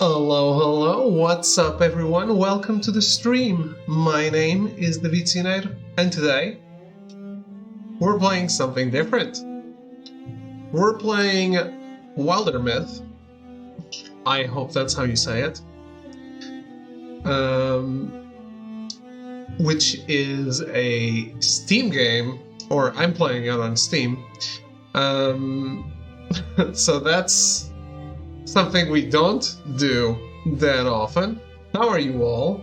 Hello, hello, what's up everyone? Welcome to the stream. My name is the Vizier, and today we're playing something different. We're playing Wildermyth. I hope that's how you say it. Which is a Steam game, or I'm playing it on Steam. So that's something we don't do that often. How are you all?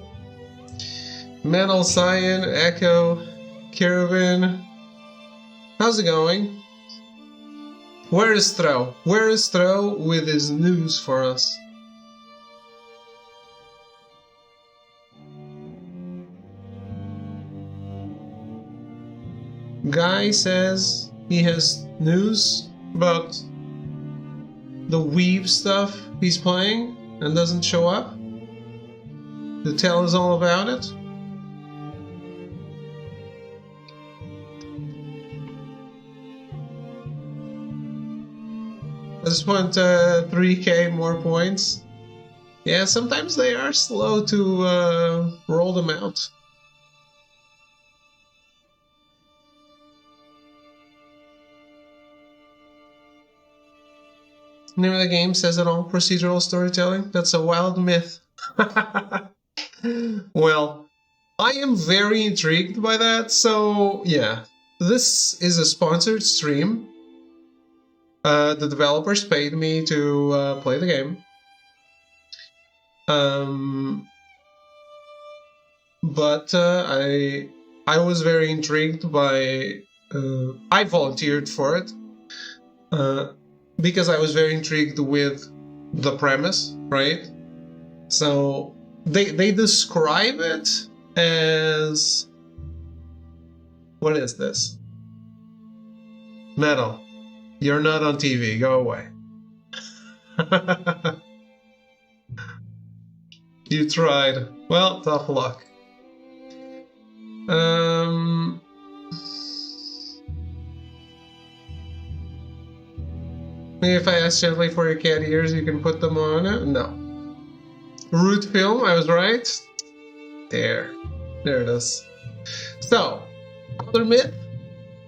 Metal, Cyan, Echo, Kieran. How's it going? Where is Stro? Where is Stro with his news for us? Guy says he has news about the weeb stuff he's playing and doesn't show up to tell us all about it. I just want 3k more points. Yeah, sometimes they are slow to roll them out. The name of the game says it all. Procedural storytelling. That's a wild myth. Well, I am very intrigued by that. So yeah, this is a sponsored stream. The developers paid me to play the game. But I was very intrigued by. I volunteered for it. Because I was very intrigued with the premise, right? So they describe it as, what is this? Metal, you're not on TV, go away. You tried. Well, tough luck. If I ask gently for your cat ears, you can put them on it? No. Root film, I was right. There it is. So, Wildermyth,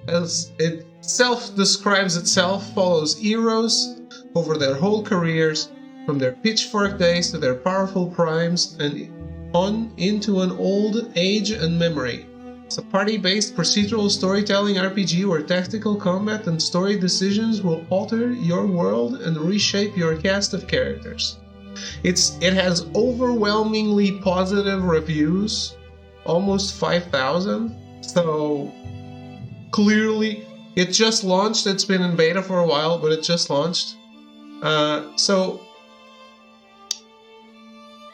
as it self-describes itself, follows heroes over their whole careers, from their pitchfork days to their powerful primes, and on into an old age and memory. It's a party-based procedural storytelling RPG where tactical combat and story decisions will alter your world and reshape your cast of characters. It has overwhelmingly positive reviews, almost 5,000. So clearly, it just launched. It's been in beta for a while, but it just launched. So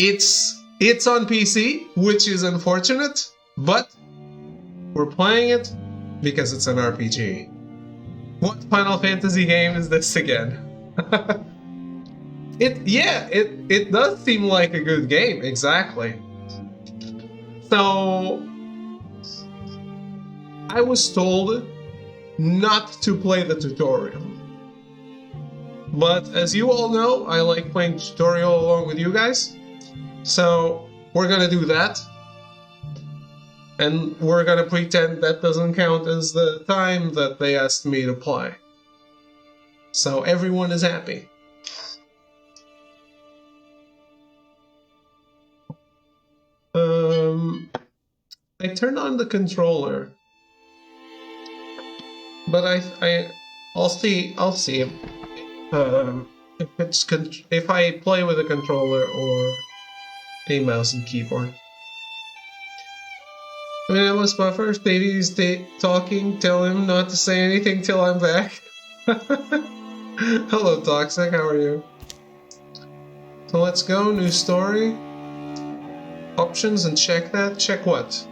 it's on PC, which is unfortunate, but we're playing it because it's an RPG. What Final Fantasy game is this again? It does seem like a good game, exactly. So I was told not to play the tutorial. But as you all know, I like playing tutorial along with you guys. So we're gonna do that. And we're gonna pretend that doesn't count as the time that they asked me to play. So everyone is happy. I turned on the controller, but I'll see if I play with a controller or a mouse and keyboard. When I was my first baby, he's talking, tell him not to say anything till I'm back. Hello, Toxic, how are you? So let's go, new story. Options and check that. Check what?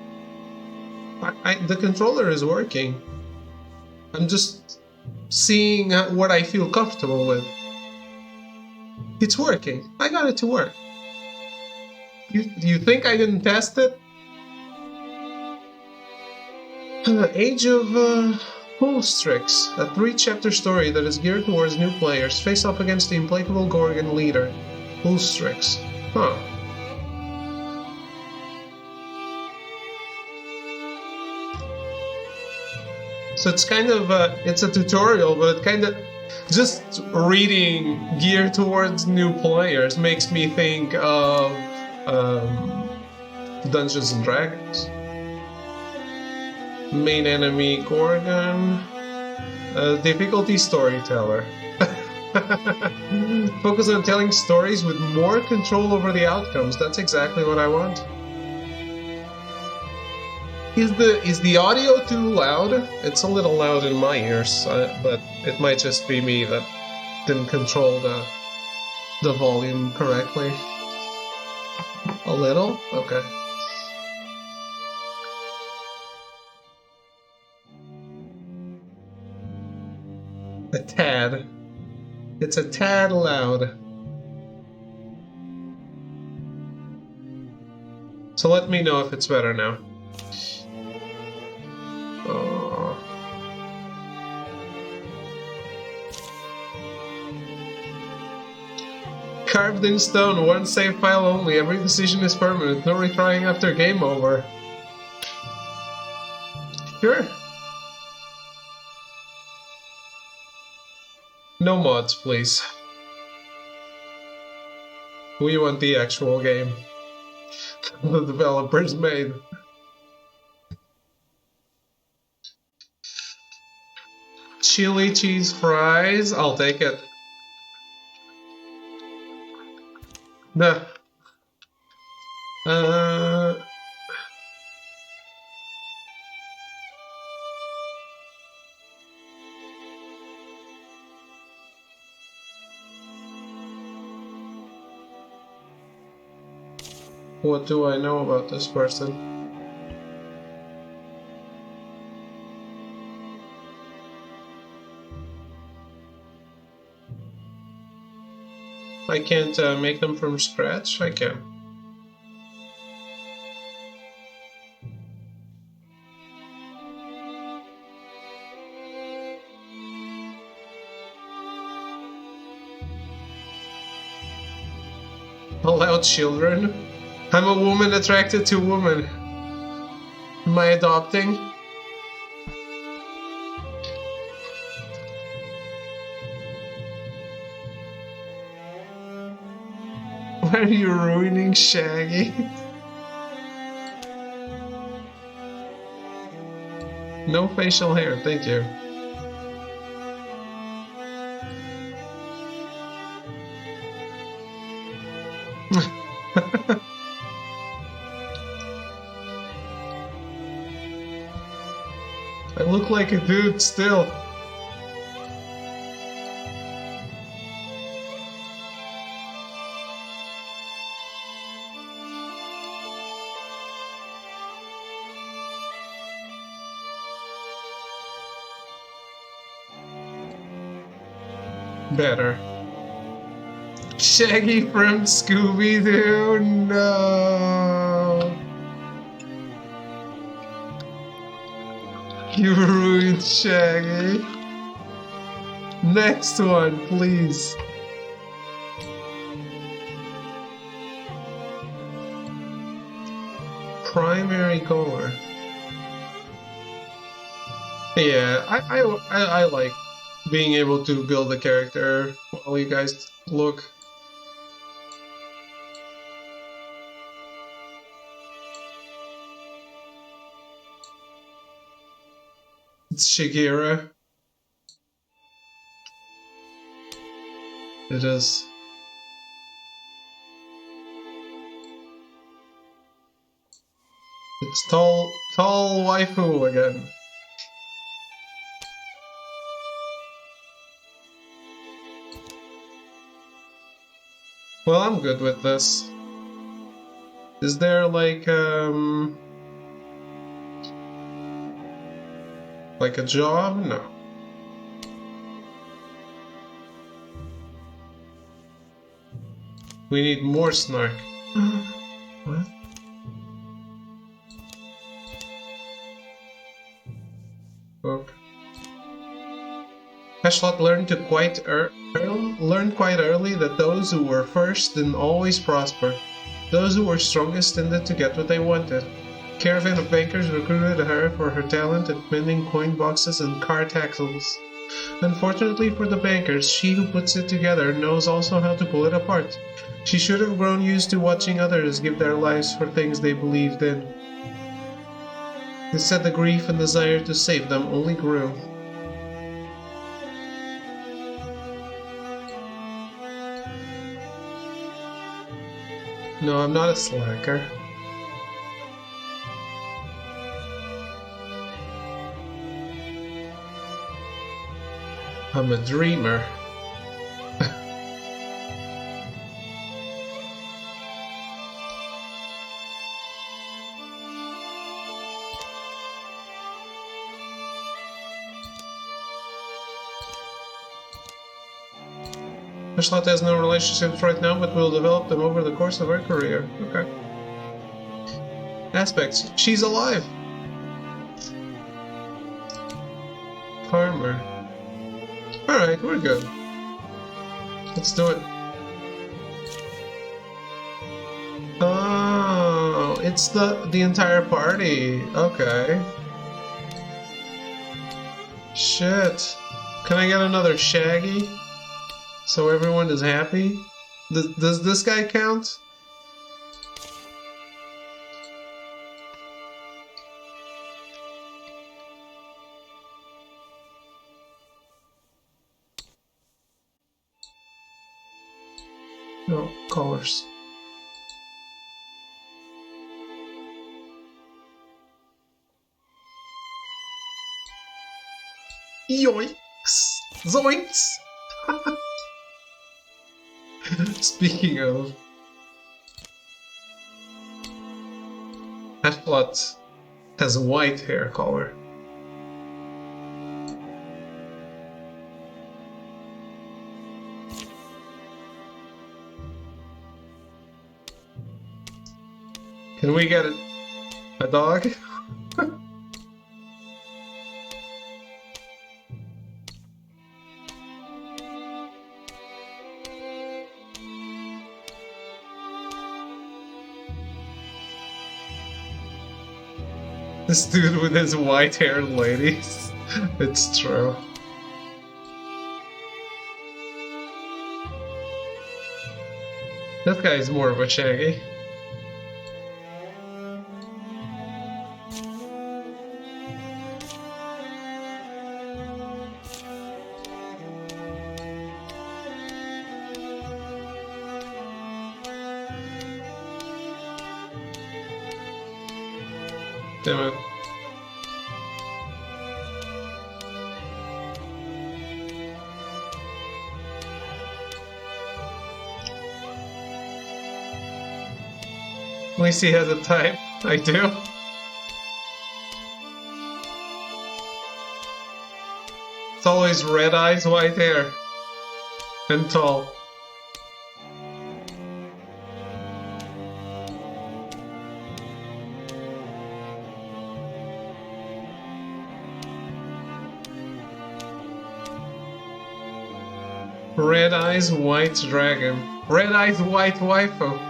The controller is working. I'm just seeing what I feel comfortable with. It's working. I got it to work. You think I didn't test it? Age of Pulstrix, a 3-chapter story that is geared towards new players, face off against the implacable Gorgon leader. Ulstrix. Huh. So it's kind of it's a tutorial, but it kind of just reading geared towards new players makes me think of Dungeons and Dragons. Main enemy Gorgon. Difficulty storyteller. Focus on telling stories with more control over the outcomes. That's exactly what I want. Is the audio too loud? It's a little loud in my ears, but it might just be me that didn't control the volume correctly. A little? Okay. A tad. It's a tad loud. So let me know if it's better now. Oh. Carved in stone, one save file only. Every decision is permanent. No retrying after game over. Sure. No mods, please. We want the actual game the developers made. Chili cheese fries, I'll take it. Nah. What do I know about this person? I can't make them from scratch? I can. Allow children? I'm a woman attracted to women. Am I adopting? Why are you ruining Shaggy? No facial hair, thank you. I look like a dude still. Better. Shaggy from Scooby-Doo, no. You ruined Shaggy. Next one, please. Primary color. Yeah, I like being able to build a character while you guys look. It's Shigeru. It is. It's tall waifu again. Well, I'm good with this. Is there like a job? No. We need more snark. What? Okay. Hashlot learned to quite I learned quite early that those who were first didn't always prosper. Those who were strongest tended to get what they wanted. A caravan of bankers recruited her for her talent at mending coin boxes and car taxles. Unfortunately for the bankers, she who puts it together knows also how to pull it apart. She should have grown used to watching others give their lives for things they believed in. Instead, the grief and desire to save them only grew. No, I'm not a slacker. I'm a dreamer. Charlotte has no relationships right now, but will develop them over the course of her career. Okay. Aspects. She's alive. Farmer. Alright, we're good. Let's do it. Oh, it's the entire party. Okay. Shit. Can I get another Shaggy? So everyone is happy? Does this guy count? No, colors. Yoinks! Zoinks! Speaking of, Ashplot has white hair color. Can we get a dog? This dude with his white-haired ladies. It's true. That guy is more of a Shaggy. Damn it. At least he has a type. I do. It's always red eyes, white hair. And tall. Red eyes, white dragon. Red eyes, white waifu.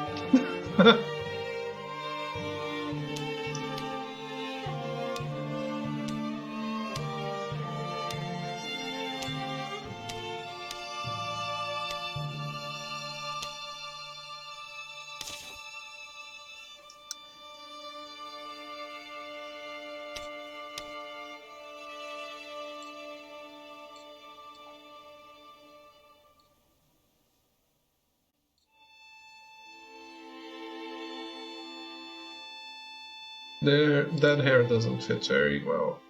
That hair doesn't fit very well.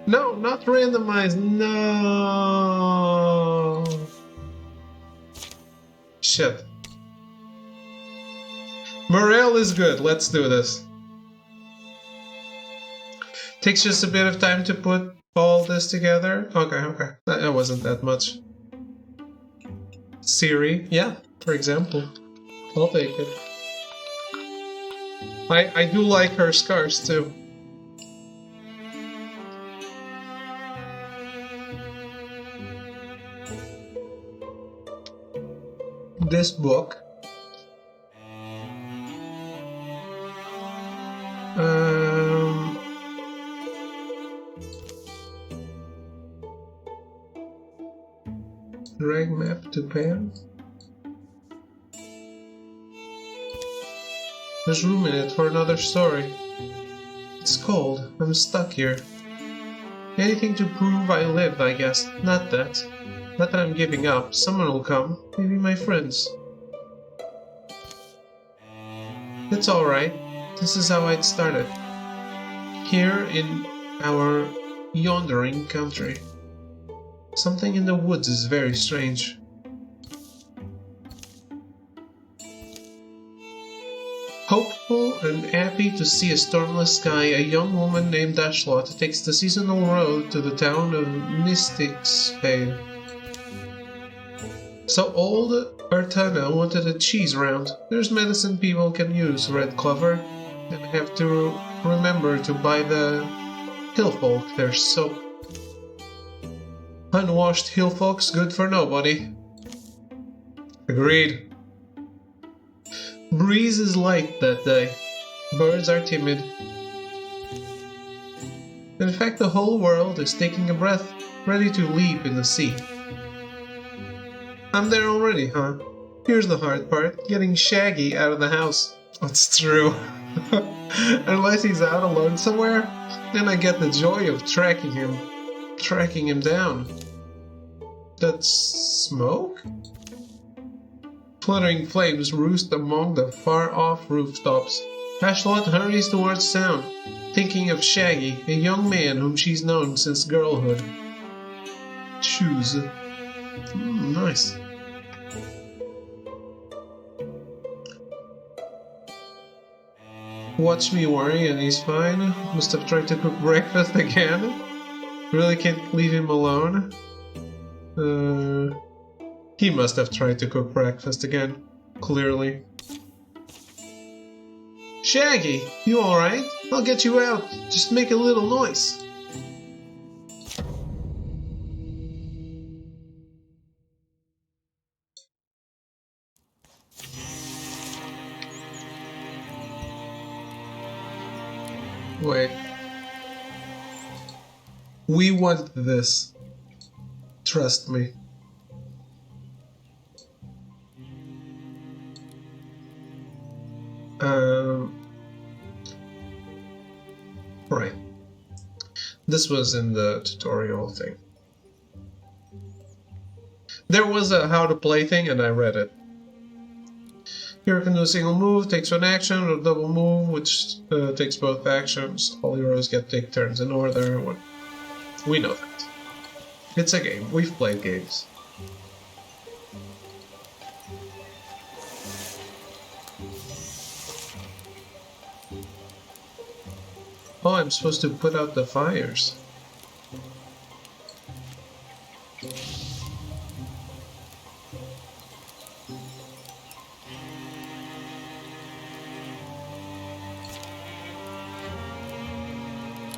No, not randomized. No. Shit. Morale is good. Let's do this. Takes just a bit of time to put all this together. Okay. That wasn't that much. Siri, yeah, for example. I'll take it. I do like her scars too. This book. Drag map to pen. There's room in it for another story. It's cold. I'm stuck here. Anything to prove I lived, I guess. Not that. Not that I'm giving up. Someone will come. Maybe my friends. It's alright. This is how I'd started. Here in our yondering country. Something in the woods is very strange. Hopeful and happy to see a stormless sky, a young woman named Ashlot takes the seasonal road to the town of Mystics Bay. So old Artana wanted a cheese round. There's medicine people can use, Red Clover. And have to remember to buy the hillfolk their soap. Unwashed hillfolk's good for nobody. Agreed. Breeze is light that day. Birds are timid. In fact, the whole world is taking a breath, ready to leap in the sea. I'm there already, huh? Here's the hard part, getting Shaggy out of the house. That's true. Unless he's out alone somewhere, then I get the joy of tracking him down. That's smoke? Fluttering flames roost among the far-off rooftops. Ashlot hurries towards town, thinking of Shaggy, a young man whom she's known since girlhood. Choose. Nice. Watch me worry and he's fine. Must have tried to cook breakfast again. Really can't leave him alone. He must have tried to cook breakfast again. Clearly. Shaggy, you alright? I'll get you out. Just make a little noise. Wait. We want this. Trust me. Right. This was in the tutorial thing. There was a how to play thing and I read it. Hero can do a single move, takes one action, or double move, which takes both actions. All heroes get to take turns in order. We know that. It's a game. We've played games. Oh, I'm supposed to put out the fires.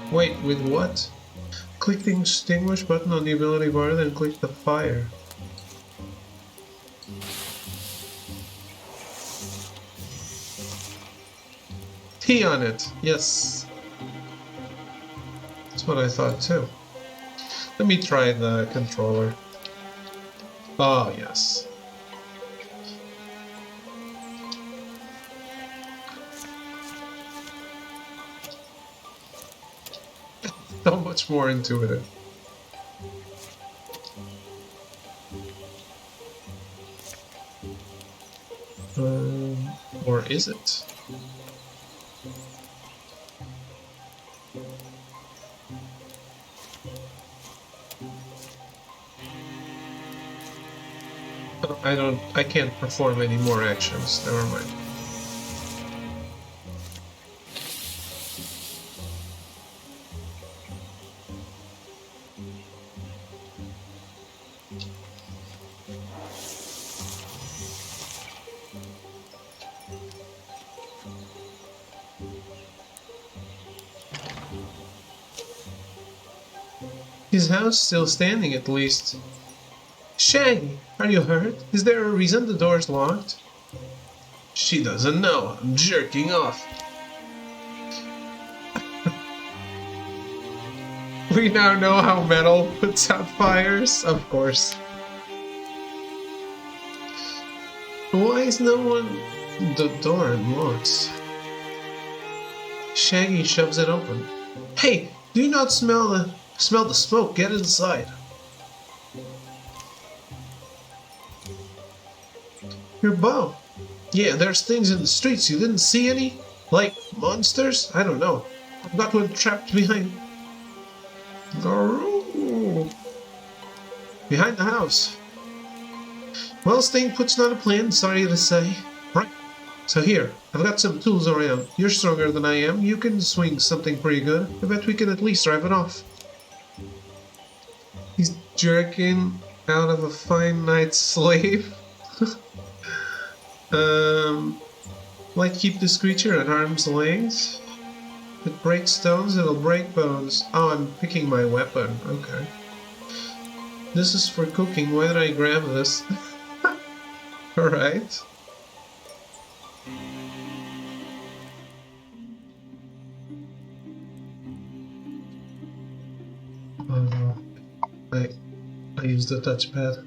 Wait, with what? Click the extinguish button on the ability bar, then click the fire. T on it, yes. That's what I thought too. Let me try the controller. Oh, yes. So much more intuitive. Or is it? I can't perform any more actions, never mind. His house still standing at least. Shaggy, are you hurt? Is there a reason the door's locked? She doesn't know. I'm jerking off. We now know how metal puts out fires, of course. Why is no one... The door unlocks. Shaggy shoves it open. Hey, do you not smell the smoke? Get inside. Your bow. Yeah, there's things in the streets. You didn't see any? Like monsters? I don't know. I've got one trapped behind... behind the house. Well, staying put's not a plan, sorry to say. Right. So here, I've got some tools around. You're stronger than I am. You can swing something pretty good. I bet we can at least drive it off. He's jerking out of a fine night's slave. Like keep this creature at arm's length. If it breaks stones, it'll break bones. Oh, I'm picking my weapon. Okay. This is for cooking. Why did I grab this? Alright. I used the touchpad.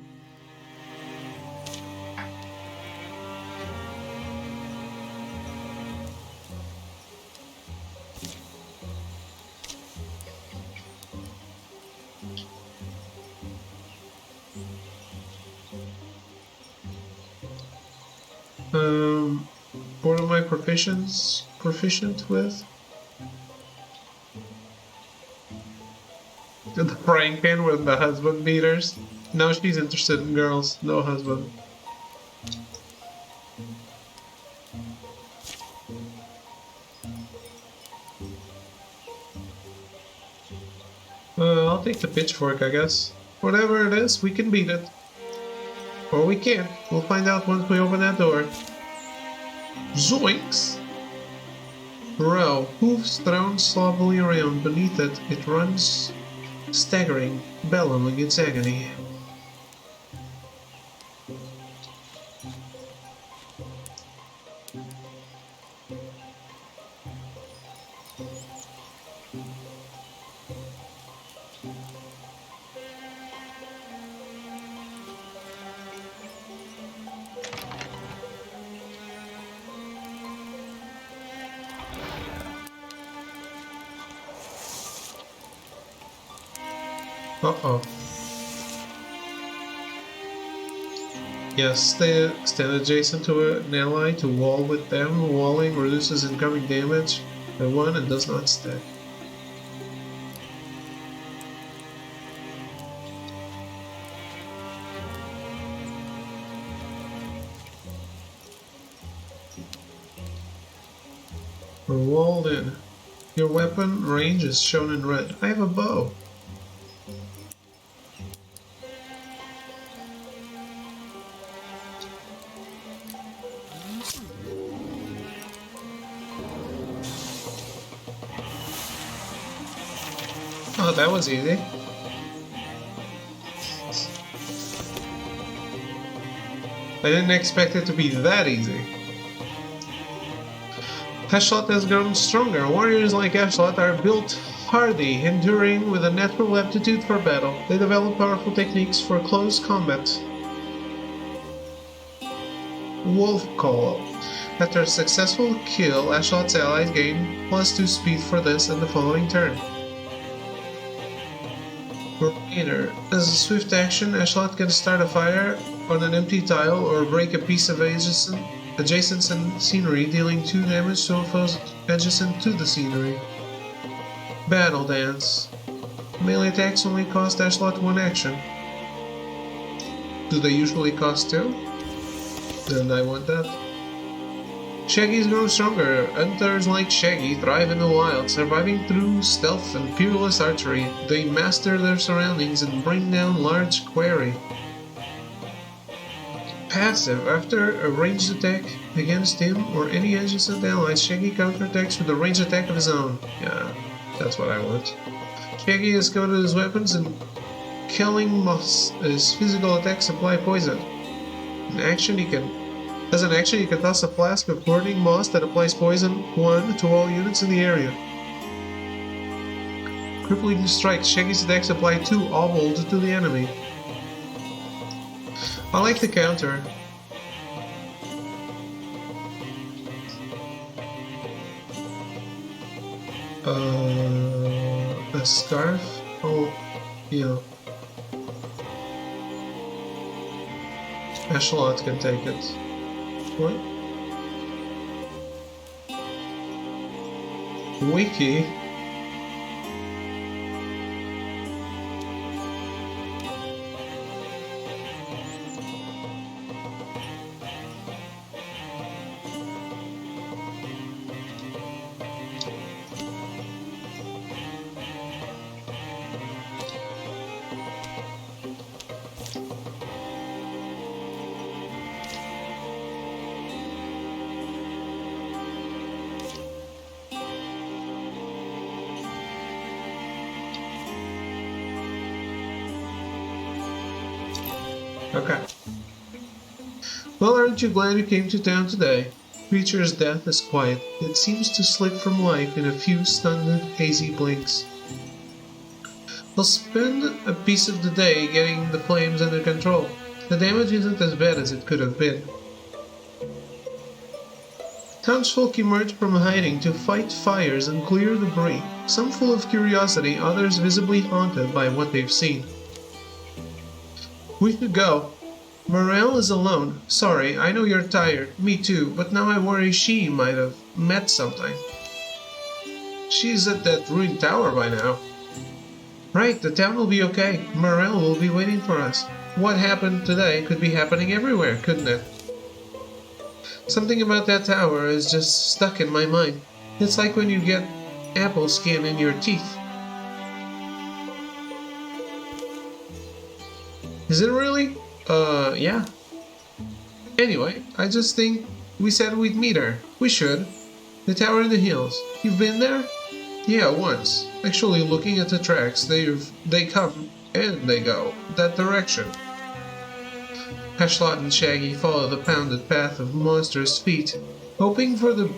What am I proficient with? The frying pan with the husband beaters. Now she's interested in girls, no husband. I'll take the pitchfork, I guess. Whatever it is, we can beat it. Or we can't. We'll find out once we open that door. Zoinks! Row. Hoofs thrown sloppily around. Beneath it, it runs, staggering, bellowing its agony. Uh-oh. Yes, stand adjacent to an ally to wall with them. Walling reduces incoming damage by 1 and does not stack. We're walled in. Your weapon range is shown in red. I have a bow. Oh, that was easy. I didn't expect it to be that easy. Ashlot has grown stronger. Warriors like Ashlot are built hardy, enduring with a natural aptitude for battle. They develop powerful techniques for close combat. Wolf Call. After a successful kill, Ashlot's allies gain +2 speed for this and the following turn. Brainer. As a swift action, Ashlot can start a fire on an empty tile or break a piece of adjacent scenery, dealing 2 damage to foes adjacent to the scenery. Battle Dance. Melee attacks only cost Ashlot 1 action. Do they usually cost 2? Then I want that. Shaggy's grown stronger. Hunters like Shaggy thrive in the wild, surviving through stealth and peerless archery. They master their surroundings and bring down large quarry. Passive. After a ranged attack against him or any adjacent allies, Shaggy counterattacks with a ranged attack of his own. Yeah, that's what I want. Shaggy is good at his weapons and killing moss. His physical attacks apply poison. In action, as an action, you can toss a flask of burning moss that applies poison 1 to all units in the area. Crippling strike. Shaggy's attacks apply 2 obbled to the enemy. I like the counter. A scarf? Oh, yeah. Echelon can take it. What? Wiki? Okay. Well, aren't you glad you came to town today? Creature's death is quiet. It seems to slip from life in a few stunned, hazy blinks. We'll spend a piece of the day getting the flames under control. The damage isn't as bad as it could have been. Townsfolk emerge from hiding to fight fires and clear debris, some full of curiosity, others visibly haunted by what they've seen. We should go. Morel is alone. Sorry, I know you're tired. Me too, but now I worry she might have met something. She's at that ruined tower by now. Right, the town will be okay. Morel will be waiting for us. What happened today could be happening everywhere, couldn't it? Something about that tower is just stuck in my mind. It's like when you get apple skin in your teeth. Is it really? Yeah. Anyway, I just think we said we'd meet her. We should. The tower in the hills. You've been there? Yeah, once. Actually, looking at the tracks, they come and they go that direction. Hashlot and Shaggy follow the pounded path of monstrous feet, hoping for the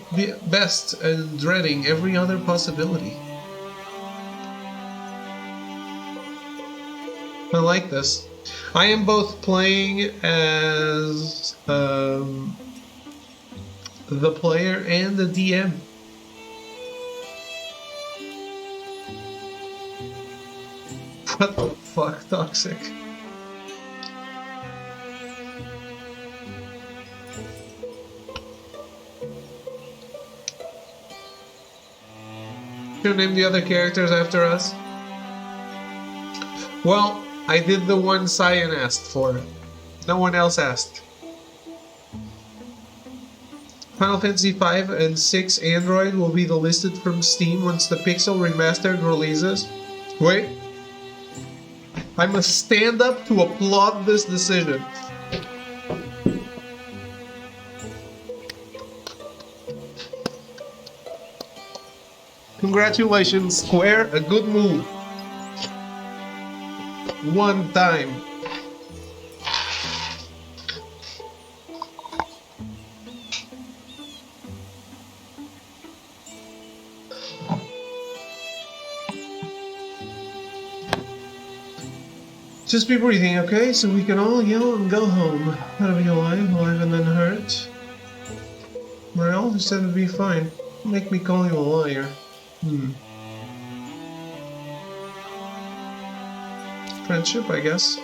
best and dreading every other possibility. I like this. I am both playing as the player and the DM. What the fuck, Toxic? Should name the other characters after us? Well, I did the one Cyan asked for. No one else asked. Final Fantasy V and 6 Android will be delisted from Steam once the Pixel Remastered releases. Wait. I must stand up to applaud this decision. Congratulations, Square, a good move. One time. Just be breathing, okay? So we can all yell and go home. Gotta be alive and then hurt. Morel, you said it'd be fine. Make me call you a liar. Friendship, I guess.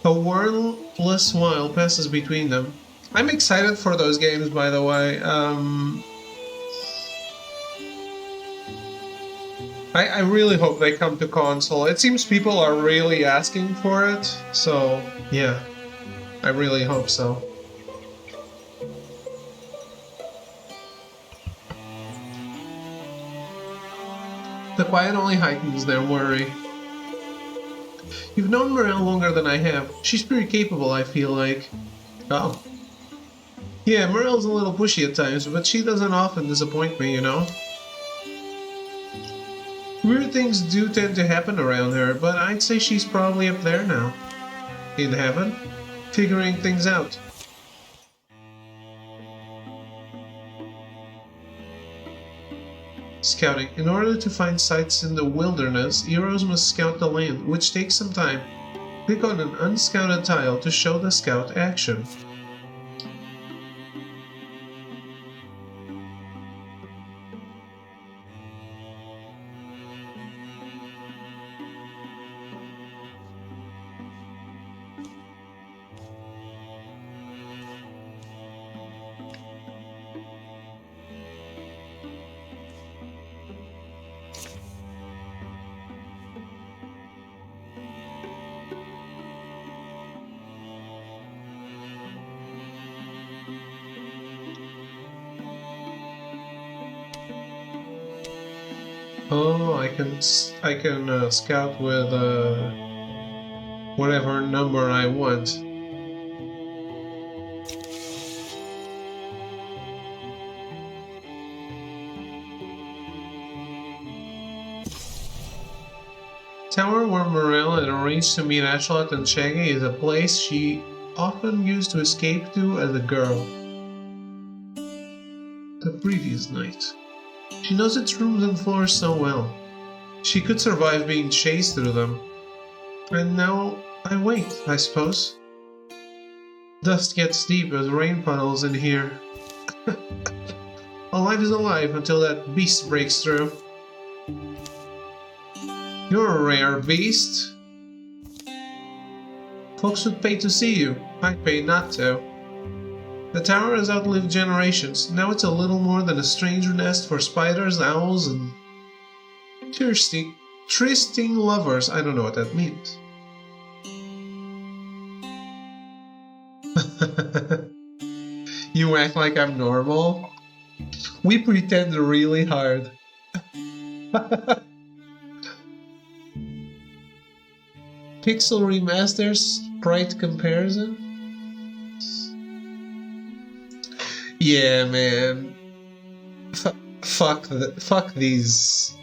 A wordless smile passes between them. I'm excited for those games, by the way. I really hope they come to console. It seems people are really asking for it, so yeah, I really hope so. The quiet only heightens their worry. You've known Morel longer than I have. She's pretty capable, I feel like. Oh. Yeah, Morel's a little pushy at times, but she doesn't often disappoint me, you know? Weird things do tend to happen around her, but I'd say she's probably up there now. In heaven, figuring things out. Scouting. In order to find sites in the wilderness, heroes must scout the land, which takes some time. Click on an unscouted tile to show the scout action. Oh, I can scout with whatever number I want. Tower where Morel had arranged to meet Ashlot and Shaggy is a place she often used to escape to as a girl. The previous night. She knows its rooms and floors so well. She could survive being chased through them. And now I wait, I suppose. Dust gets deep as rain puddles in here. Alive is alive until that beast breaks through. You're a rare beast. Folks would pay to see you. I'd pay not to. The tower has outlived generations. Now it's a little more than a stranger nest for spiders, owls, and trysting lovers. I don't know what that means. You act like I'm normal? We pretend really hard. Pixel Remaster sprite comparison? Yeah, man. Fuck these.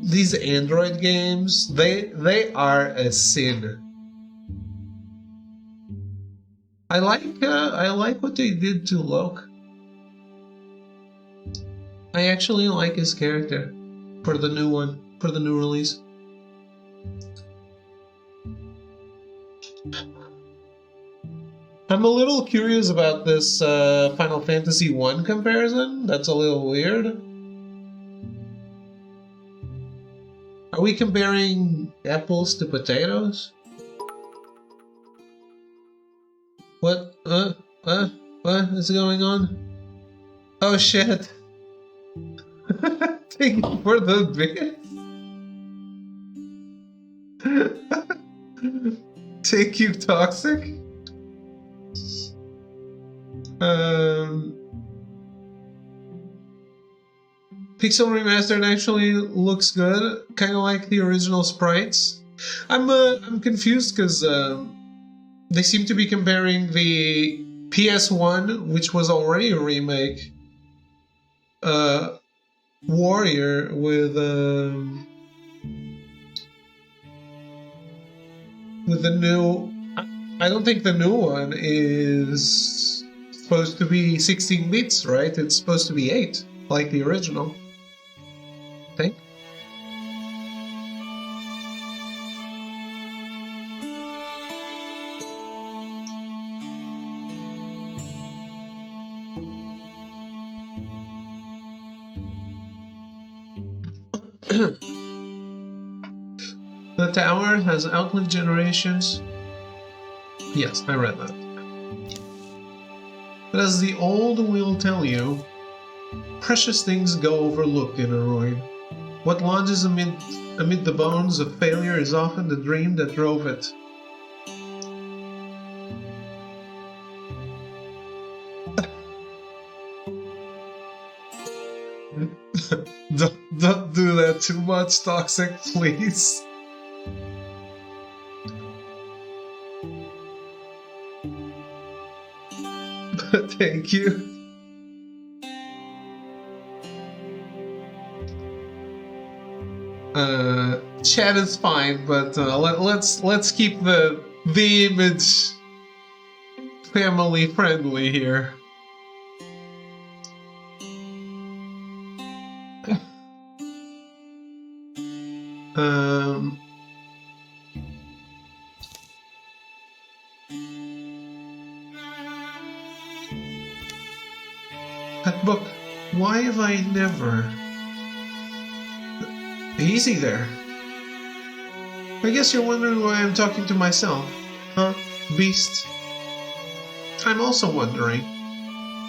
These Android games, they are a sin. I like what they did to Loke. I actually like his character for the new one. For the new release. I'm a little curious about this Final Fantasy 1 comparison. That's a little weird. Are we comparing apples to potatoes? What is going on? Oh shit. Thank you for the bit. Take you toxic? Pixel Remastered actually looks good, kind of like the original sprites. I'm confused because they seem to be comparing the PS1, which was already a remake, Warrior with the new. I don't think the new one is supposed to be 16 bits, right? It's supposed to be 8, like the original. I think. The tower has outlived generations. Yes, I read that. But as the old will tell you, precious things go overlooked in a ruin. What lodges amid the bones of failure is often the dream that drove it. Don't do that too much, Toxic, please. Thank you. Chat is fine, but let's keep the image family friendly here. That book. Why have I never? Easy there. I guess you're wondering why I'm talking to myself, huh, beast? I'm also wondering.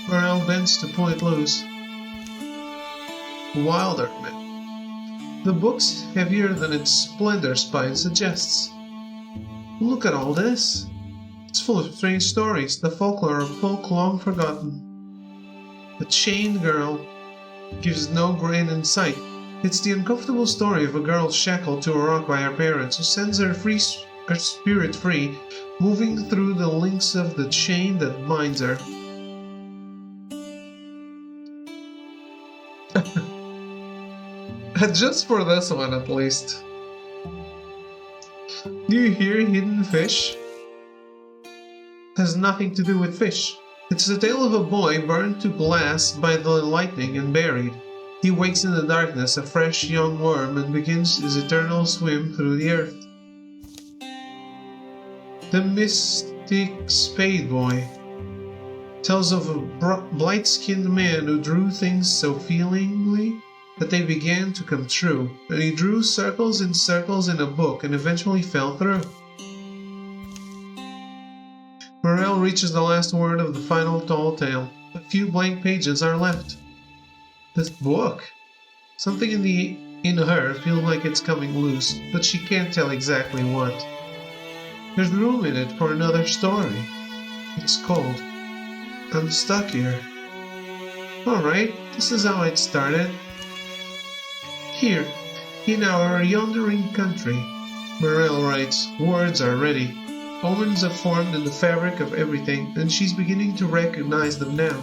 Morel bends to pull it loose. Wildermyth. The book's heavier than its splendor spine suggests. Look at all this. It's full of strange stories, the folklore of folk long forgotten. The chained girl gives no great insight. It's the uncomfortable story of a girl shackled to a rock by her parents who sends her spirit free, moving through the links of the chain that binds her. Just for this one, at least. Do you hear hidden fish? Has nothing to do with fish. It's the tale of a boy burned to glass by the lightning and buried. He wakes in the darkness, a fresh young worm, and begins his eternal swim through the earth. The mystic spade boy tells of a blight-skinned man who drew things so feelingly that they began to come true, and he drew circles in a book and eventually fell through. Morel reaches the last word of the final tall tale. A few blank pages are left. This book? Something in her feels like it's coming loose, but she can't tell exactly what. There's room in it for another story. It's called I'm Stuck Here. Alright, this is how it started. Here, in our yondering country, Morel writes, words are ready. Omens have formed in the fabric of everything, and she's beginning to recognize them now.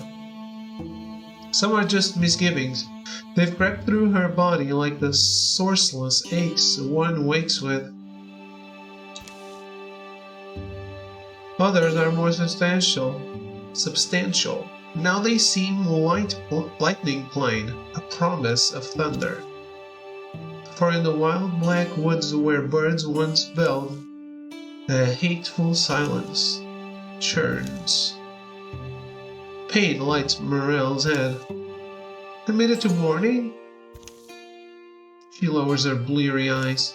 Some are just misgivings. They've crept through her body like the sourceless aches one wakes with. Others are more substantial. Now they seem lightning plain, a promise of thunder. For in the wild black woods where birds once built, a hateful silence churns. Pain lights Morel's head. Committed to mourning? She lowers her bleary eyes.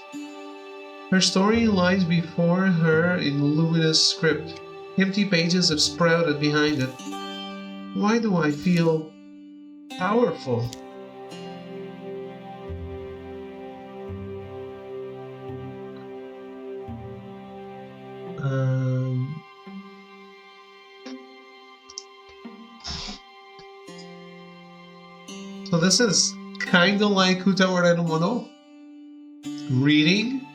Her story lies before her in luminous script. Empty pages have sprouted behind it. Why do I feel powerful? So this is kind of like Hutawara no Mono. Reading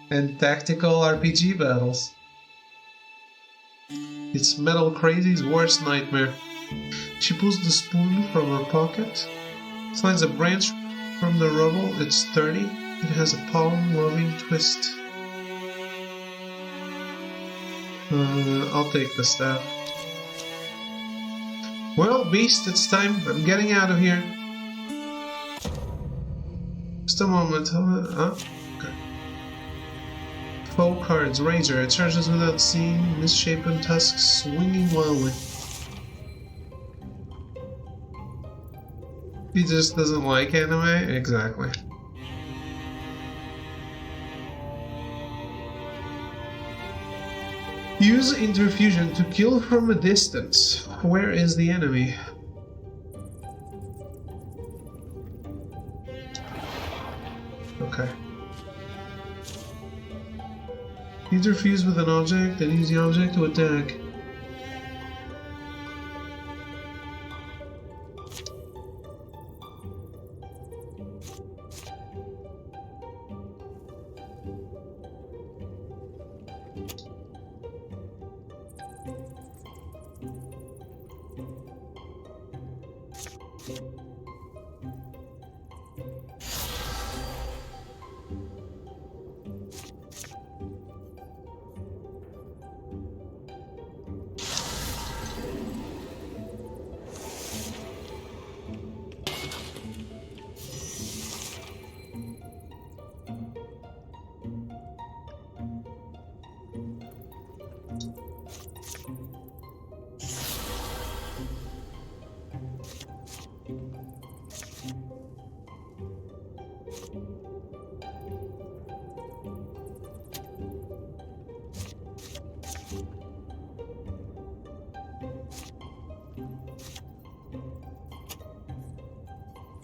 and tactical RPG battles. It's Metal Crazy's worst nightmare. She pulls the spoon from her pocket, slides a branch from the rubble. It's sturdy. It has a palm-loving twist. I'll take the staff. Well, beast, it's time. I'm getting out of here. Just a moment. Okay. Foe cards, Razor. It charges without seeing, misshapen tusks swinging wildly. He just doesn't like anime? Exactly. Use interfusion to kill from a distance. Where is the enemy? Okay. Interfuse with an object and use the object to attack.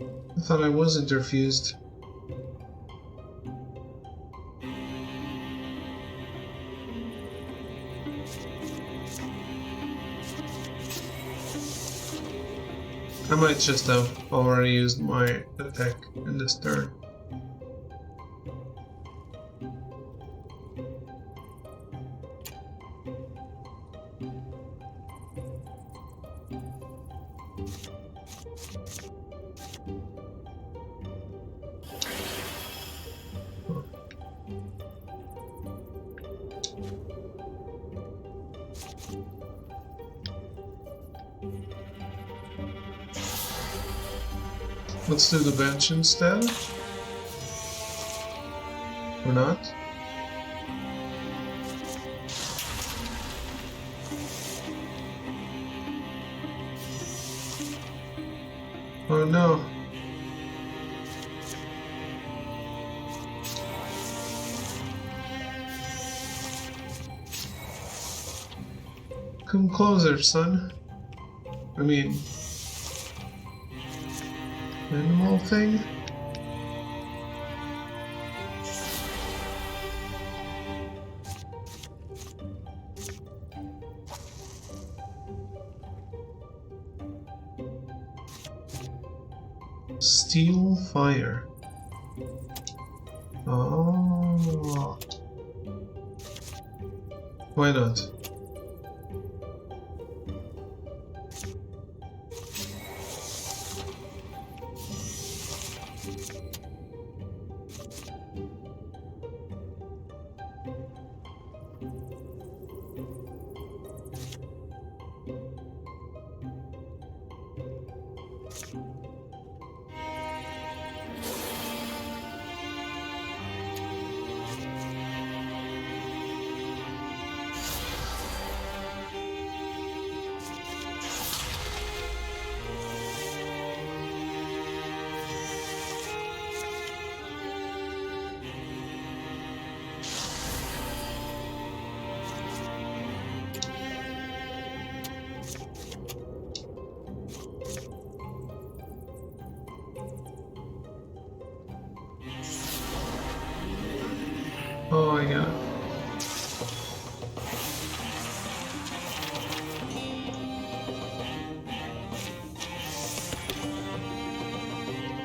I thought I was interfused. I might just have already used my attack in this turn. Let's do the bench instead. Or not. Oh no. Come closer, son. I mean... animal thing? Steel fire. Oh. Why not? Oh, I got it.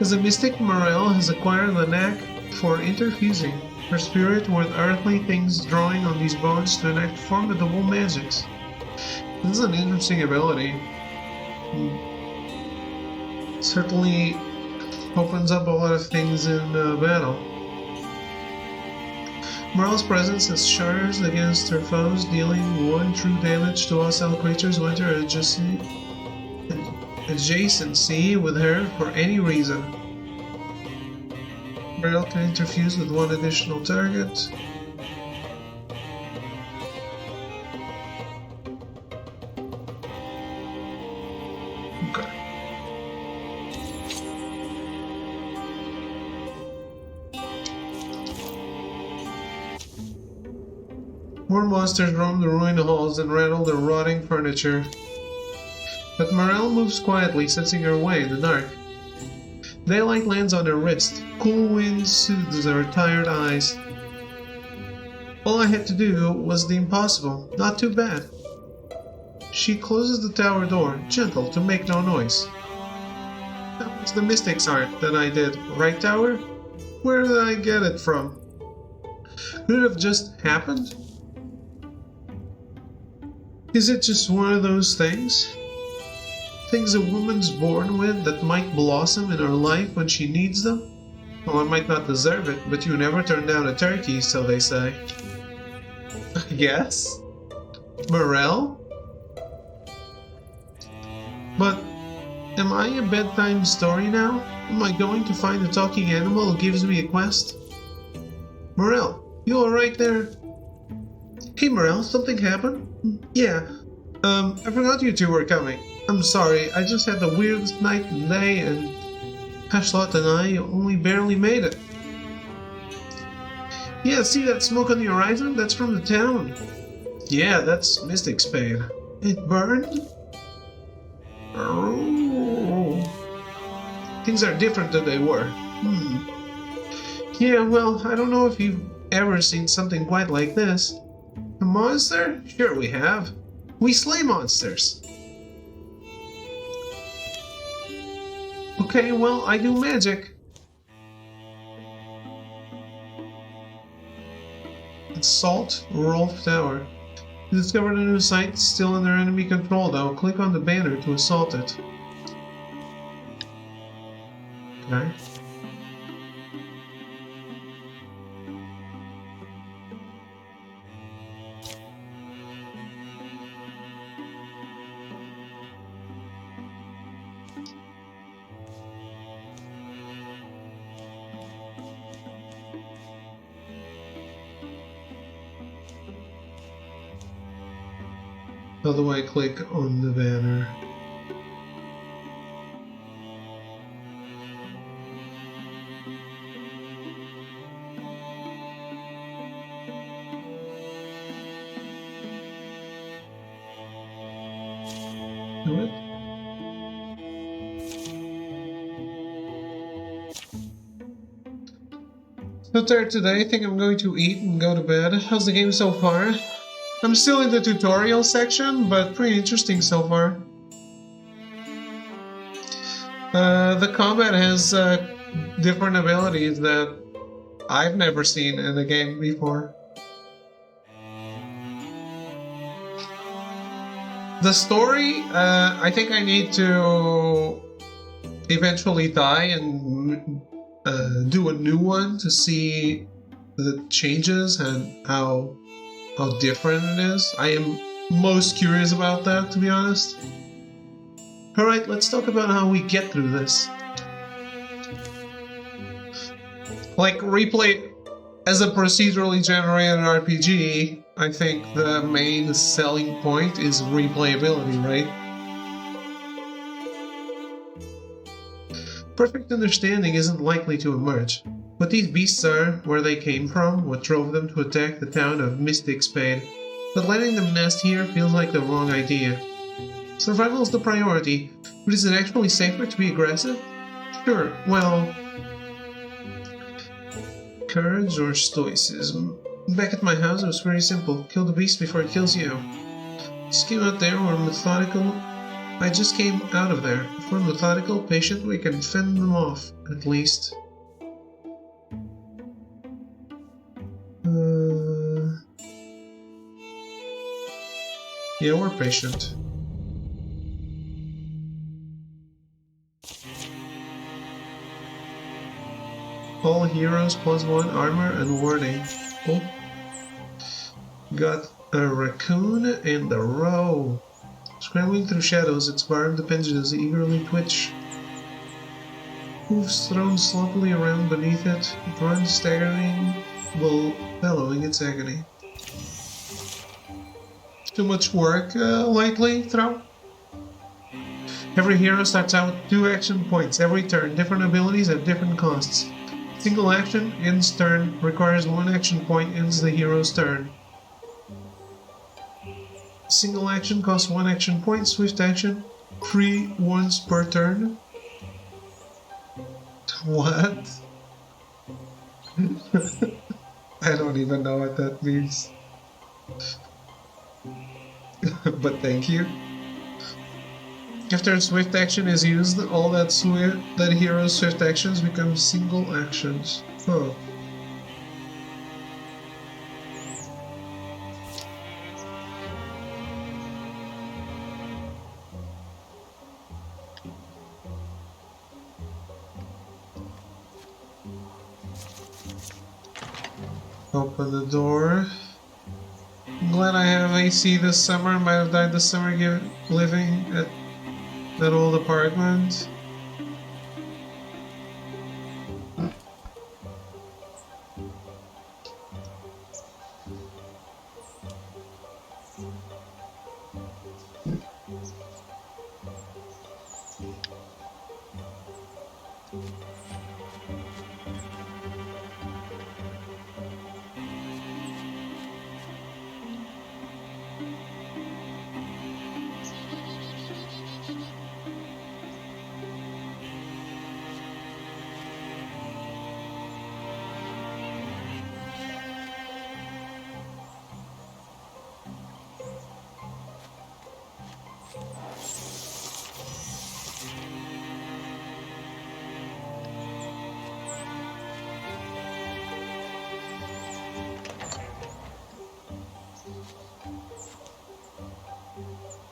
As a mystic, Morel has acquired the knack for interfusing her spirit with earthly things, drawing on these bones to enact formidable magics. This is an interesting ability. Certainly opens up a lot of things in battle. Morel's presence has shards against her foes, dealing 1 true damage to hostile creatures who enter adjacency with her for any reason. Morel can interfuse with 1 additional target. Okay. More monsters roam the ruined halls and rattle the rotting furniture. But Morel moves quietly, sensing her way in the dark. Daylight lands on her wrist. Cool wind soothes her tired eyes. All I had to do was the impossible. Not too bad. She closes the tower door, gentle, to make no noise. That was the mystic's art that I did, right, tower? Where did I get it from? Could it have just happened? Is it just one of those things? Things a woman's born with that might blossom in her life when she needs them? Well, I might not deserve it, but you never turn down a turkey, so they say. I guess? Morel? But, am I a bedtime story now? Am I going to find a talking animal who gives me a quest? Morel, you alright there? Hey Morel, something happened? Yeah, I forgot you two were coming. I'm sorry, I just had the weirdest night and day, and Hashlot and I only barely made it. Yeah, see that smoke on the horizon? That's from the town. Yeah, that's Mystic Spade. It burned? Oh. things are different than they were. Yeah, well, I don't know if you've ever seen something quite like this. A monster? Sure we have. We slay monsters. Okay, well, I do magic. Assault Rolf Tower. You discovered a new site, still under enemy control though. Click on the banner to assault it. Okay. How do I click on the banner? Do it? So tired today, I think I'm going to eat and go to bed. How's the game so far? I'm still in the tutorial section, but pretty interesting so far. The combat has different abilities that I've never seen in a game before. The story, I think I need to eventually die and do a new one to see the changes and how different it is. I am most curious about that, to be honest. Alright, let's talk about how we get through this. Like, replay as a procedurally generated RPG, I think the main selling point is replayability, right? Perfect understanding isn't likely to emerge. What these beasts are, where they came from, what drove them to attack the town of Mystic Spade. But letting them nest here feels like the wrong idea. Survival is the priority, but is it actually safer to be aggressive? Sure, well... Courage or stoicism? Back at my house it was very simple. Kill the beast before it kills you. Just came out there, we're methodical. I just came out of there. If we're methodical, patient, we can fend them off, at least. Yeah, we're patient. All heroes +1 armor and warding. Oh. Got a raccoon and a roe. Scrambling through shadows, its barbed appendages eagerly twitch. Hoofs thrown sloppily around beneath it, it runs staggering while bellowing its agony. Too much work lately, Throw? Every hero starts out with 2 action points every turn, different abilities at different costs. Single action, ends turn, requires 1 action point, ends the hero's turn. Single action costs 1 action point, swift action, 3 once per turn. What? I don't even know what that means. But thank you. After swift action is used, all that hero's swift actions become single actions. Huh. Open the door. I'm glad I have AC this summer. I might have died this summer living at that old apartment.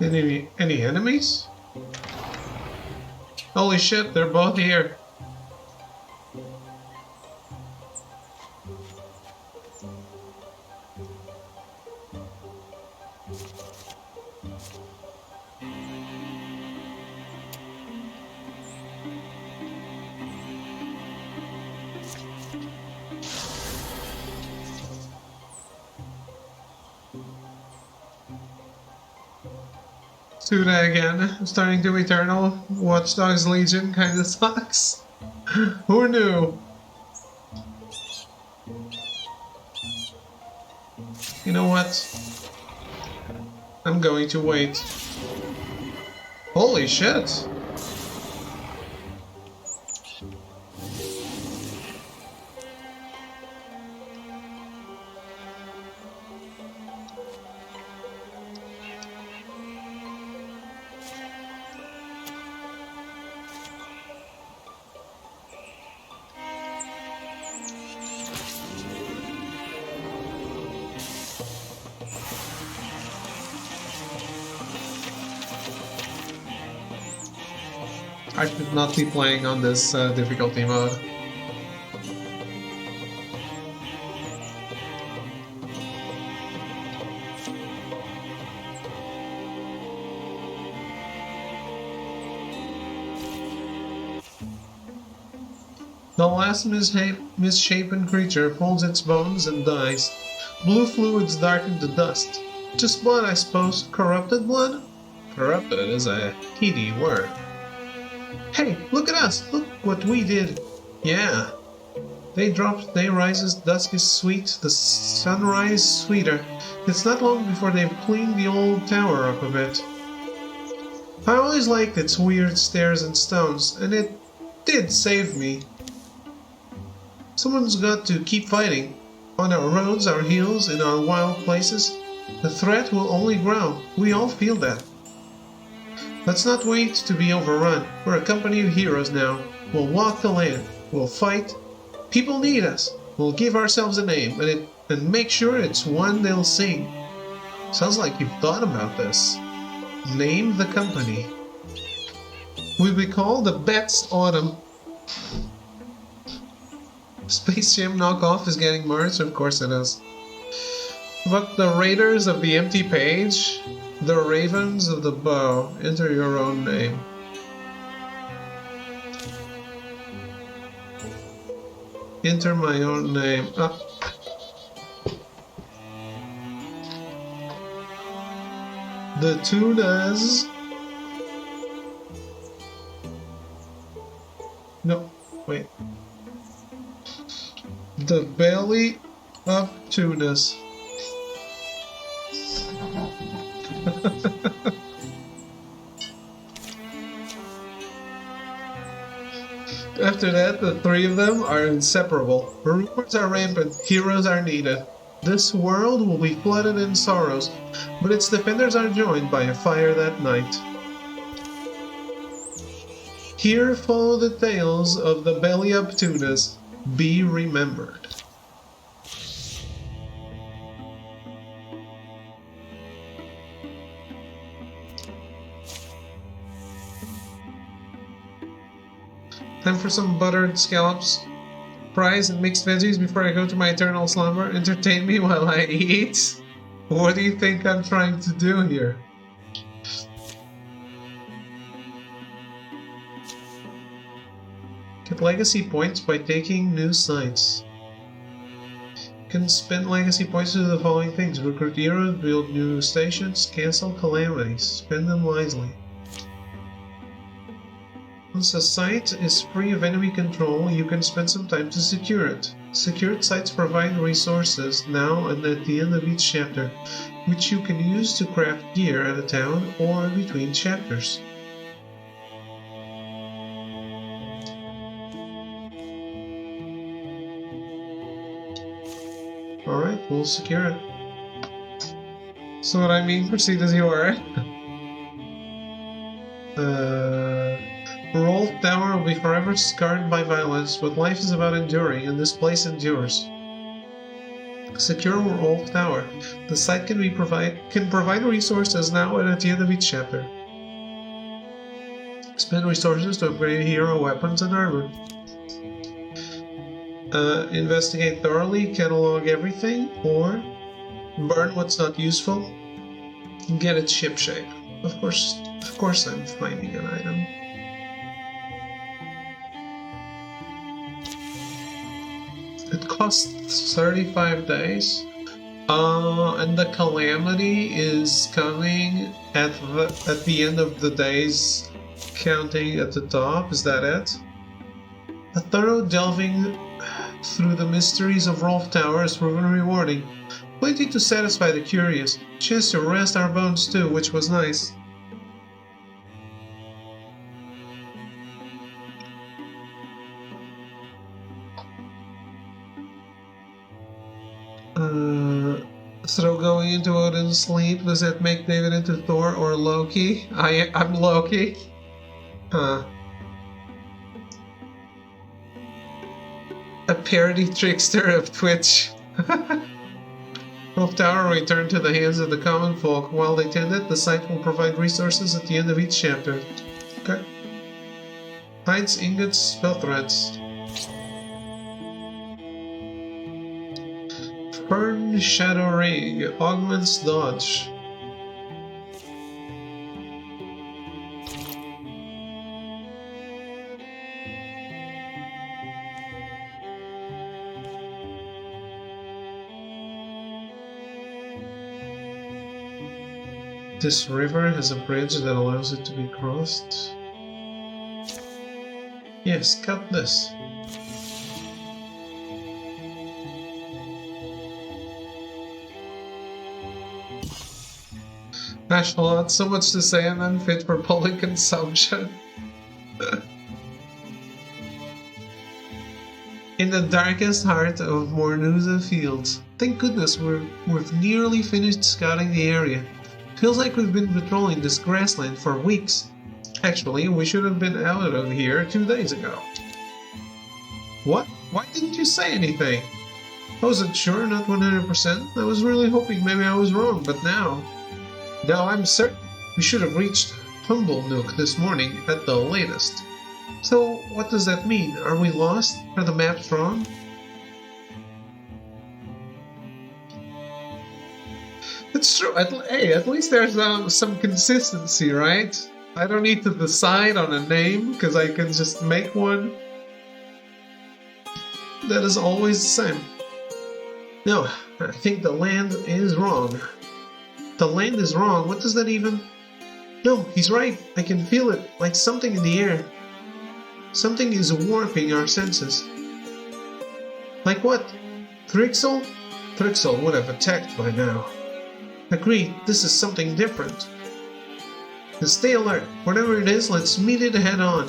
Any enemies? Holy shit, they're both here. Suda again, starting to Eternal. Watch Dogs Legion kinda sucks. Who knew? You know what? I'm going to wait. Holy shit! I should not be playing on this difficulty mode. The last misshapen creature folds its bones and dies. Blue fluids darken to dust. Just blood, I suppose. Corrupted blood? Corrupted is a heady word. Hey, look at us! Look what we did! Yeah. Day drops, day rises, dusk is sweet, the sunrise sweeter. It's not long before they've cleaned the old tower up a bit. I always liked its weird stairs and stones, and it did save me. Someone's got to keep fighting. On our roads, our hills, in our wild places. The threat will only grow. We all feel that. Let's not wait to be overrun. We're a company of heroes now. We'll walk the land. We'll fight. People need us. We'll give ourselves a name and make sure it's one they'll sing. Sounds like you've thought about this. Name the company. We'll be called the Bet's Autumn. Space Jam knockoff is getting merged? Of course it is. But the Raiders of the Empty Page? The Ravens of the Bow. Enter your own name. Enter my own name. Ah. The tunas. No, wait. The belly of tunas. After that, the three of them are inseparable. Rumors are rampant, heroes are needed. This world will be flooded in sorrows, but its defenders are joined by a fire that night. Here follow the tales of the belly up tunas. Be remembered. Time for some buttered scallops, fries, and mixed veggies before I go to my eternal slumber. Entertain me while I eat? What do you think I'm trying to do here? Get legacy points by taking new sites. You can spend legacy points to do the following things: recruit heroes, build new stations, cancel calamities. Spend them wisely. Once a site is free of enemy control, you can spend some time to secure it. Secured sites provide resources now and at the end of each chapter, which you can use to craft gear at a town or between chapters. Alright, we'll secure it. So what I mean, proceed as you are. Rolf Tower will be forever scarred by violence, but life is about enduring, and this place endures. Secure Rolf Tower. The site can provide resources now and at the end of each chapter. Spend resources to upgrade hero weapons and armor. Investigate thoroughly, catalog everything, or burn what's not useful. Get it shipshape. Of course I'm finding an item. It costs 35 days. And the calamity is coming at the end of the days, counting at the top. Is that it? A thorough delving through the mysteries of Rolf Tower is proven rewarding. Plenty to satisfy the curious. Chance to rest our bones too, which was nice. So going into Odin's sleep, does that make David into Thor or Loki? I'm Loki. A parody trickster of Twitch. Rolf Tower returned to the hands of the common folk. While they tend it, the site will provide resources at the end of each chapter. Okay. Hides, ingots, spell threads. Fern Shadow Ring augments dodge. This river has a bridge that allows it to be crossed. Yes, cut this. Ashlot, so much to say and unfit for public consumption. In the darkest heart of Mornuza Fields. Thank goodness we've nearly finished scouting the area. Feels like we've been patrolling this grassland for weeks. Actually, we should have been out of here 2 days ago. What? Why didn't you say anything? I wasn't sure, not 100%. I was really hoping maybe I was wrong, but now I'm certain we should have reached Humblenook this morning at the latest. So, what does that mean? Are we lost? Are the maps wrong? It's true. At least there's some consistency, right? I don't need to decide on a name, because I can just make one that is always the same. No, I think the land is wrong. The land is wrong? What does that even... No, he's right. I can feel it, like something in the air. Something is warping our senses. Like what? Thrixel? Thrixel would have attacked by now. Agreed, this is something different. And stay alert. Whatever it is, let's meet it head on.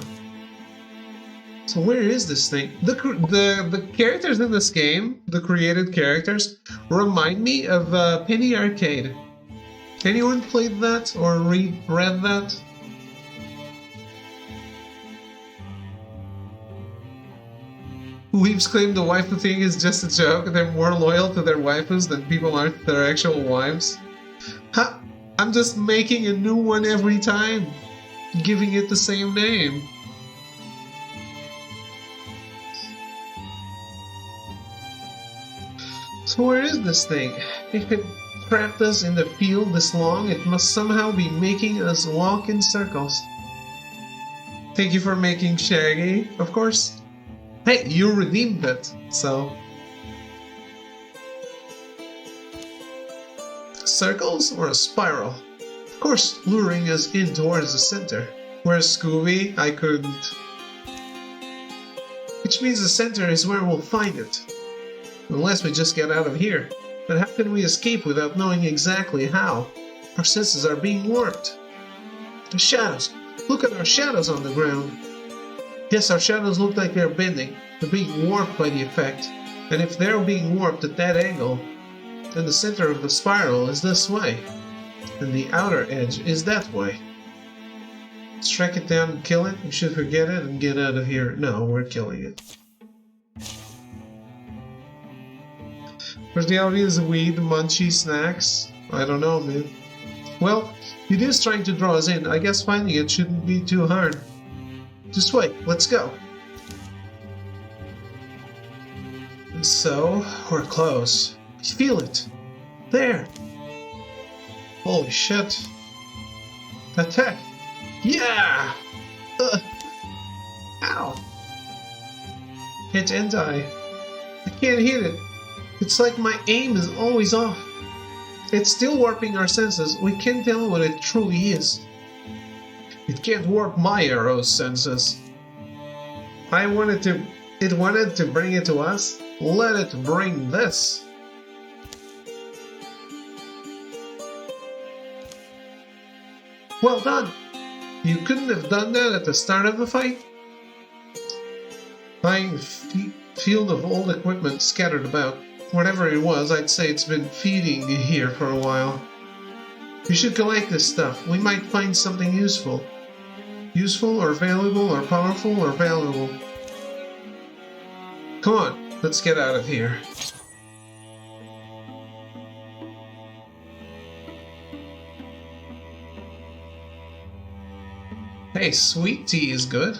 So where is this thing? The characters in this game, the created characters, remind me of Penny Arcade. Anyone played that or read that? Weeps claim the waifu thing is just a joke. They're more loyal to their waifus than people are to their actual wives. Ha! I'm just making a new one every time, giving it the same name. So where is this thing? If it trapped us in the field this long, it must somehow be making us walk in circles. Thank you for making Shaggy, of course. Hey, you redeemed it, so... Circles or a spiral? Of course, luring us in towards the center. Whereas Scooby, I couldn't. Which means the center is where we'll find it. Unless we just get out of here. But how can we escape without knowing exactly how? Our senses are being warped. The shadows. Look at our shadows on the ground. Yes, our shadows look like they're bending. They're being warped by the effect. And if they're being warped at that angle, then the center of the spiral is this way. And the outer edge is that way. Let's track it down and kill it. We should forget it and get out of here. No, we're killing it. Where's the obvious weed, munchy snacks? I don't know, man. Well, it is trying to draw us in. I guess finding it shouldn't be too hard. Just wait, let's go. So, we're close. Feel it. There. Holy shit. Attack. Yeah! Ow. Hit and die. I can't hit it. It's like my aim is always off. It's still warping our senses. We can't tell what it truly is. It can't warp my arrow's senses. It wanted to bring it to us. Let it bring this. Well done. You couldn't have done that at the start of the fight? Fine field of old equipment scattered about. Whatever it was, I'd say it's been feeding here for a while. We should collect this stuff. We might find something useful. Useful or valuable or powerful or valuable. Come on, let's get out of here. Hey, sweet tea is good.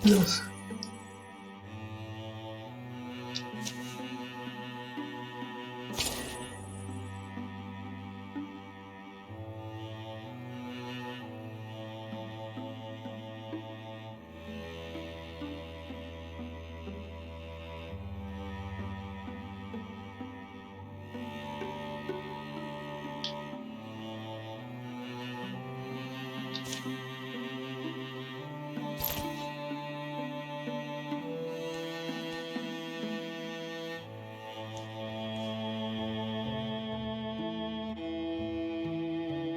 Yes.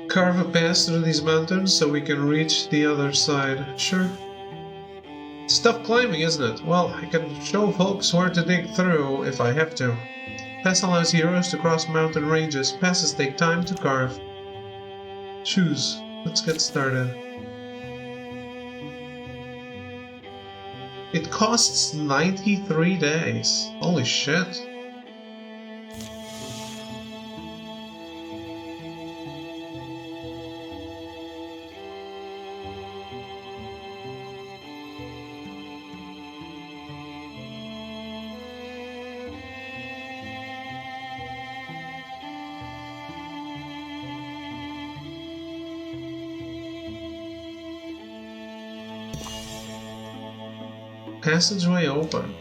Carve a path through these mountains so we can reach the other side. Sure. It's tough climbing, isn't it? Well, I can show folks where to dig through if I have to. Pass allows heroes to cross mountain ranges. Passes take time to carve. Choose. Let's get started. It costs 93 days. Holy shit. Passageway open.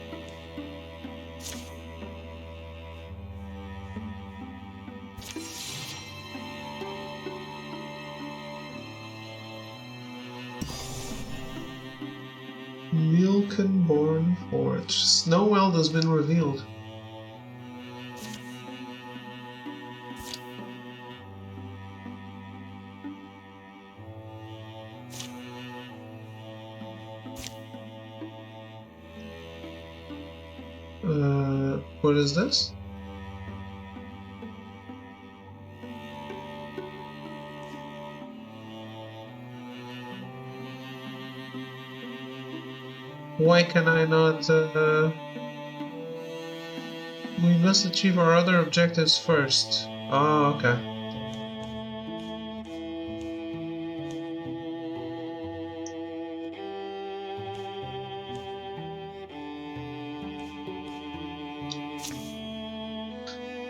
Milkenborn Forge. Snowweld has been revealed. What is this? Why can I not, we must achieve our other objectives first. Oh, okay.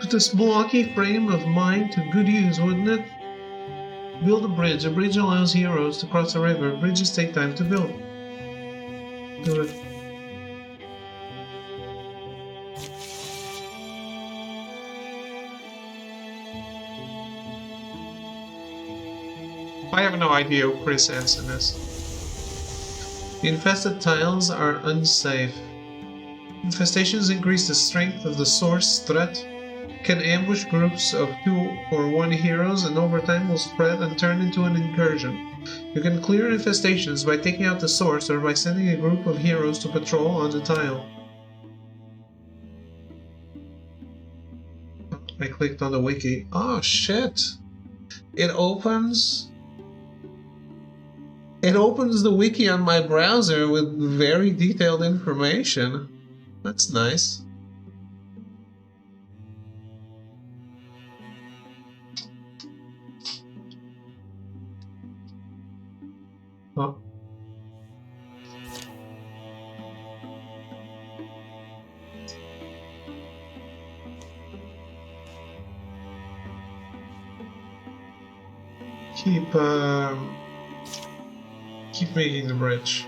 Put this blocky frame of mine to good use, wouldn't it? Build a bridge. A bridge allows heroes to cross a river. Bridges take time to build. Do it. I have no idea who Chris Hansen is. The infested tiles are unsafe. Infestations increase the strength of the source threat, can ambush groups of 2 or 1 heroes, and over time will spread and turn into an incursion. You can clear infestations by taking out the source or by sending a group of heroes to patrol on the tile. I clicked on the wiki. Oh shit! It opens It opens the wiki on my browser with very detailed information. That's nice. Huh? Keep making the bridge.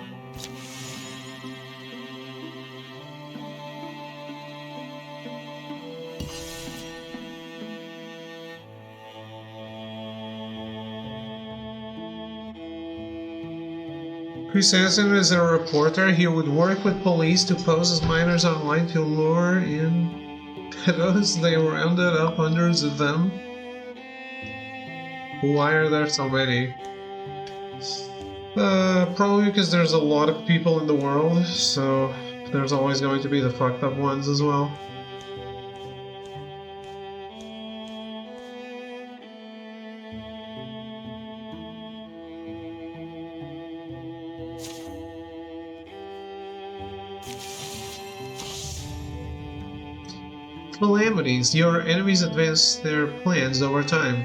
Chris Hansen is a reporter. He would work with police to pose as minors online to lure in pedos. They rounded up hundreds of them. Why are there so many? Probably because there's a lot of people in the world, so there's always going to be the fucked up ones as well. Calamities. Your enemies advance their plans over time.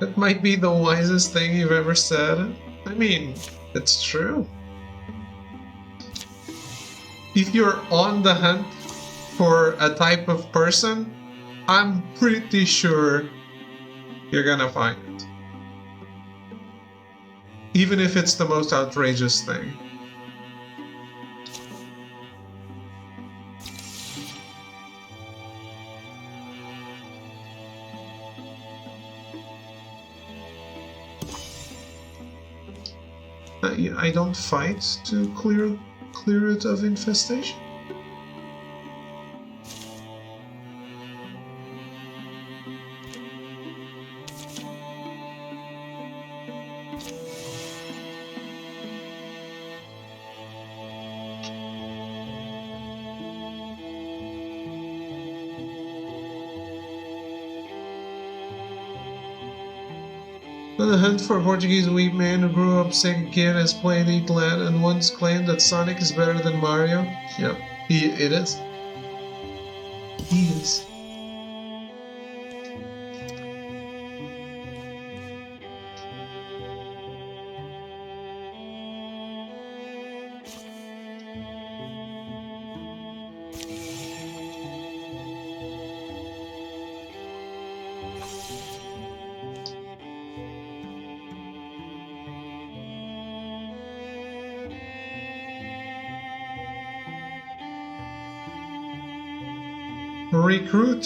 That might be the wisest thing you've ever said. I mean, it's true. If you're on the hunt for a type of person, I'm pretty sure you're gonna find it. Even if it's the most outrageous thing. I don't fight to clear it of infestation. On the hunt for a Portuguese wee man who grew up Sega Kid has played Eat Land and once claimed that Sonic is better than Mario. Yep, it is. He is. Recruit.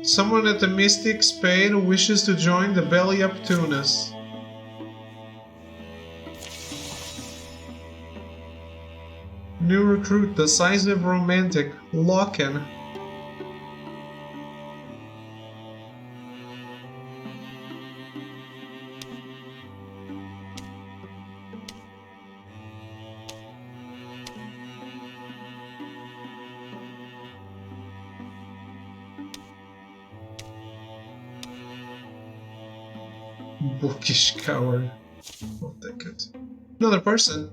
Someone at the Mystic Spade who wishes to join the Belly Up Tunas. New recruit, decisive romantic, Locken. Bookish coward. I'll take it. Another person.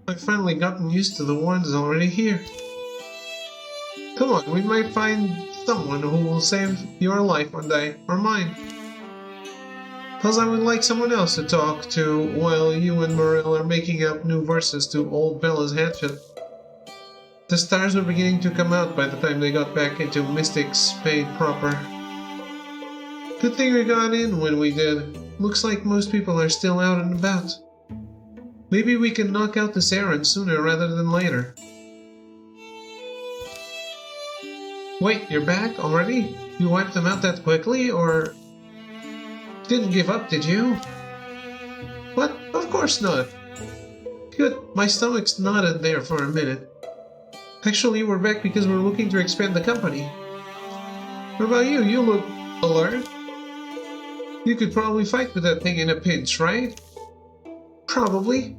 I've finally gotten used to the ones already here. Come on, we might find someone who will save your life one day, or mine. Plus I would like someone else to talk to while you and Morel are making up new verses to old Bella's hatchet. The stars were beginning to come out by the time they got back into Mystic Spade proper. Good thing we got in when we did. Looks like most people are still out and about. Maybe we can knock out this errand sooner rather than later. Wait, you're back already? You wiped them out that quickly, or... Didn't give up, did you? What? Of course not. Good, my stomach's nodded there for a minute. Actually, we're back because we're looking to expand the company. What about you? You look alert. You could probably fight with that thing in a pinch, right? Probably.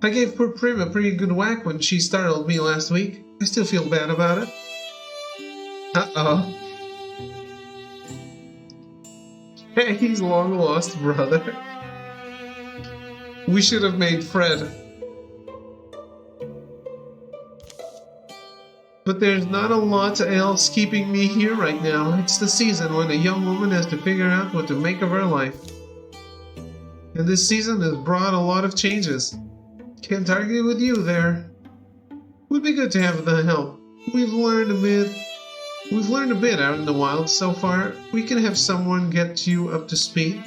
I gave poor Prim a pretty good whack when she startled me last week. I still feel bad about it. Uh-oh. Hey, he's long lost brother. We should have made Fred. But there's not a lot else keeping me here right now. It's the season when a young woman has to figure out what to make of her life. And this season has brought a lot of changes. Can't argue with you there. Would be good to have the help. We've learned a bit out in the wild so far. We can have someone get you up to speed.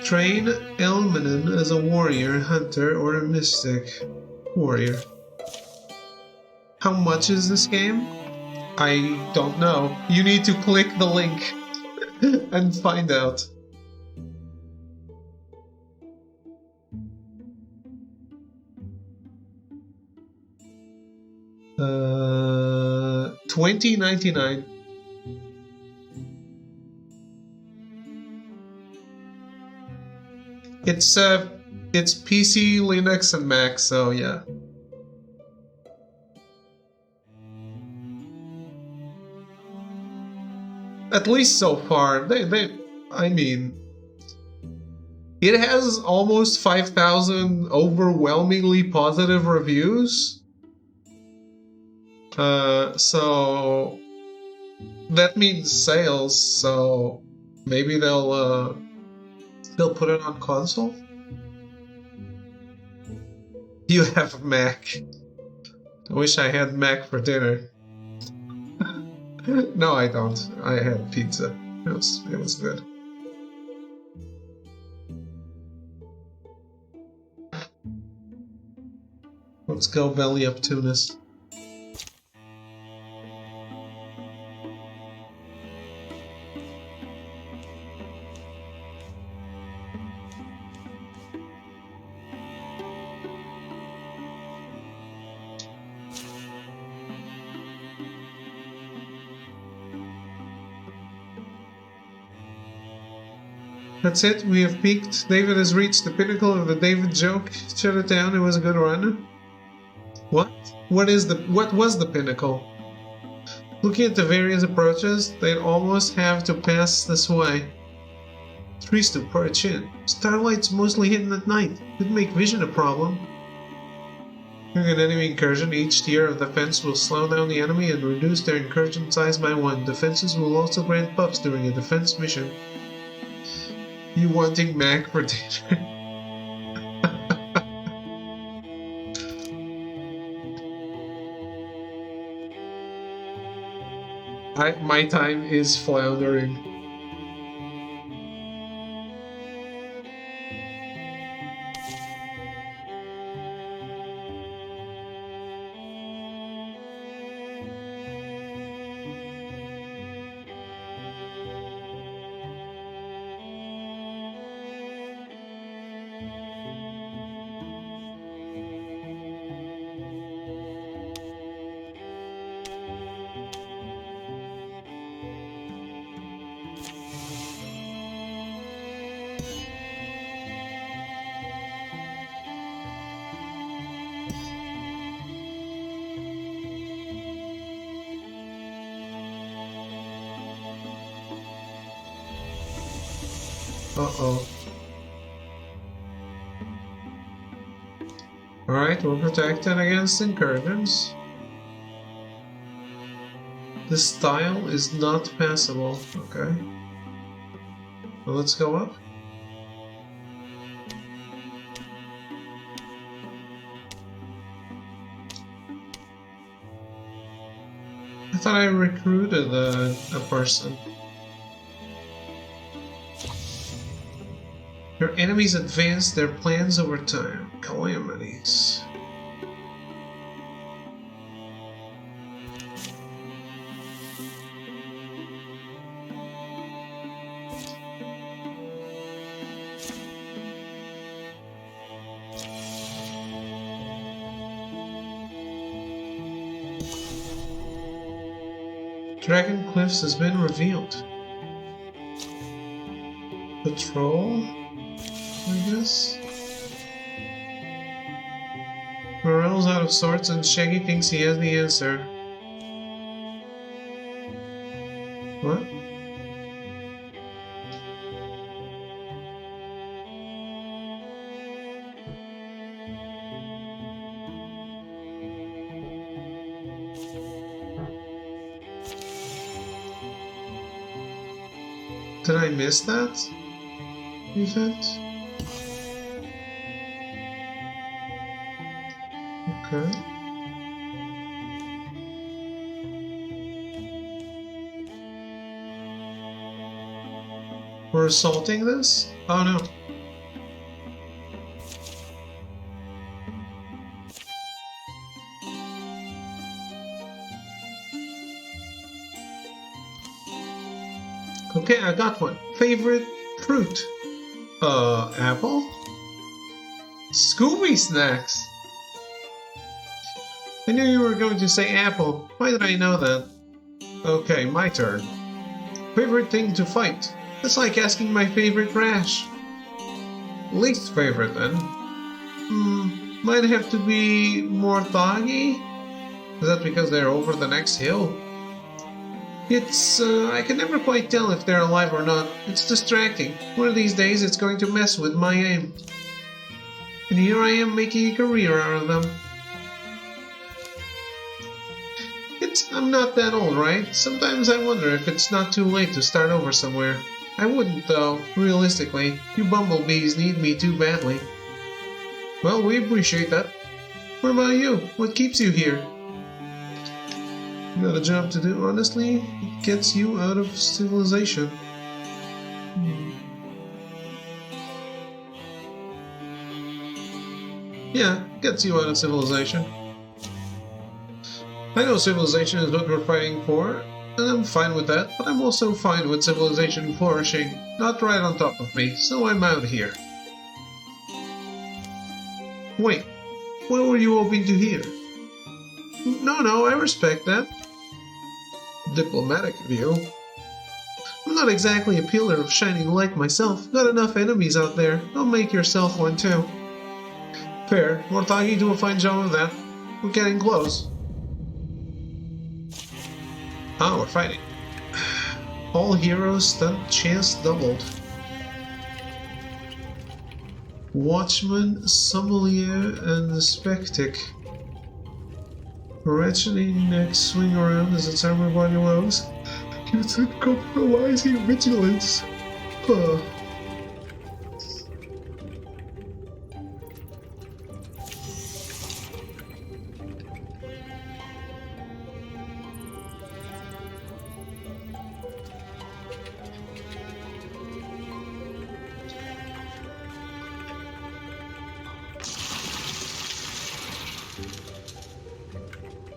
Train Elmanen as a warrior, hunter, or a mystic. Warrior. How much is this game? I don't know. You need to click the link and find out. $20.99. It's PC, Linux, and Mac, so yeah. At least so far, I mean, it has almost 5,000 overwhelmingly positive reviews. So that means sales. So maybe they'll put it on console. You have Mac. I wish I had Mac for dinner. No, I don't. I had pizza. It was good. Let's go belly up Tunis. That's it, we have peaked. David has reached the pinnacle of the David joke. Shut it down, it was a good run. What? What was the pinnacle? Looking at the various approaches, they'd almost have to pass this way. Trees to perch in. Starlight's mostly hidden at night. Could make vision a problem. During an enemy incursion, each tier of the fence will slow down the enemy and reduce their incursion size by 1. Defenses will also grant buffs during a defense mission. You wanting Mac for dinner? My time is floundering. Uh-oh. Alright, we're protected against incursions. This tile is not passable. Okay. Well, let's go up. I thought I recruited a person. Your enemies advance their plans over time. Calamities. Dragon Cliffs has been revealed. Patrol, I guess. Morel's out of sorts and Shaggy thinks he has the answer. What? Did I miss that event? Okay. We're assaulting this? Oh no. Okay, I got one. Favorite fruit? Apple? Scooby snacks! I knew you were going to say apple. Why did I know that? Okay, my turn. Favorite thing to fight? That's like asking my favorite rash. Least favorite, then? Might have to be more thoggy? Is that because they're over the next hill? It's, I can never quite tell if they're alive or not. It's distracting. One of these days it's going to mess with my aim. And here I am making a career out of them. I'm not that old, right? Sometimes I wonder if it's not too late to start over somewhere. I wouldn't, though. Realistically, you bumblebees need me too badly. Well, we appreciate that. What about you? What keeps you here? You got a job to do. Honestly, it gets you out of civilization. Yeah, gets you out of civilization. I know civilization is what we're fighting for, and I'm fine with that, but I'm also fine with civilization flourishing, not right on top of me, so I'm out here. Wait, what were you hoping to hear? No, I respect that. Diplomatic of you. I'm not exactly a pillar of shining light myself. Got enough enemies out there. Don't make yourself one too. Fair. Morthagi do a fine job of that. We're getting close. Ah, we're fighting. All heroes stunt chance doubled. Watchman, Sommelier, and the Spectic. Ratcheting neck swing around as its armor body lows. It's uncompromising vigilance.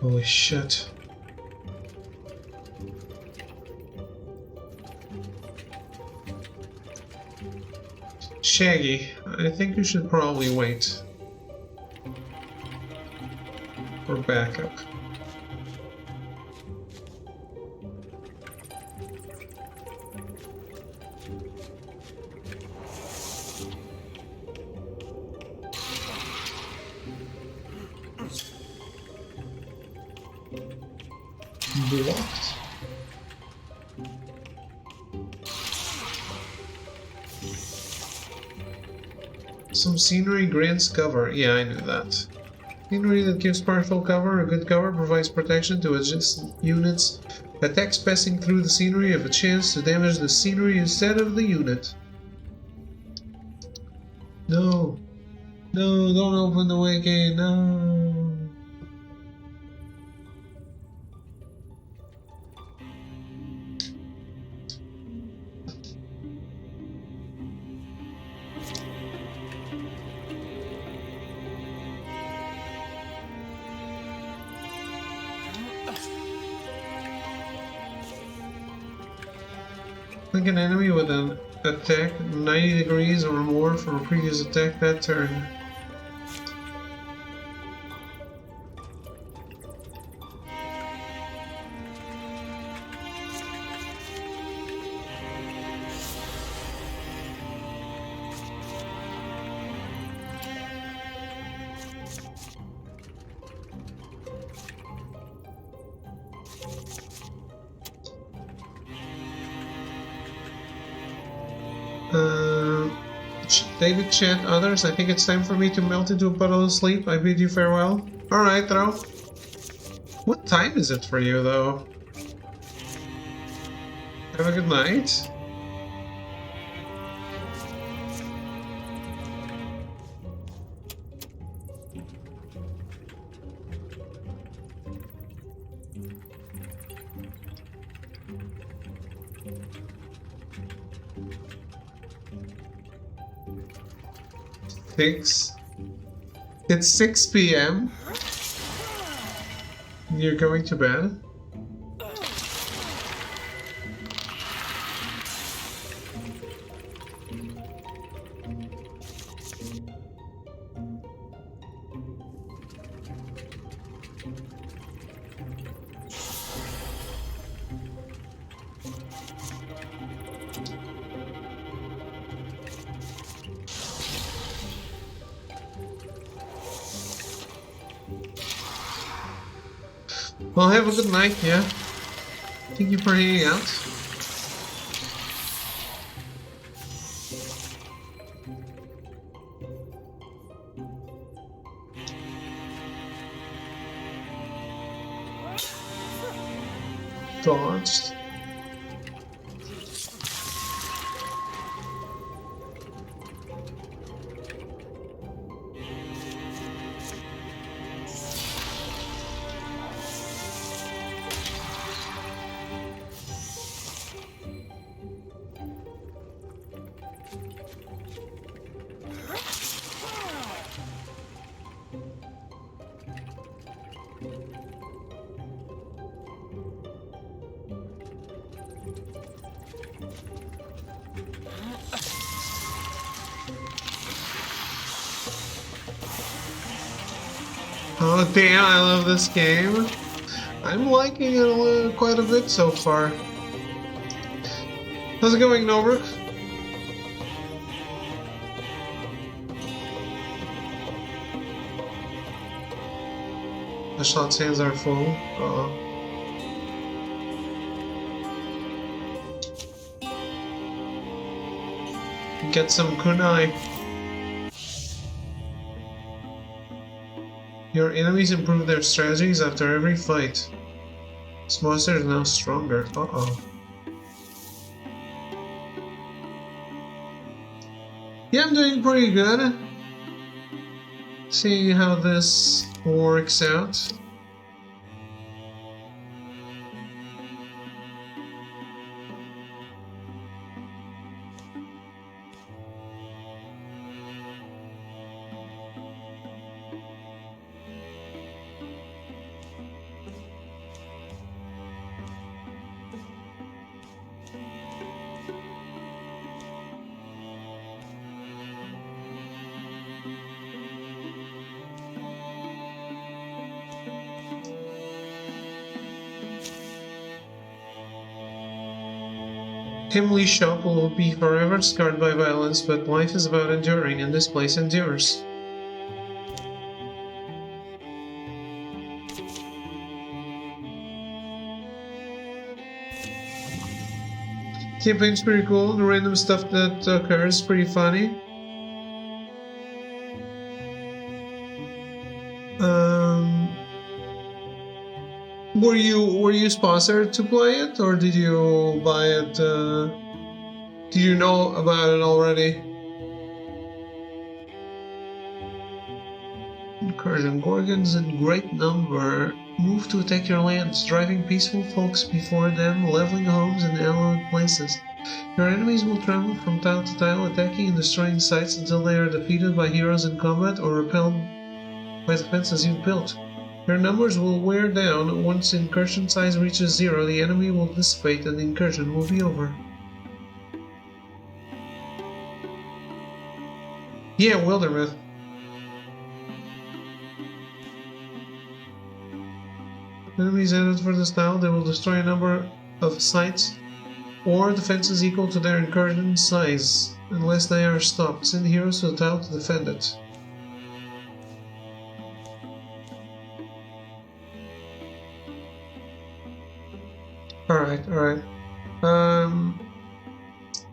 Holy shit. Shaggy, I think you should probably wait for backup. Blocked. Some scenery grants cover. Yeah, I knew that. Scenery that gives partial cover or good cover provides protection to adjacent units. Attacks passing through the scenery have a chance to damage the scenery instead of the unit. No. No, don't open the wiki. No. Link an enemy with an attack 90 degrees or more from a previous attack that turn. David chant others. I think it's time for me to melt into a puddle of sleep. I bid you farewell. Alright, though. What time is it for you, though? Have a good night. It's 6 p.m. You're going to bed? Well, have a good night, yeah? Thank you for hanging out. Dodged. Oh damn, I love this game. I'm liking it quite a bit so far. How's it going, Norbrook? The shot's hands are full. Uh-oh. Get some kunai. Your enemies improve their strategies after every fight. This monster is now stronger. Uh-oh. Yeah, I'm doing pretty good. Seeing how this works out. Himley's shop will be forever scarred by violence, but life is about enduring, and this place endures. Campaign's pretty cool, the random stuff that occurs is pretty funny. Were you sponsored to play it, or did you buy it? Did you know about it already? Incursion Gorgons in great number move to attack your lands, driving peaceful folks before them, leveling homes and allied places. Your enemies will travel from tile to tile, attacking and destroying sites until they are defeated by heroes in combat or repelled by the fences you've built. Your numbers will wear down. Once incursion size reaches 0, the enemy will dissipate and the incursion will be over. Yeah, Wildermyth. Enemies added for this tile, they will destroy a number of sites or defenses equal to their incursion size, unless they are stopped. Send heroes to the tile to defend it. Alright.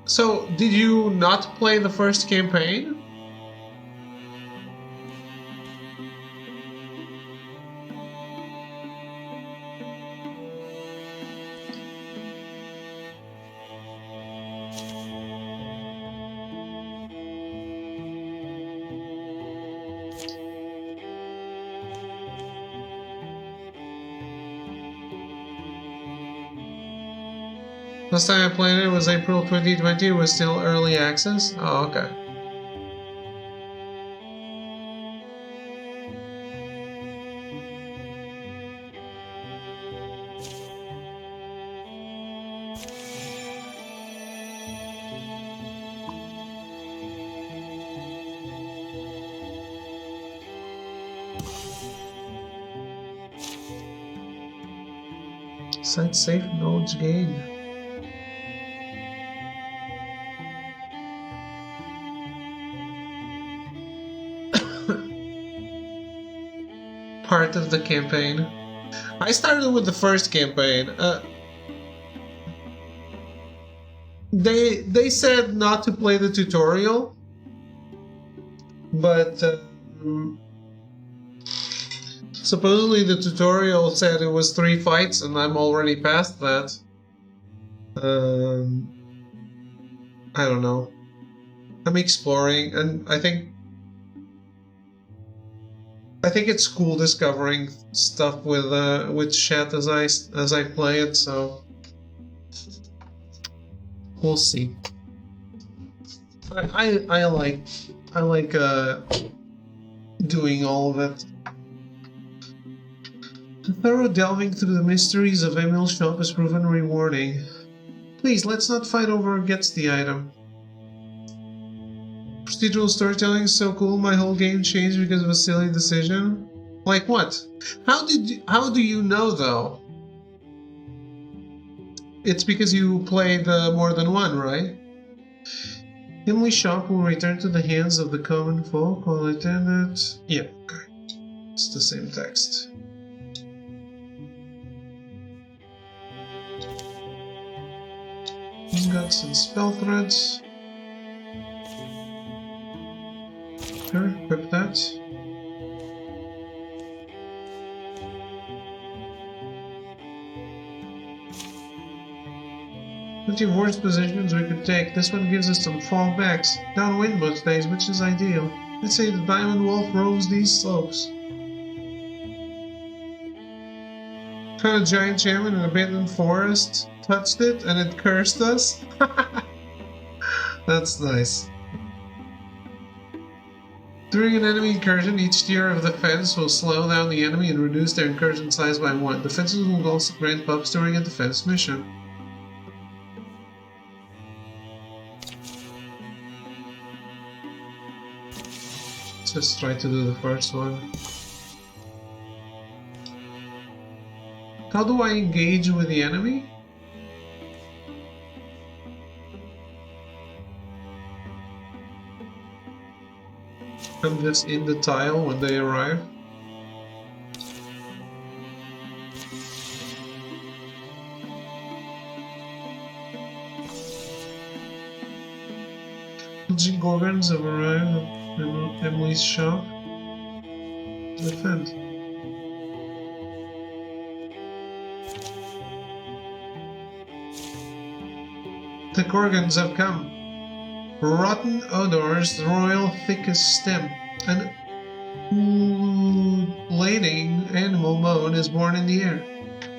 So, did you not play the first campaign? Last time I played it was April 2020. It was still early access. Oh, okay. Site safe knowledge gain. Part of the campaign. I started with the first campaign. They said not to play the tutorial, but supposedly the tutorial said it was 3 fights, and I'm already past that. I don't know. I'm exploring, and I think it's cool discovering stuff with chat as I play it. So we'll see. I like doing all of it. The thorough delving through the mysteries of Emil's shop has proven rewarding. Please, let's not fight over who gets the item. Procedural storytelling is so cool, my whole game changed because of a silly decision. Like what? How do you know though? It's because you played more than one, right? Emily's shop will return to the hands of the common folk while Lieutenant... Yeah, okay. It's the same text. Ingots and spell threads. Sure, equip that. Plenty of worse positions we could take. This one gives us some fallbacks. Downwind most days, which is ideal. Let's say the Diamond Wolf roams these slopes. Found a giant gem in an abandoned forest, touched it, and it cursed us. That's nice. During an enemy incursion, each tier of the fence will slow down the enemy and reduce their incursion size by 1. Defenses will also grant buffs during a defense mission. Let's just try to do the first one. How do I engage with the enemy? I'm just in the tile when they arrive. Pillaging Gorgons have arrived at Emily's shop. Defend. The Gorgons have come. Rotten odors, royal thick as stem. An ulating animal moan is born in the air.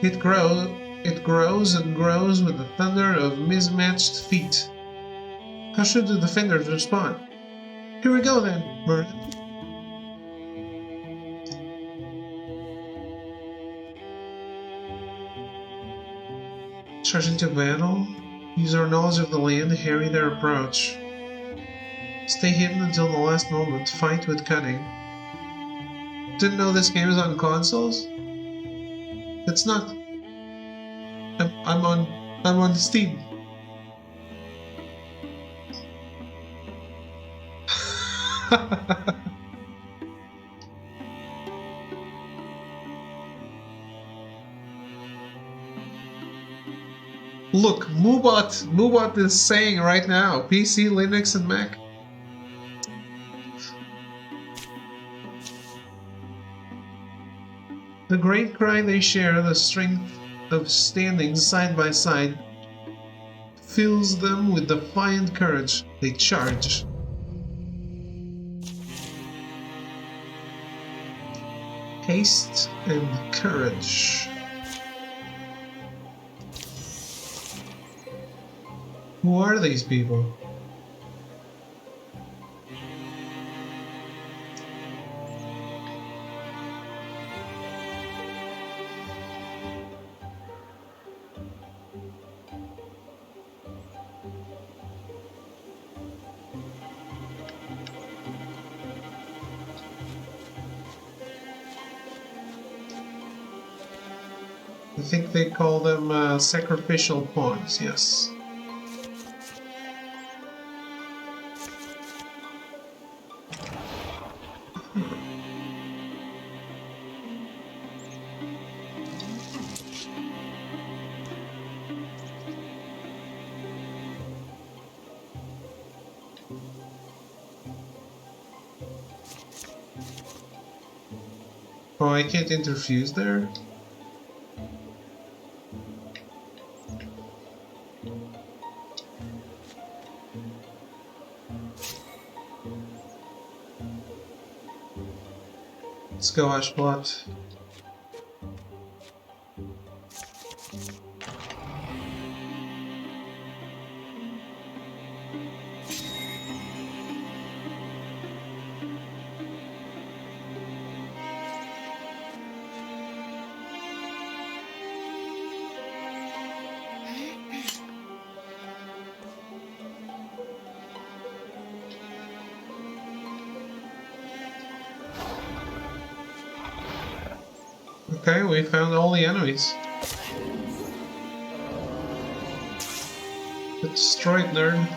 It grows and grows with the thunder of mismatched feet. How should the defenders respond? Here we go then, Merlin. Charge into battle. Use our knowledge of the land to harry their approach. Stay hidden until the last moment. Fight with cunning. Didn't know this game is on consoles? It's not. I'm on Steam. Look, Moobot is saying right now, PC, Linux, and Mac. The great cry they share, the strength of standing side by side, fills them with defiant courage. They charge. Haste and courage. Who are these people? I think they call them sacrificial pawns, yes. Oh, I can't interfuse there? Let's go, Ashblot. Okay, we found all the enemies. Get destroyed, nerd.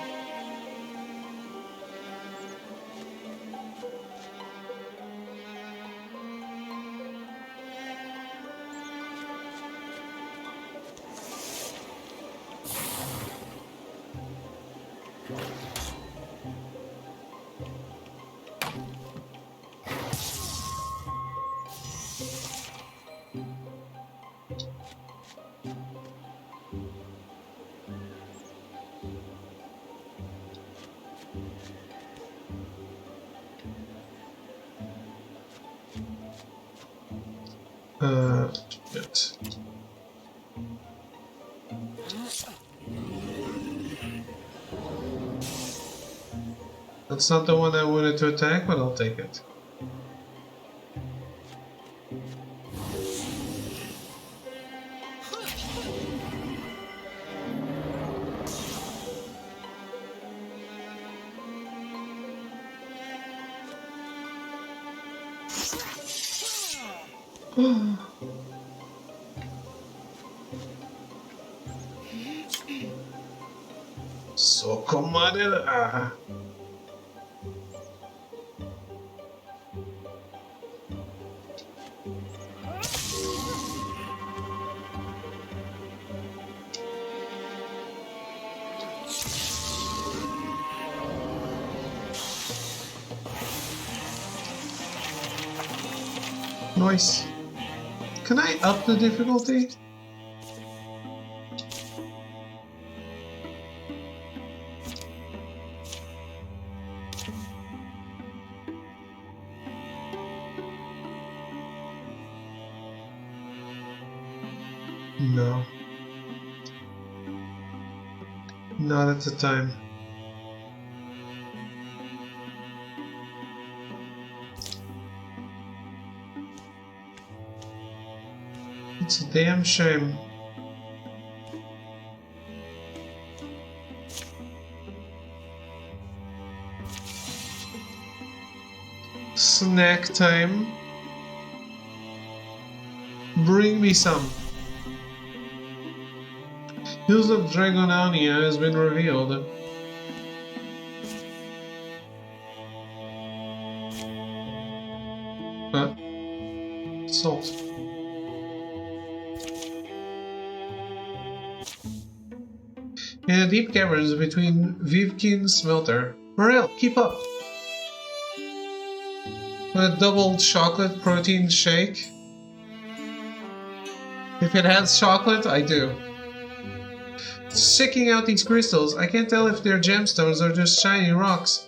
Shit. That's not the one I wanted to attack, but I'll take it. Soco madera. Nice. Can I up the difficulty? No. Not at the time. It's a damn shame. Snack time. Bring me some. Hills of Dragonania has been revealed. Salt. In the deep caverns between Vivkin's smelter. Morel, keep up! A double chocolate protein shake. If it has chocolate, I do. Checking out these crystals, I can't tell if they're gemstones or just shiny rocks.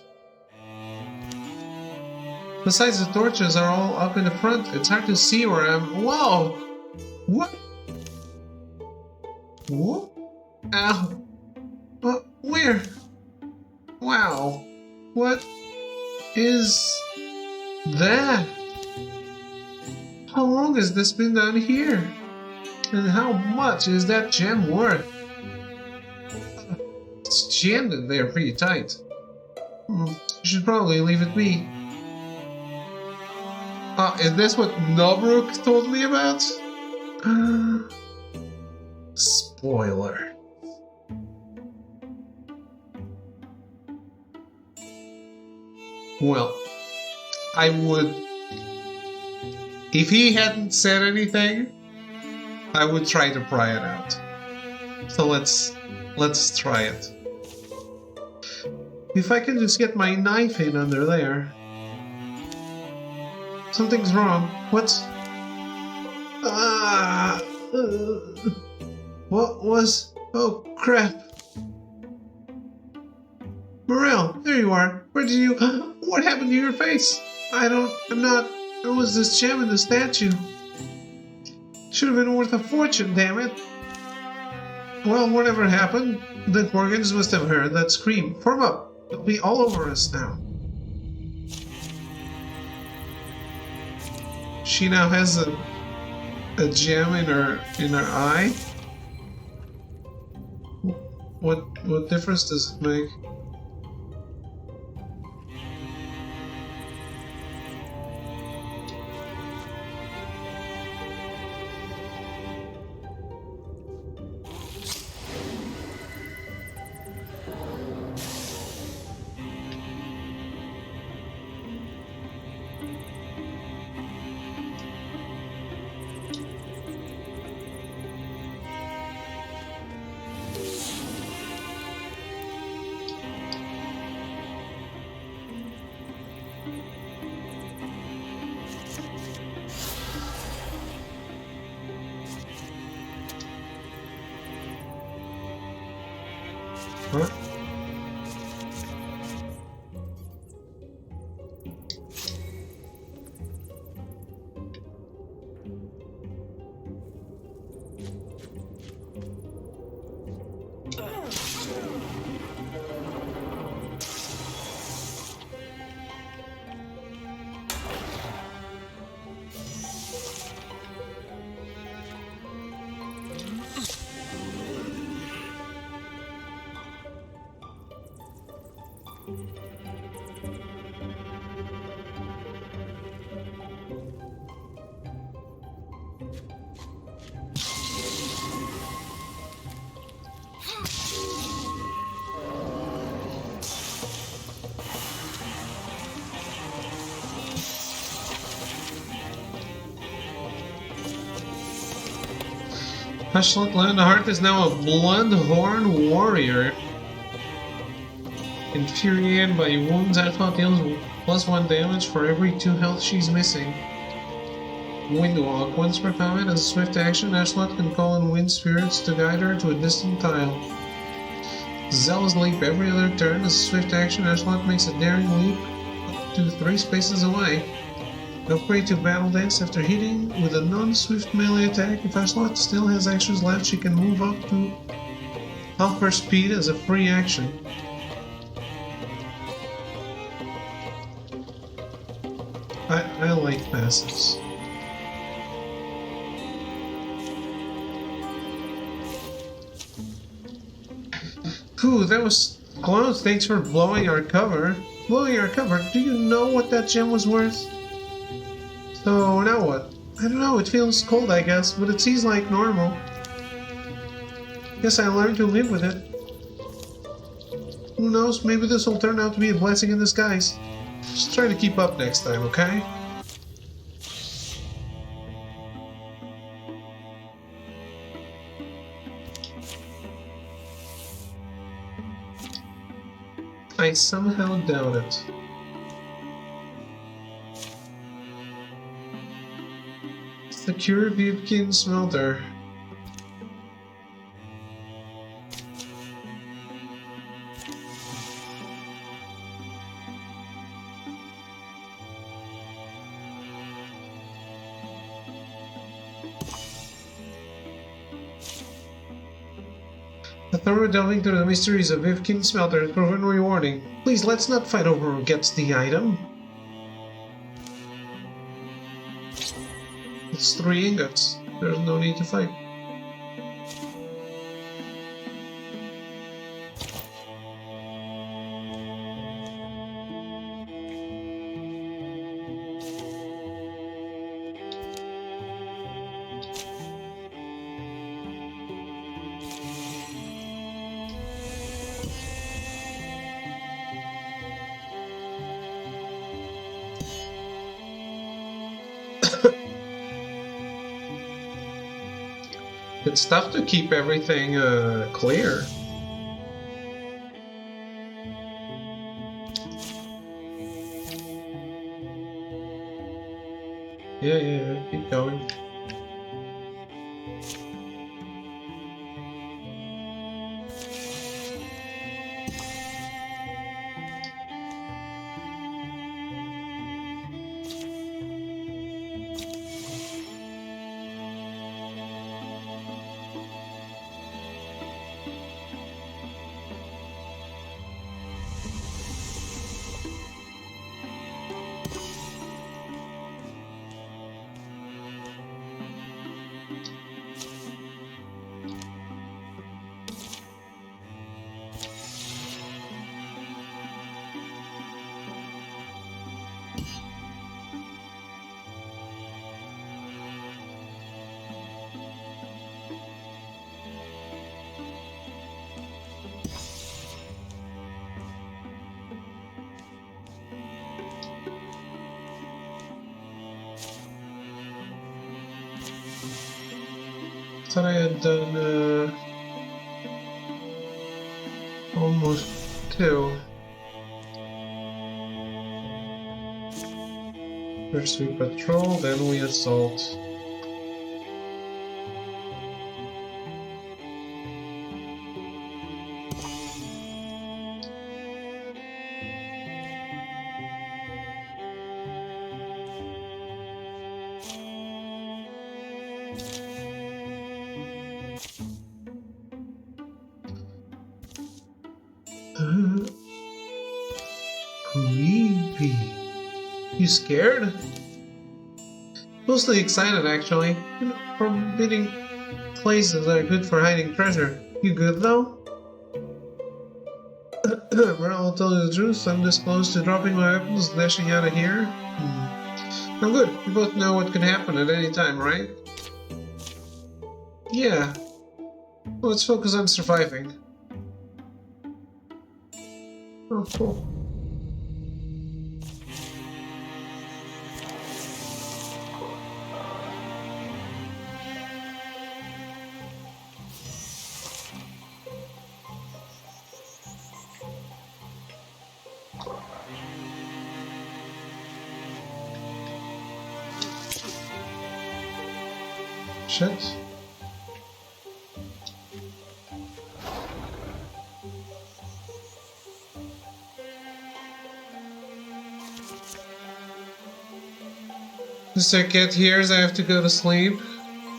Besides, the torches are all up in the front. It's hard to see where I'm. Whoa! What? What? Ow! What? Where? Wow. What is that? How long has this been down here? And how much is that gem worth? It's jammed in there pretty tight. You should probably leave it be. Is this what Nobruk told me about? Spoiler. Well, I would... If he hadn't said anything, I would try to pry it out. So let's try it. If I can just get my knife in under there. Something's wrong. What's... What was... Oh, crap. Morel, there you are. Where did you... What happened to your face? I'm not... There was this gem in the statue. Should have been worth a fortune, damn it. Well, whatever happened, the Gorgons must have heard that scream. Form up. They'll be all over us now. She now has a gem in her eye. What difference does it make? Huh? Hushlock Landheart is now a Bloodhorn warrior. Infuriated by wounds, Ashlock deals +1 damage for every 2 health she's missing. Windwalk. Once per combat, as a swift action, Ashlock can call in wind spirits to guide her to a distant tile. Zealous Leap. Every other turn, as a swift action, Ashlock makes a daring leap up to 3 spaces away. Upgrade to Battle Dance after hitting with a non-swift melee attack. If Ashlock still has actions left, she can move up to half her speed as a free action. I like passives. Phew, that was close. Thanks for blowing our cover. Blowing our cover? Do you know what that gem was worth? So, now what? I don't know, it feels cold I guess, but it seems like normal. Guess I learned to live with it. Who knows, maybe this will turn out to be a blessing in disguise. Just try to keep up next time, okay? I somehow doubt it. Secure Vivkin Smelter. thorough delving into the mysteries of Vivkin Smelter has proven rewarding. Please, let's not fight over who gets the item. It's 3 ingots. There's no need to fight. It's tough to keep everything clear. Yeah, keep going. Thought I had done almost 2. First we patrol, then we assault. Creepy. You scared? Mostly excited, actually. Forbidding places are good for hiding treasure. You good, though? Well, I'll tell you the truth. I'm this close to dropping my weapons, dashing out of here. I'm good. We both know what can happen at any time, right? Yeah. Well, let's focus on surviving. Oh, cool. Shit. Mr. Cat hears I have to go to sleep.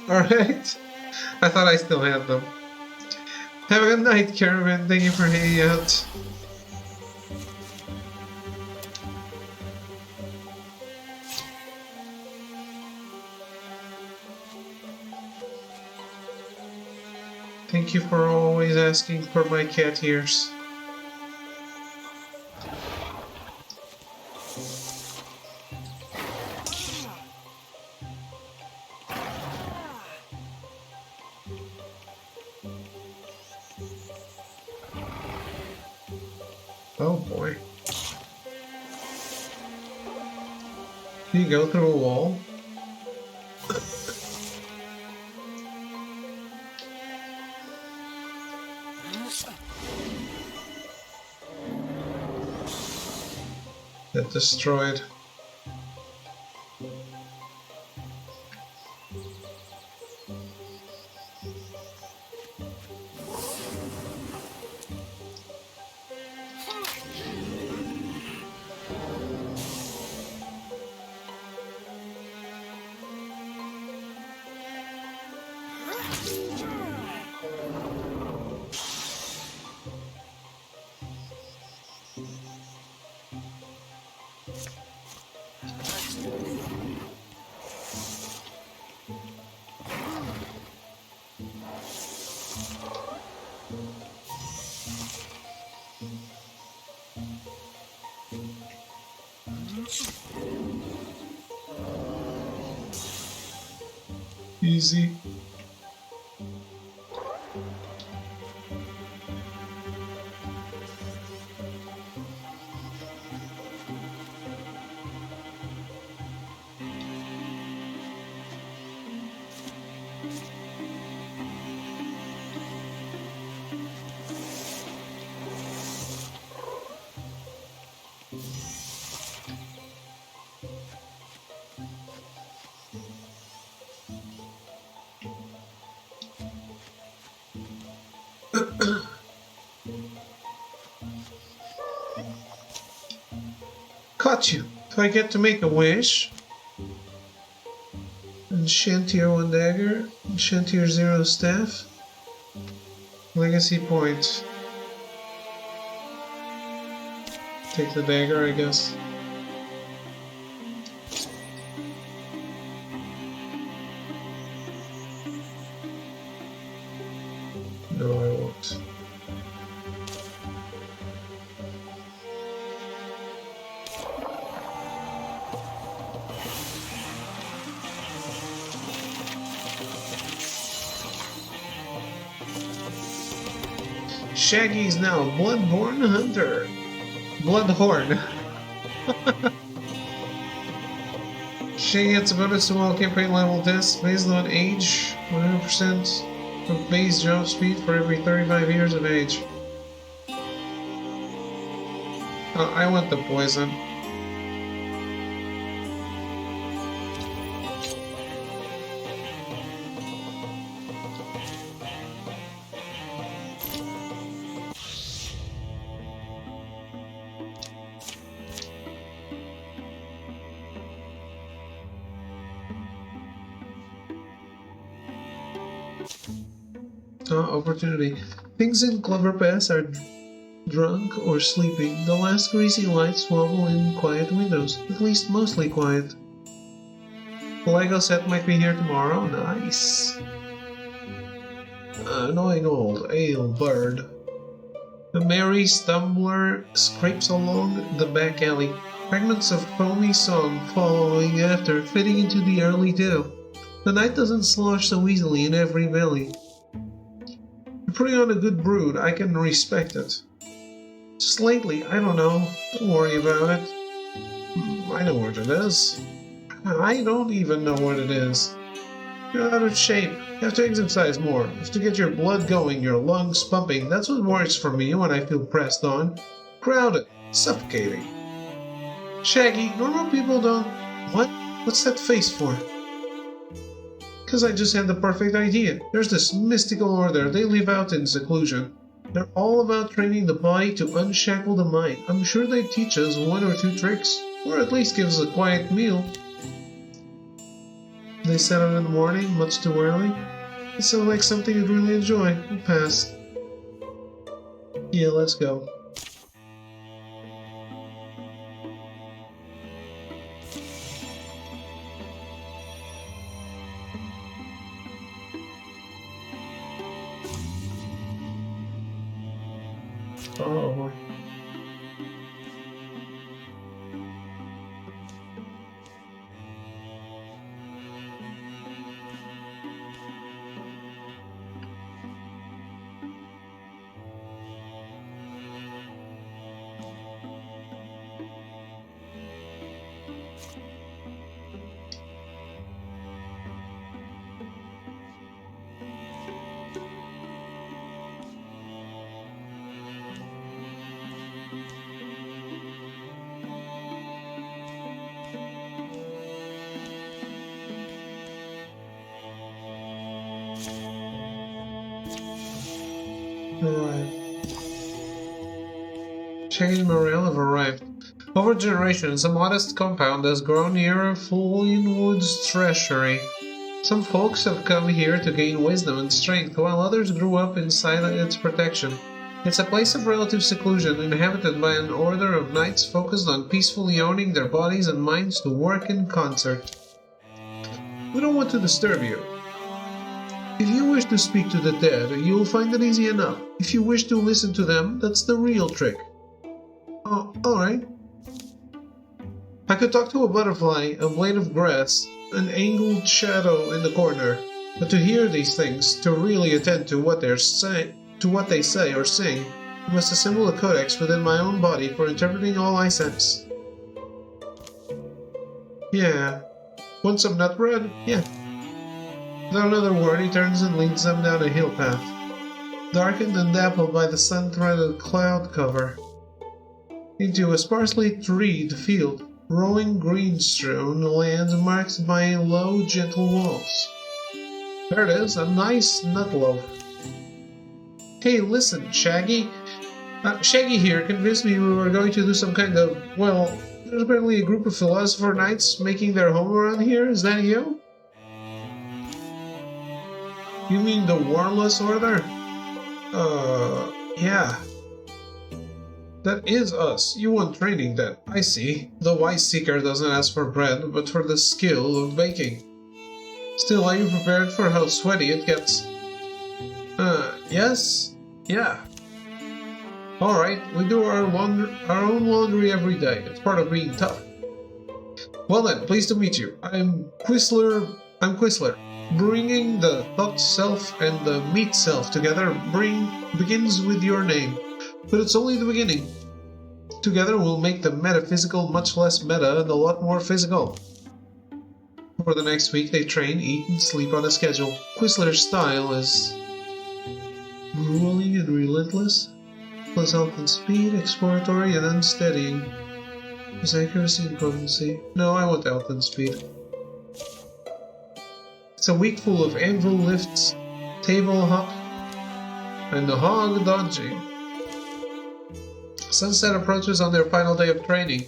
Alright. I thought I still had them. Have a good night, Caravan. Thank you for hanging out. Thank you for always asking for my cat ears. Oh boy. Can you go through a wall? Get destroyed. Easy. Caught you. Do I get to make a wish? Enchant tier 1 dagger. Enchant tier 0 staff. Legacy point. Take the dagger, I guess. No, I won't. Shaggy is now a bloodborne hunter. Bloodhorn. Shaggy gets a bonus to all campaign level tests based on age, 100% of base jump speed for every 35 years of age. I want the poison. Opportunity. Things in Clover Pass are drunk or sleeping. The last greasy lights wobble in quiet windows, at least mostly quiet. The Lego set might be here tomorrow. Nice. Annoying old ale bird. The merry stumbler scrapes along the back alley. Fragments of foamy song following after, fitting into the early dew. The night doesn't slosh so easily in every valley. Putting on a good brood, I can respect it. Just lately, I don't know. Don't worry about it. I know what it is. I don't even know what it is. You're out of shape. You have to exercise more. You have to get your blood going, your lungs pumping. That's what works for me when I feel pressed on. Crowded. Suffocating. Shaggy, normal people don't... What? What's that face for? Because I just had the perfect idea. There's this mystical order. They live out in seclusion. They're all about training the body to unshackle the mind. I'm sure they teach us 1 or 2 tricks, or at least give us a quiet meal. They set out in the morning, much too early. It sounds like something you'd really enjoy. We'll pass. Yeah, let's go. Oh. Alright. Shaggy and Morel have arrived. Over generations, a modest compound has grown near a Fullinwood's treasury. Some folks have come here to gain wisdom and strength, while others grew up inside its protection. It's a place of relative seclusion, inhabited by an order of knights focused on peacefully owning their bodies and minds to work in concert. We don't want to disturb you. If you wish to speak to the dead, you will find it easy enough. If you wish to listen to them, that's the real trick. Oh, alright. I could talk to a butterfly, a blade of grass, an angled shadow in the corner. But to hear these things, to really attend to what they say or sing, I must assemble a codex within my own body for interpreting all I sense. Yeah. Want some nut bread? Yeah. Without another word, he turns and leads them down a hill path, darkened and dappled by the sun-threaded cloud cover, into a sparsely treed field, rolling green-strewn land marked by low, gentle walls. There it is, a nice nut loaf. Hey, listen, Shaggy. Shaggy here convinced me we were going to do some kind of, well, there's apparently a group of philosopher knights making their home around here. Is that you? You mean the Warless Order? Yeah. That is us. You want training then, I see. The Wise Seeker doesn't ask for bread, but for the skill of baking. Still, are you prepared for how sweaty it gets? Yes? Yeah. Alright, we do our own laundry every day. It's part of being tough. Well then, pleased to meet you. I'm Quisler. Bringing the thought self and the meat self together begins with your name. But it's only the beginning. Together we'll make the metaphysical much less meta and a lot more physical. For the next week they train, eat, and sleep on a schedule. Quisler's style is grueling and relentless, plus health and speed, exploratory and unsteadying. His accuracy and potency. No, I want health and speed. It's a week full of anvil lifts, table hop, and the hog dodging. Sunset approaches on their final day of training.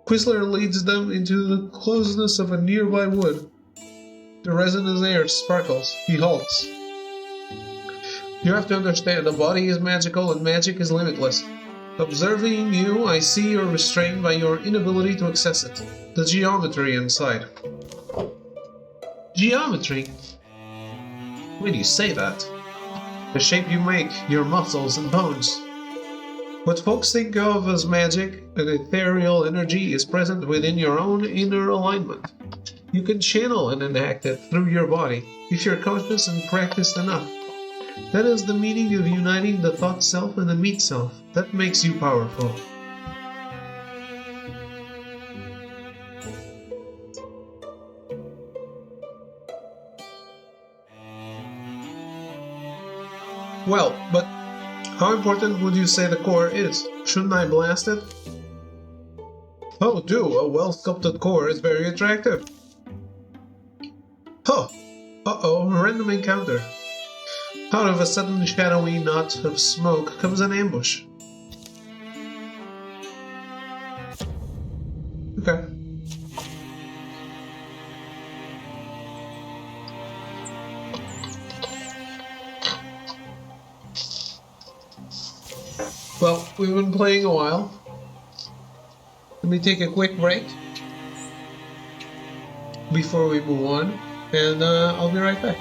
Quisler leads them into the closeness of a nearby wood. The resinous air sparkles. He halts. You have to understand, the body is magical and magic is limitless. Observing you, I see you're restrained by your inability to access it. The geometry inside. Geometry? When you say that, the shape you make, your muscles and bones. What folks think of as magic, an ethereal energy, is present within your own inner alignment. You can channel and enact it through your body, if you're conscious and practiced enough. That is the meaning of uniting the thought self and the meat self. That makes you powerful. Well, but how important would you say the core is? Shouldn't I blast it? Oh, do. A well-sculpted core is very attractive. Huh. Uh-oh, random encounter. Out of a sudden shadowy knot of smoke comes an ambush. Okay. Well, we've been playing a while. Let me take a quick break before we move on, and I'll be right back.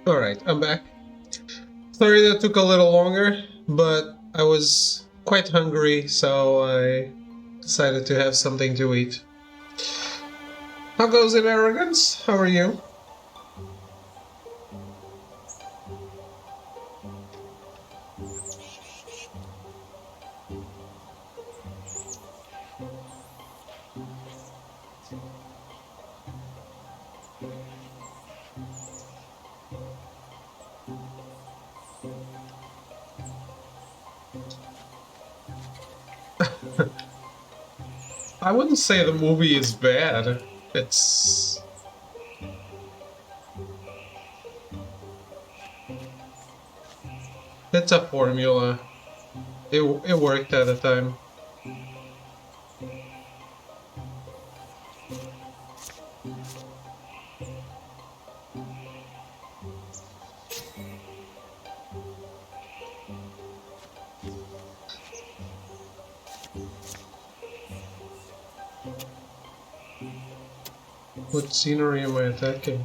Alright, I'm back. Sorry that took a little longer, but I was quite hungry, so I decided to have something to eat. How goes it, Arrogance? How are you? I wouldn't say the movie is bad. It's a formula. It worked at the time. What scenery am I attacking?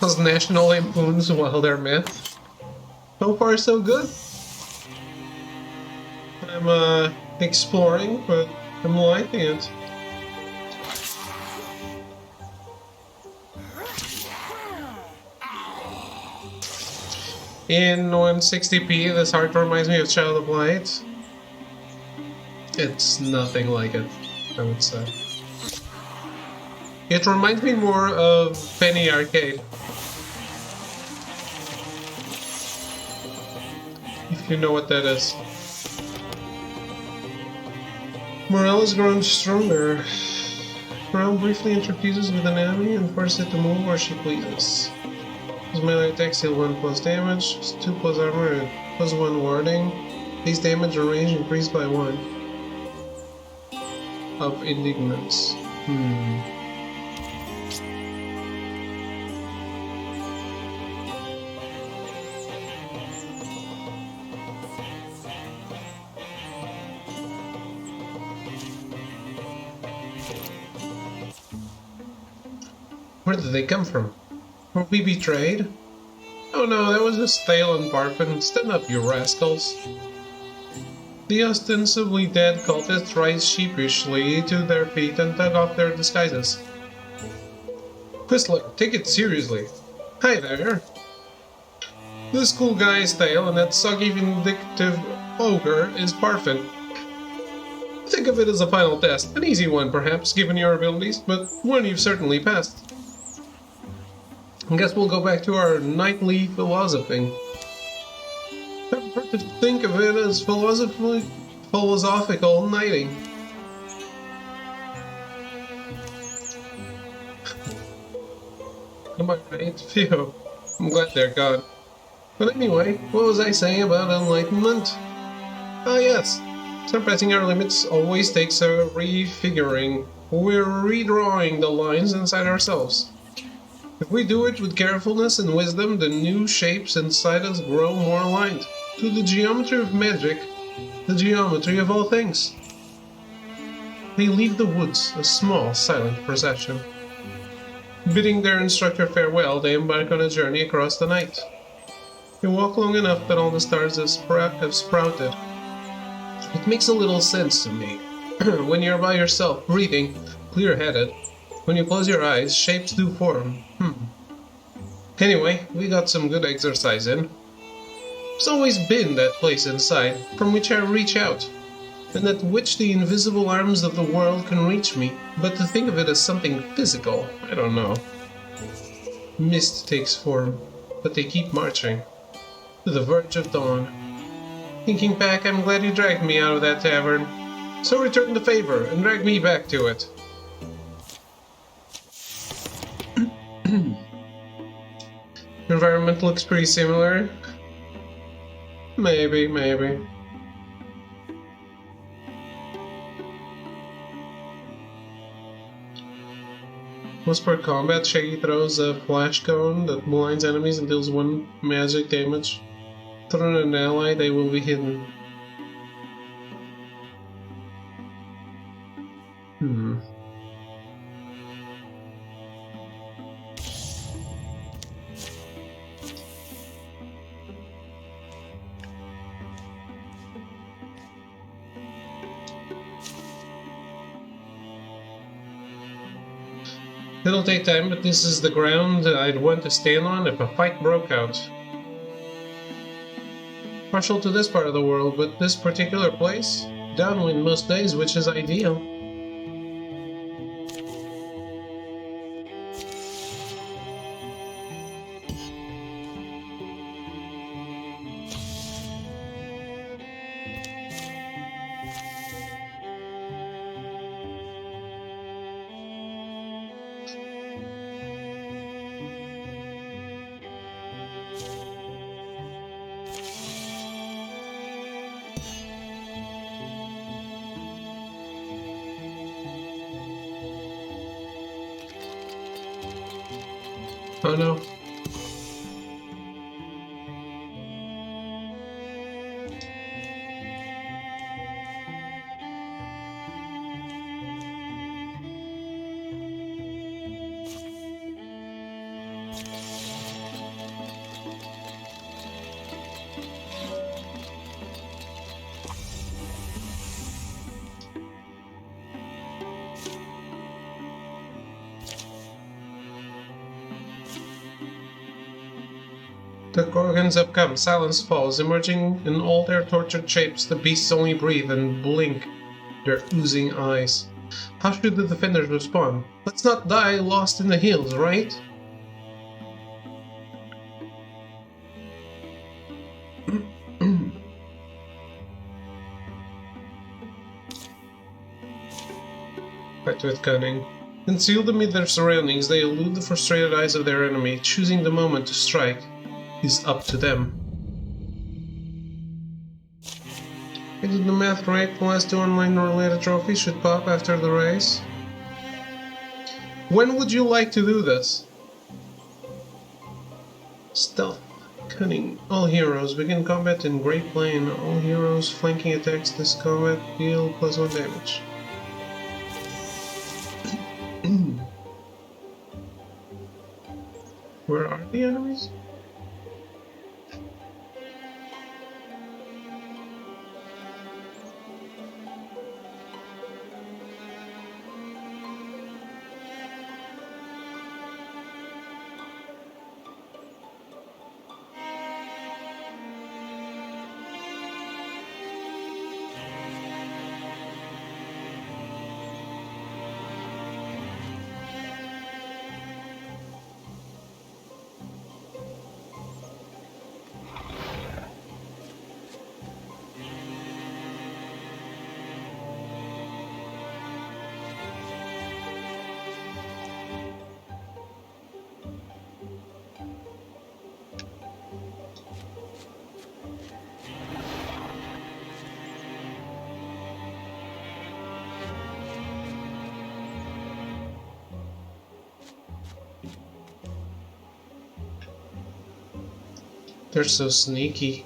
Those National Lampoon's Wildermyth. So far, so good. I'm exploring, but I'm liking it. In 160p, this art reminds me of Child of Light. It's nothing like it, I would say. It reminds me more of Penny Arcade. If you know what that is. Morale has grown stronger. Morale briefly interfuses with an enemy and forces it to move where she pleases. His melee attacks deal 1 plus damage, 2 plus armor, and plus 1 warding. These damage and range increased by 1. Of indignance. Where did they come from? Were we betrayed? Oh no, that was just Thale and Barfin. Stand up, you rascals. The ostensibly dead cultists rise sheepishly to their feet and tug off their disguises. Whistler, take it seriously. Hi there. This cool guy is Thale, and that soggy vindictive ogre is Barfin. Think of it as a final test. An easy one, perhaps, given your abilities, but one you've certainly passed. I guess we'll go back to our nightly philosophy. I prefer to think of it as philosophical knighting. Am I right? Phew. I'm glad they're gone. But anyway, what was I saying about enlightenment? Ah yes, surpassing our limits always takes a refiguring. We're redrawing the lines inside ourselves. If we do it with carefulness and wisdom, the new shapes inside us grow more aligned to the geometry of magic, the geometry of all things. They leave the woods, a small, silent procession. Bidding their instructor farewell, they embark on a journey across the night. They walk long enough that all the stars have sprouted. It makes a little sense to me. When you're by yourself, breathing, clear-headed, when you close your eyes, shapes do form. Anyway, we got some good exercise in. There's always been that place inside, from which I reach out, and at which the invisible arms of the world can reach me, but to think of it as something physical, I don't know. Mist takes form, but they keep marching, to the verge of dawn. Thinking back, I'm glad you dragged me out of that tavern. So return the favor, and drag me back to it. Environment looks pretty similar. Maybe. Once per combat, Shaggy throws a flash cone that blinds enemies and deals 1 magic damage. Through an ally, they will be hidden. It'll take time, but this is the ground I'd want to stand on if a fight broke out. Partial to this part of the world, but this particular place, downwind most days, which is ideal. Oh no. The Gorgons have come, silence falls, emerging in all their tortured shapes. The beasts only breathe and blink their oozing eyes. How should the defenders respond? Let's not die lost in the hills, right? Fight with cunning. Concealed amid their surroundings, they elude the frustrated eyes of their enemy, choosing the moment to strike is up to them. I did the math right. The last 2 online-related trophies should pop after the race. When would you like to do this? Stealth. Cunning. All heroes. Begin combat in Great Plain. All heroes flanking attacks this combat deal +1 damage. Where are the enemies? They're so sneaky.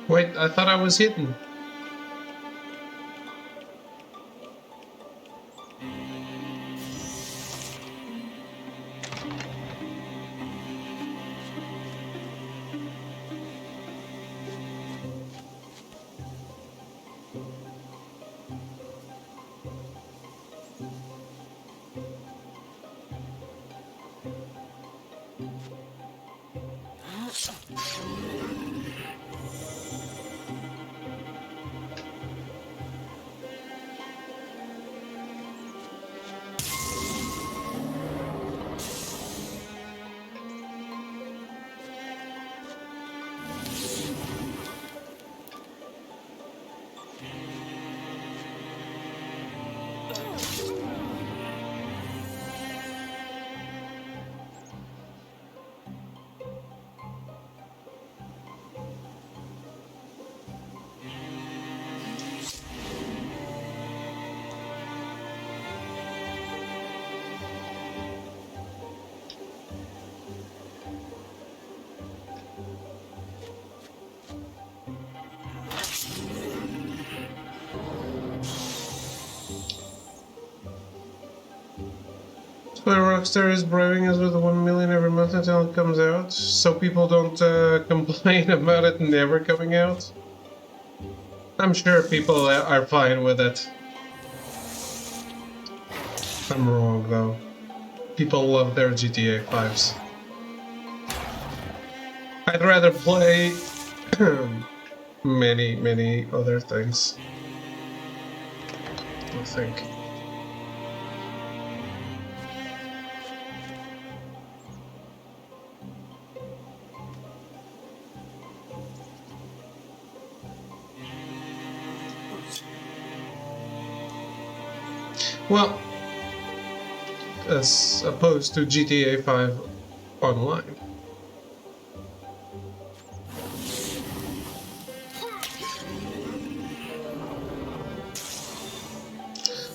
Wait, I thought I was hidden. Rockstar is bribing us with 1 million every month until it comes out, so people don't complain about it never coming out. I'm sure people are fine with it. I'm wrong though. People love their GTA 5s. I'd rather play many other things, I think. Well, as opposed to GTA 5 Online.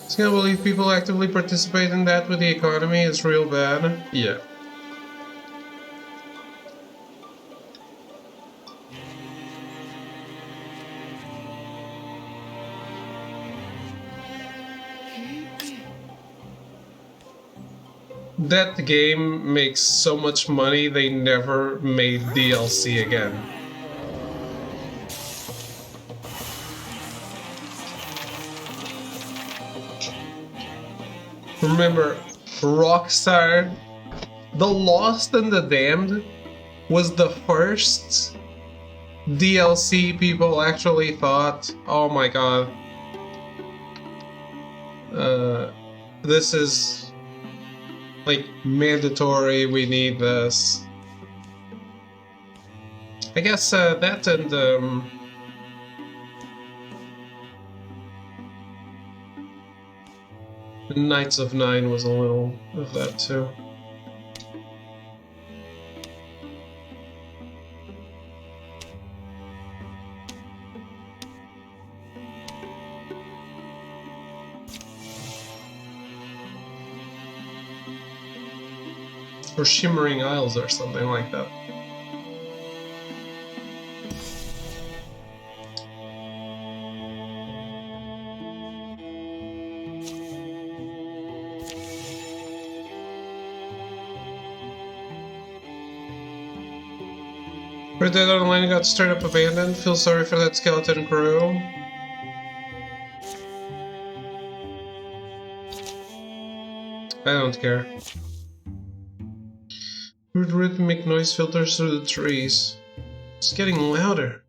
I can't believe people actively participate in that with the economy. It's real bad. Yeah. That game makes so much money, they never made DLC again. Remember, Rockstar, The Lost and the Damned was the first DLC people actually thought, oh my god, this is like mandatory, we need this. I guess that and Knights of Nine was a little of that too. Or Shimmering Isles or something like that. Red Dead Online got straight up abandoned. Feel sorry for that skeleton crew. I don't care. Weird rhythmic noise filters through the trees. It's getting louder.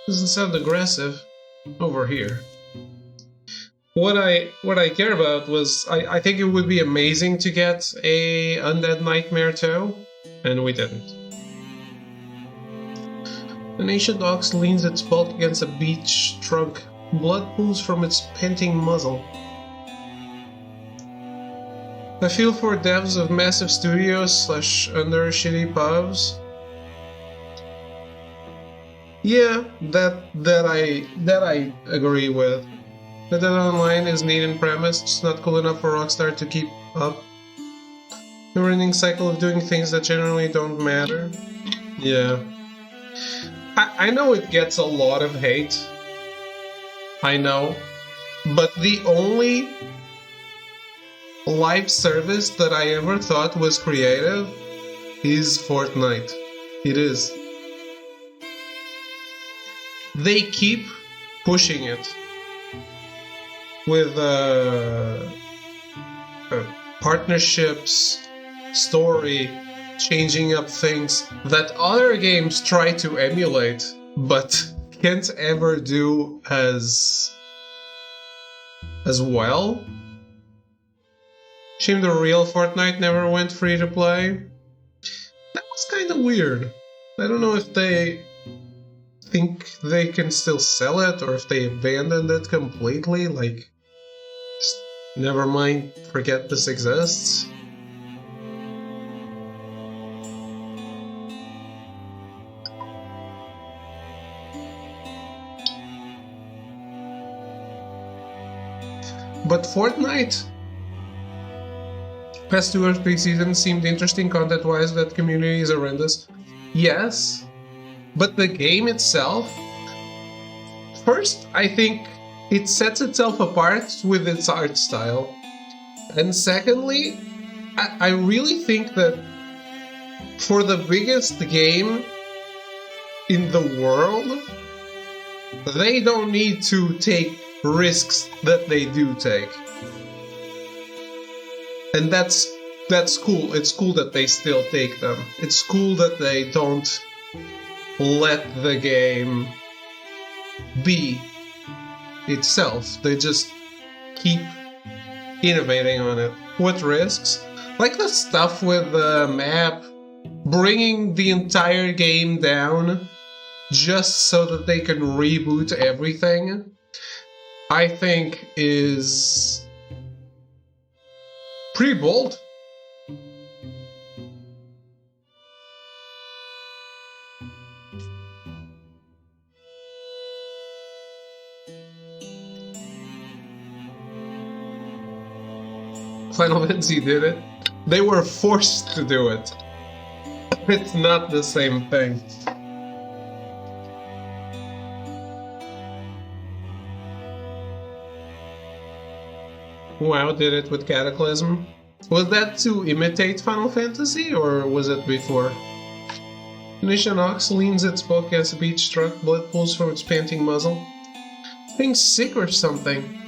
Doesn't sound aggressive. Over here. What I care about was I think it would be amazing to get a Undead Nightmare 2, and we didn't. An ancient ox leans its bulk against a beech trunk. Blood pools from its panting muzzle. I feel for devs of massive studios / under shitty pubs. Yeah, that I agree with. Red Dead Online is neat in premise, just not cool enough for Rockstar to keep up. The running cycle of doing things that generally don't matter. Yeah. I know it gets a lot of hate. I know. But the only live service that I ever thought was creative is Fortnite. It is. They keep pushing it with partnerships, story, changing up things that other games try to emulate but can't ever do as well. Shame the real Fortnite never went free to play. That was kind of weird. I don't know if they think they can still sell it or if they abandoned it completely, like, just never mind, forget this exists. But Fortnite, past 2 or 3 seasons seemed interesting content-wise, that community is horrendous. Yes, but the game itself, first, I think it sets itself apart with its art style. And secondly, I really think that for the biggest game in the world, they don't need to take risks that they do take. And that's cool. It's cool that they still take them. It's cool that they don't let the game be itself. They just keep innovating on it. With risks? Like the stuff with the map, bringing the entire game down just so that they can reboot everything, I think is pretty bold. Final Fantasy did it. They were forced to do it. It's not the same thing. WoW did it with Cataclysm. Was that to imitate Final Fantasy, or was it before? Nishan Ox leans its book as a beach struck, blood pools from its panting muzzle. Thing's sick or something.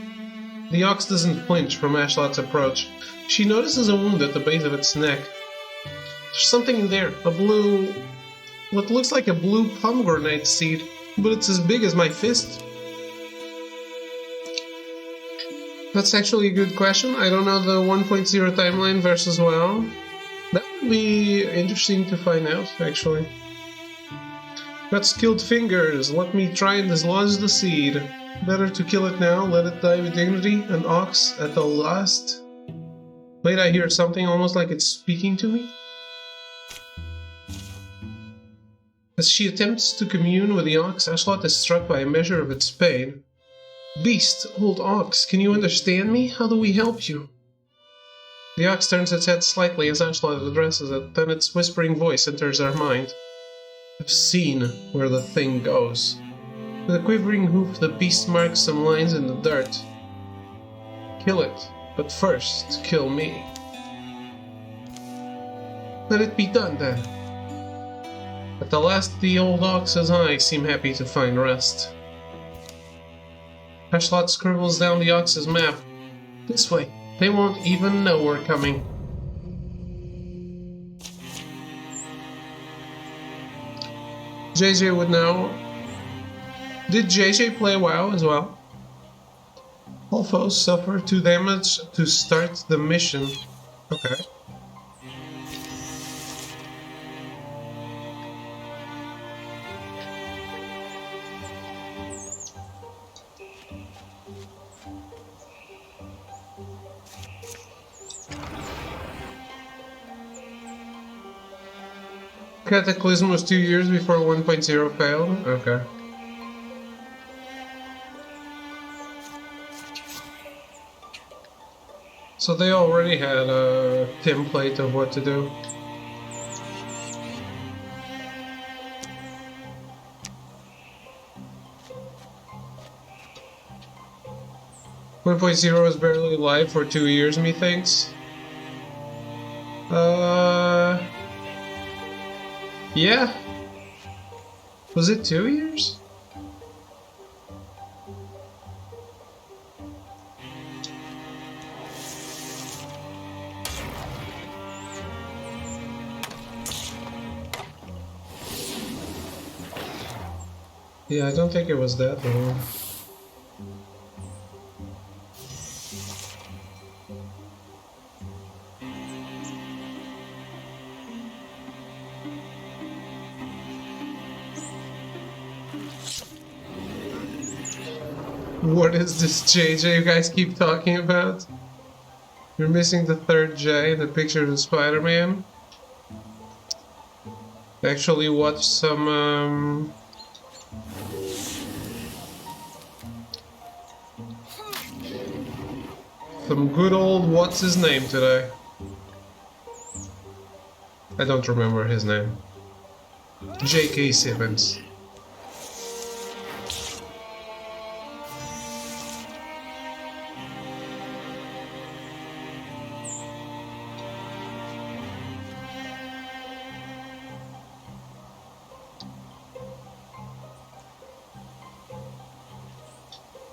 The ox doesn't flinch from Ashlot's approach. She notices a wound at the base of its neck. There's something in there, what looks like a blue pomegranate seed, but it's as big as my fist. That's actually a good question. I don't know the 1.0 timeline versus WoW. That would be interesting to find out, actually. Got skilled fingers. Let me try and dislodge the seed. Better to kill it now, let it die with dignity. An ox at the last. Wait, I hear something almost like it's speaking to me. As she attempts to commune with the ox, Ashlot is struck by a measure of its pain. Beast, old ox, can you understand me? How do we help you? The ox turns its head slightly as Ashlot addresses it, then its whispering voice enters her mind. I've seen where the thing goes. With a quivering hoof, the beast marks some lines in the dirt. Kill it, but first, kill me. Let it be done, then. At the last, the old ox's eyes seem happy to find rest. Ashlot scribbles down the ox's map. This way, they won't even know we're coming. JJ would know. Did JJ play WoW as well? All foes suffer 2 damage to start the mission. Okay. Cataclysm was 2 years before 1.0 failed? Okay. So they already had a template of what to do. One point zero was barely live for 2 years, methinks. Yeah. Was it 2 years? Yeah, I don't think it was that long. What is this JJ you guys keep talking about? You're missing the third J, the picture of Spider-Man. Actually watched some good old what's his name today. I don't remember his name. J.K. Simmons.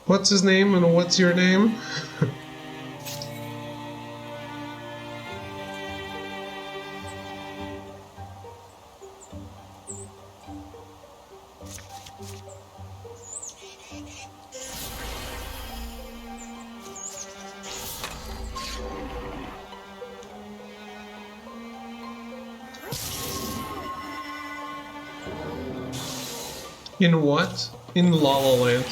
What's his name and what's your name? In what? In La La Land.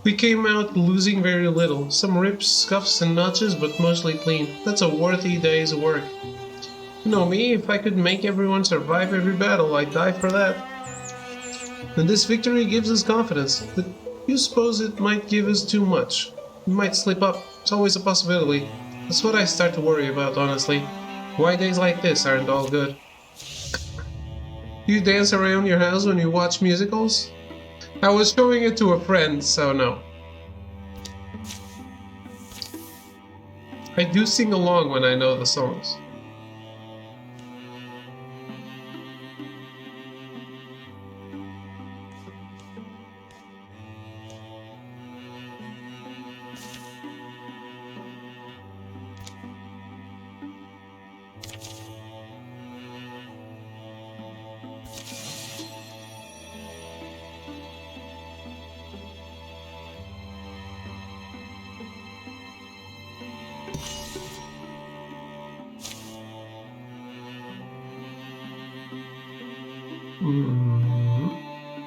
We came out losing very little. Some rips, scuffs, and notches, but mostly clean. That's a worthy day's work. You know me, if I could make everyone survive every battle, I'd die for that. And this victory gives us confidence, but you suppose it might give us too much. We might slip up. It's always a possibility. That's what I start to worry about, honestly. Why days like this aren't all good. Do you dance around your house when you watch musicals? I was showing it to a friend, so no. I do sing along when I know the songs.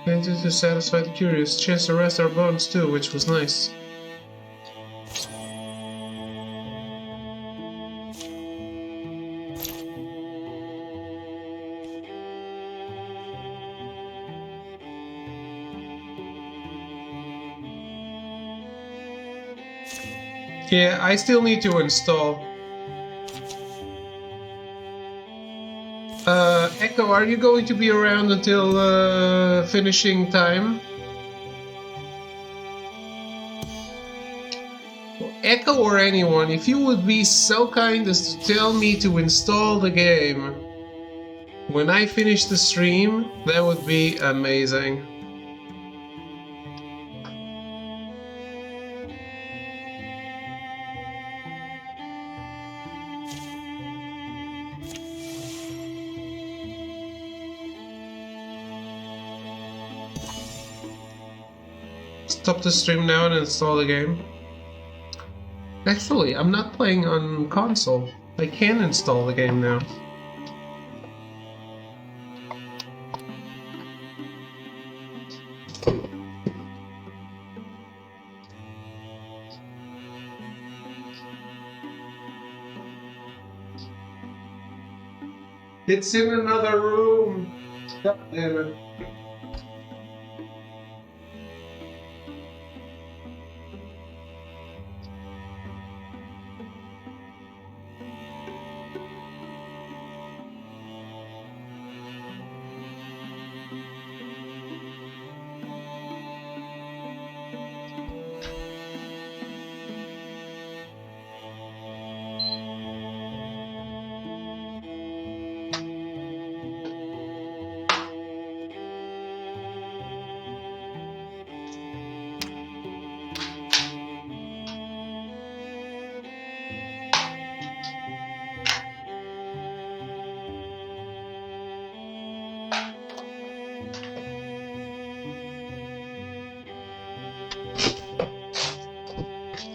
I did to satisfy the curious. Chance to rest our bones too, which was nice. Yeah, I still need to install. Echo, are you going to be around until finishing time? Echo or anyone, if you would be so kind as to tell me to install the game when I finish the stream, that would be amazing. Stop the stream now and install the game. Actually, I'm not playing on console. I can install the game now. It's in another room. God damn it.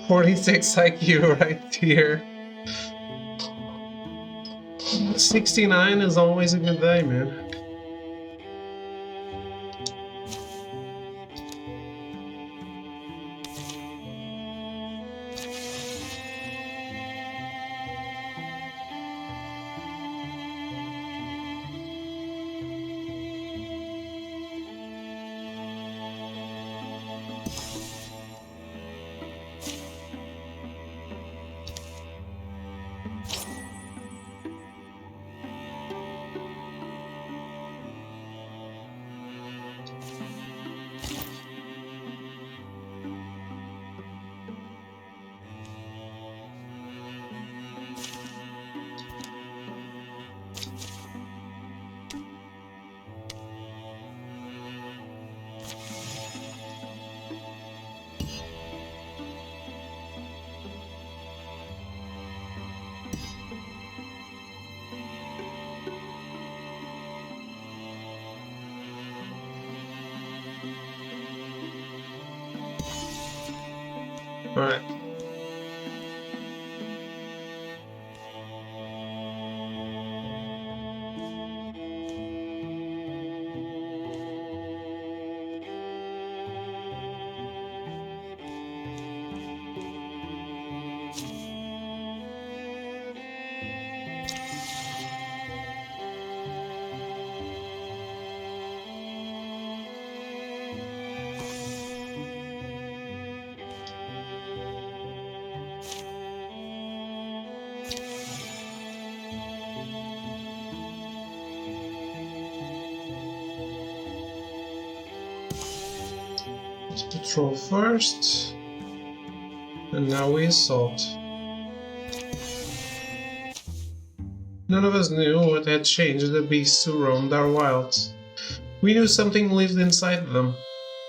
.46 IQ right here. 69 is always a good day, man. Alright. Patrol first, and now we assault. None of us knew what had changed the beasts who roamed our wilds. We knew something lived inside them,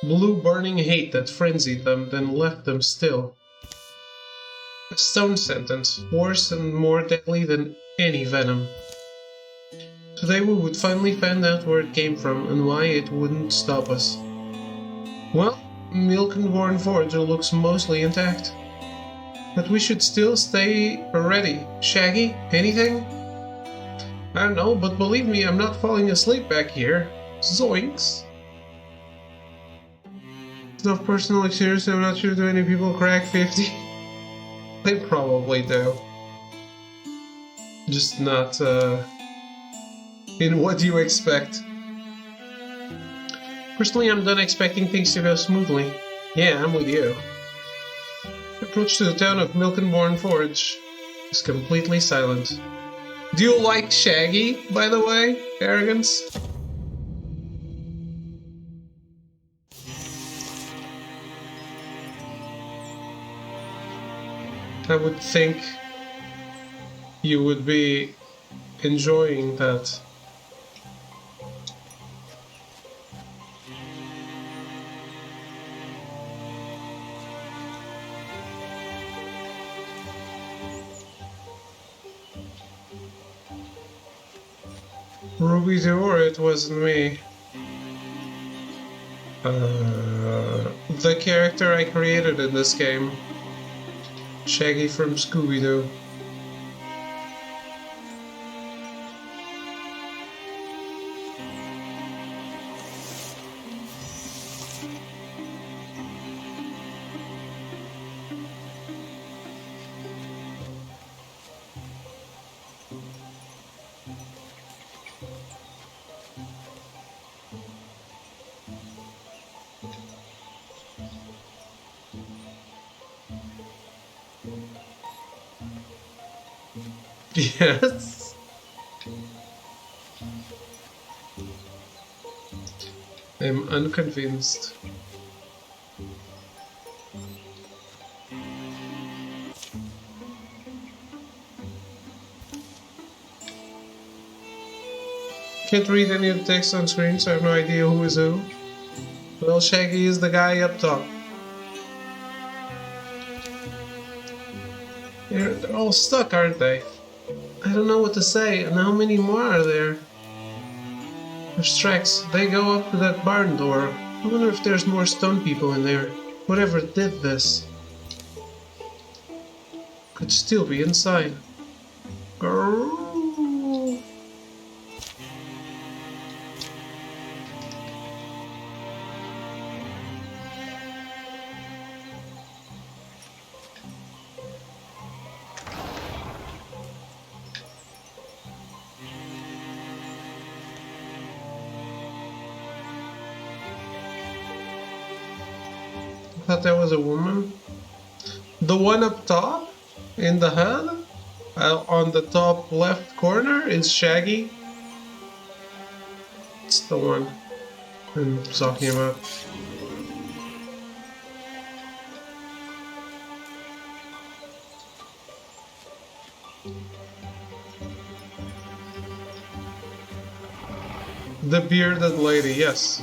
blue burning hate that frenzied them, then left them still. A stone sentence, worse and more deadly than any venom. Today we would finally find out where it came from and why it wouldn't stop us. Well, Milkenborn Forge looks mostly intact. But we should still stay ready. Shaggy, anything? I don't know, but believe me, I'm not falling asleep back here. Zoinks! Enough personal experience, I'm not sure do any people crack 50. They probably do. Just not, in what you expect. Personally, I'm done expecting things to go smoothly. Yeah, I'm with you. The approach to the town of Milkenborn Forge is completely silent. Do you like Shaggy, by the way, Arrogance? I would think you would be enjoying that. Ruby Dior, it wasn't me. The character I created in this game. Shaggy from Scooby-Doo. Yes. I'm unconvinced. Can't read any of the text on screen, so I have no idea who is who. Well, Shaggy is the guy up top. They're all stuck, aren't they? I don't know what to say, and how many more are there? There's tracks. They go up to that barn door. I wonder if there's more stone people in there. Whatever did this could still be inside. Grrr. I thought that was a woman. The one up top? In the HUD? On the top left corner is Shaggy. It's the one I'm talking about. The bearded lady, yes.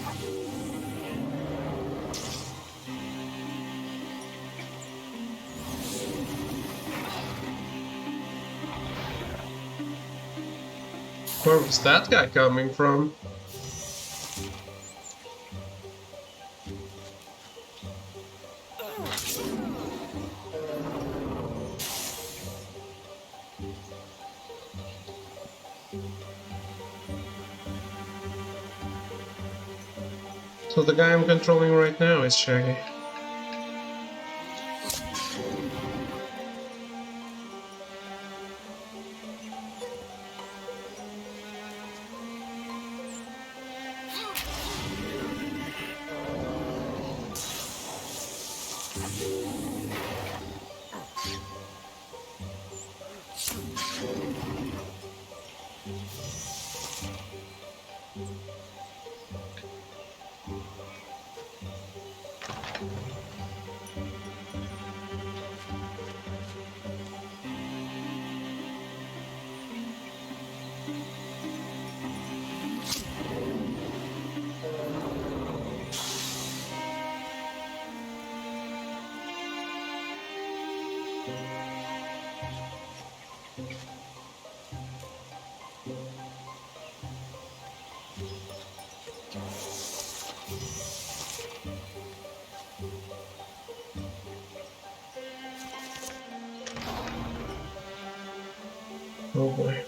Where was that guy coming from? So the guy I'm controlling right now is Shaggy. Oh boy.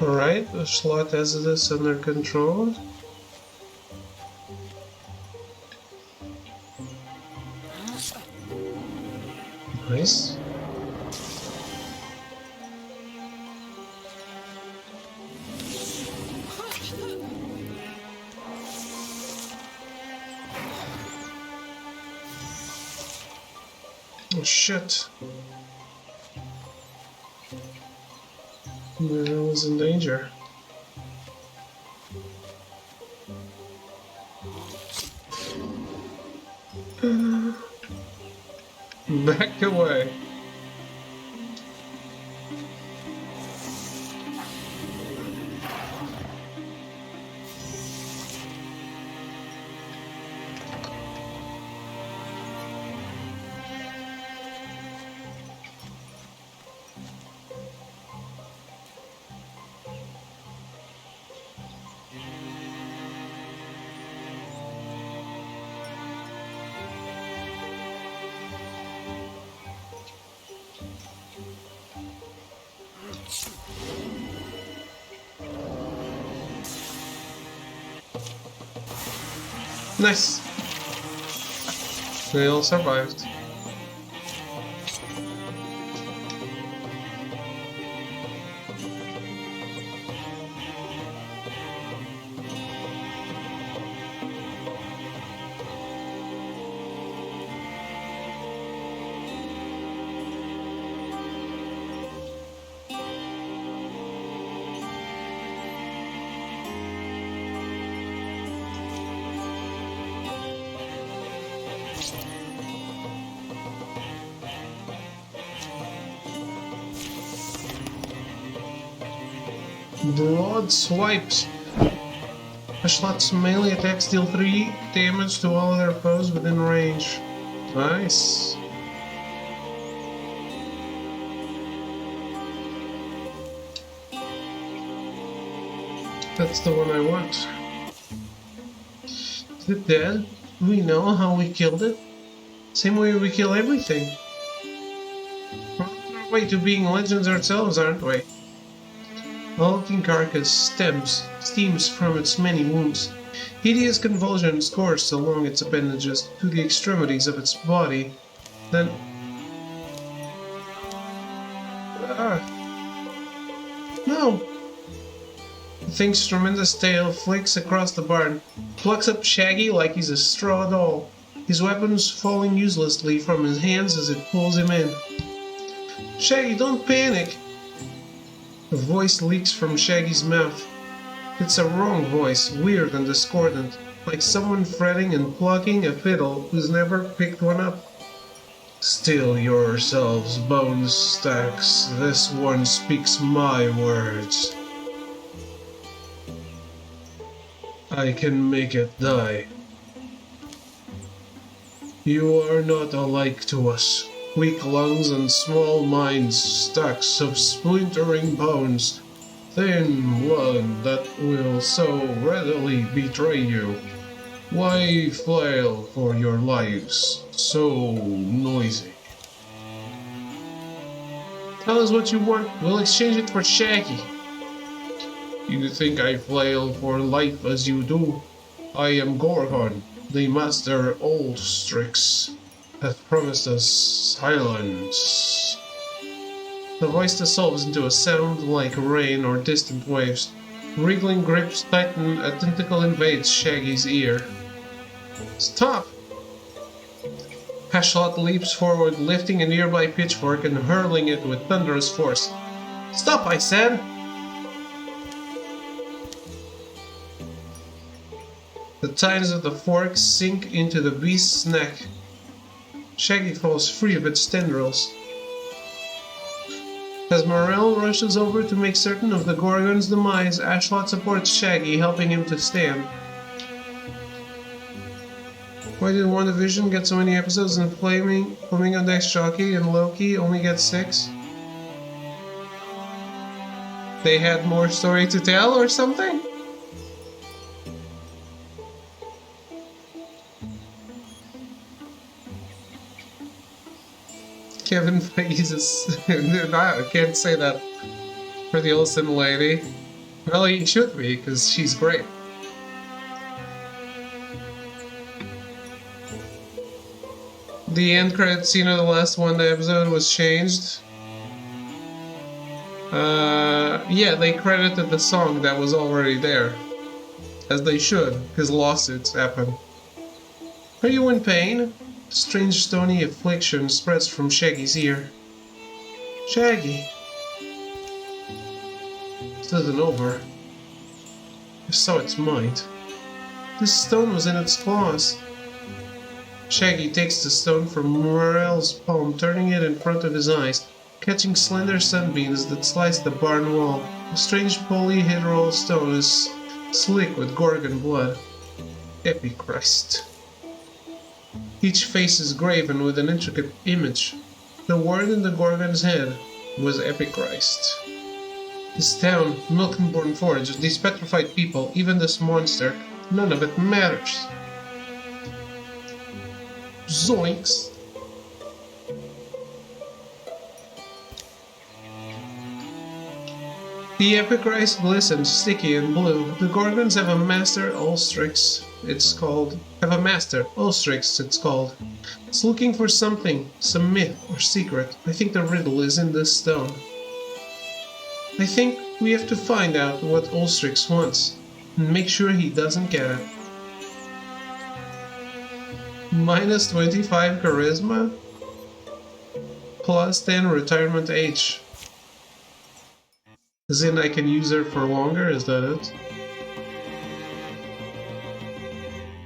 Alright, the slot has this under control. Nice. Oh shit. I was in danger. Back away. Nice. They all survived. Broad swipes. Flashlight's melee attacks deal 3 damage to all their foes within range. Nice. That's the one I want. Is it dead? Do we know how we killed it? Same way we kill everything. We're on our way to being legends ourselves, aren't we? The hulking carcass steams from its many wounds. Hideous convulsions course along its appendages to the extremities of its body. Then... No! The thing's tremendous tail flicks across the barn, plucks up Shaggy like he's a straw doll, his weapons falling uselessly from his hands as it pulls him in. Shaggy, don't panic! A voice leaks from Shaggy's mouth. It's a wrong voice, weird and discordant, like someone fretting and plucking a fiddle who's never picked one up. Still yourselves, bone stacks, this one speaks my words. I can make it die. You are not alike to us. Weak lungs and small minds, stacks of splintering bones, thin blood that will so readily betray you. Why flail for your lives, so noisy? Tell us what you want, we'll exchange it for Shaggy. You think I flail for life as you do? I am Gorgon, the Master Oldstrix hath promised us silence. The voice dissolves into a sound like rain or distant waves. Wriggling grips tighten, a tentacle invades Shaggy's ear. Stop! Hashlot leaps forward, lifting a nearby pitchfork and hurling it with thunderous force. Stop, I said! The tines of the fork sink into the beast's neck. Shaggy falls free of its tendrils. As Morel rushes over to make certain of the Gorgon's demise, Ashlot supports Shaggy, helping him to stand. Why did WandaVision get so many episodes and Flamingo Dex Jockey and Loki only get 6? They had more story to tell or something? Kevin Feige's I can't say that for the Olsen lady. Well, he should be, because she's great. The end credit scene of the last Wanda episode was changed. Yeah, they credited the song that was already there. As they should, because lawsuits happen. Are you in pain? Strange stony affliction spreads from Shaggy's ear. Shaggy. This isn't over. I saw its mind. This stone was in its claws. Shaggy takes the stone from Morel's palm, turning it in front of his eyes, catching slender sunbeams that slice the barn wall. The strange polyhedral stone is slick with Gorgon blood. Epichrist. Each face is graven with an intricate image. The word in the Gorgon's head was Epichrist. This town, Milkenborn Forge, these petrified people, even this monster, none of it matters. Zoinks! The Epichrist glistens, sticky and blue. The Gorgons have a master Ulstrix, it's called. It's looking for something, some myth or secret. I think the riddle is in this stone. I think we have to find out what Ulstrix wants, and make sure he doesn't get it. Minus 25 charisma? Plus 10 retirement age. As in, I can use her for longer, is that it?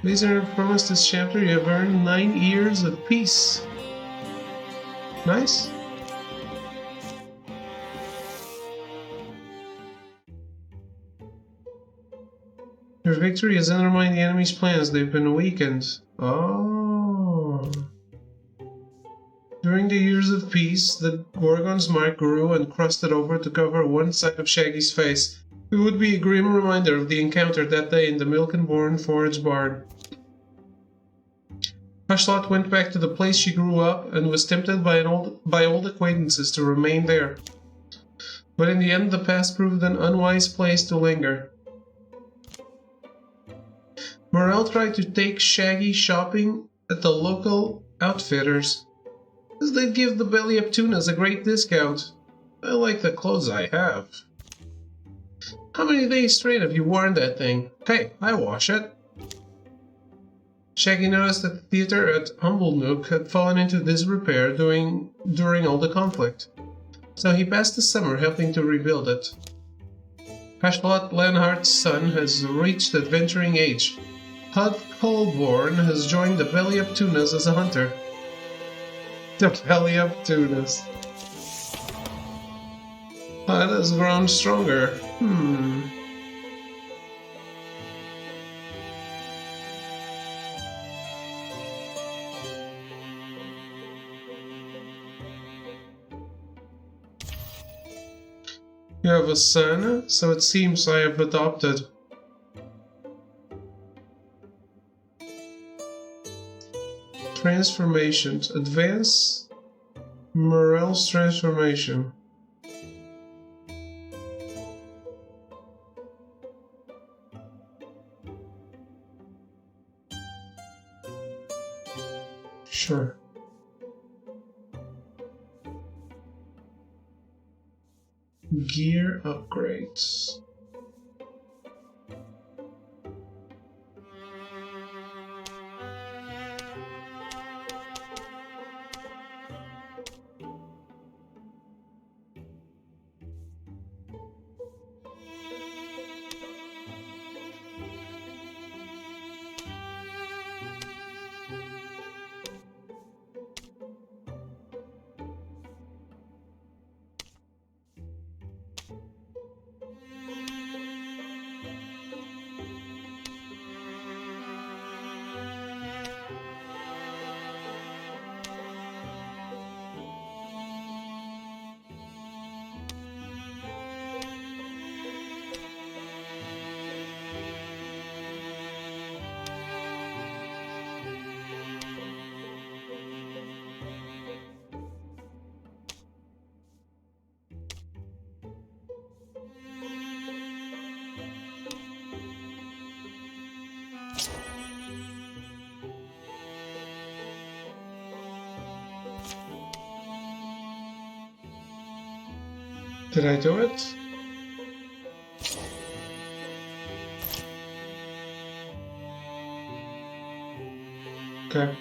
Based on your performance this chapter, you have earned 9 years of peace. Nice. Your victory has undermined the enemy's plans. They've been weakened. Oh. During the years of peace, the Gorgon's mark grew and crusted over to cover one side of Shaggy's face. It would be a grim reminder of the encounter that day in the Milkenborn Forge barn. Hashlot went back to the place she grew up and was tempted by old acquaintances to remain there. But in the end, the past proved an unwise place to linger. Morel tried to take Shaggy shopping at the local outfitters, as they'd give the belly-up tunas a great discount. I like the clothes I have. How many days straight have you worn that thing? Hey, I wash it. Shaggy noticed that the theater at Humblenook had fallen into disrepair during all the conflict, so he passed the summer helping to rebuild it. Cashbot Lenhart's son has reached adventuring age. Hud Colborn has joined the Belly Up Tunas as a hunter. The Belly Up Tunas. Hud has grown stronger. You have a son, so it seems I have adopted. Transformations. Advance Morel's transformation. Sure. Gear upgrades. Did I do it? Okay.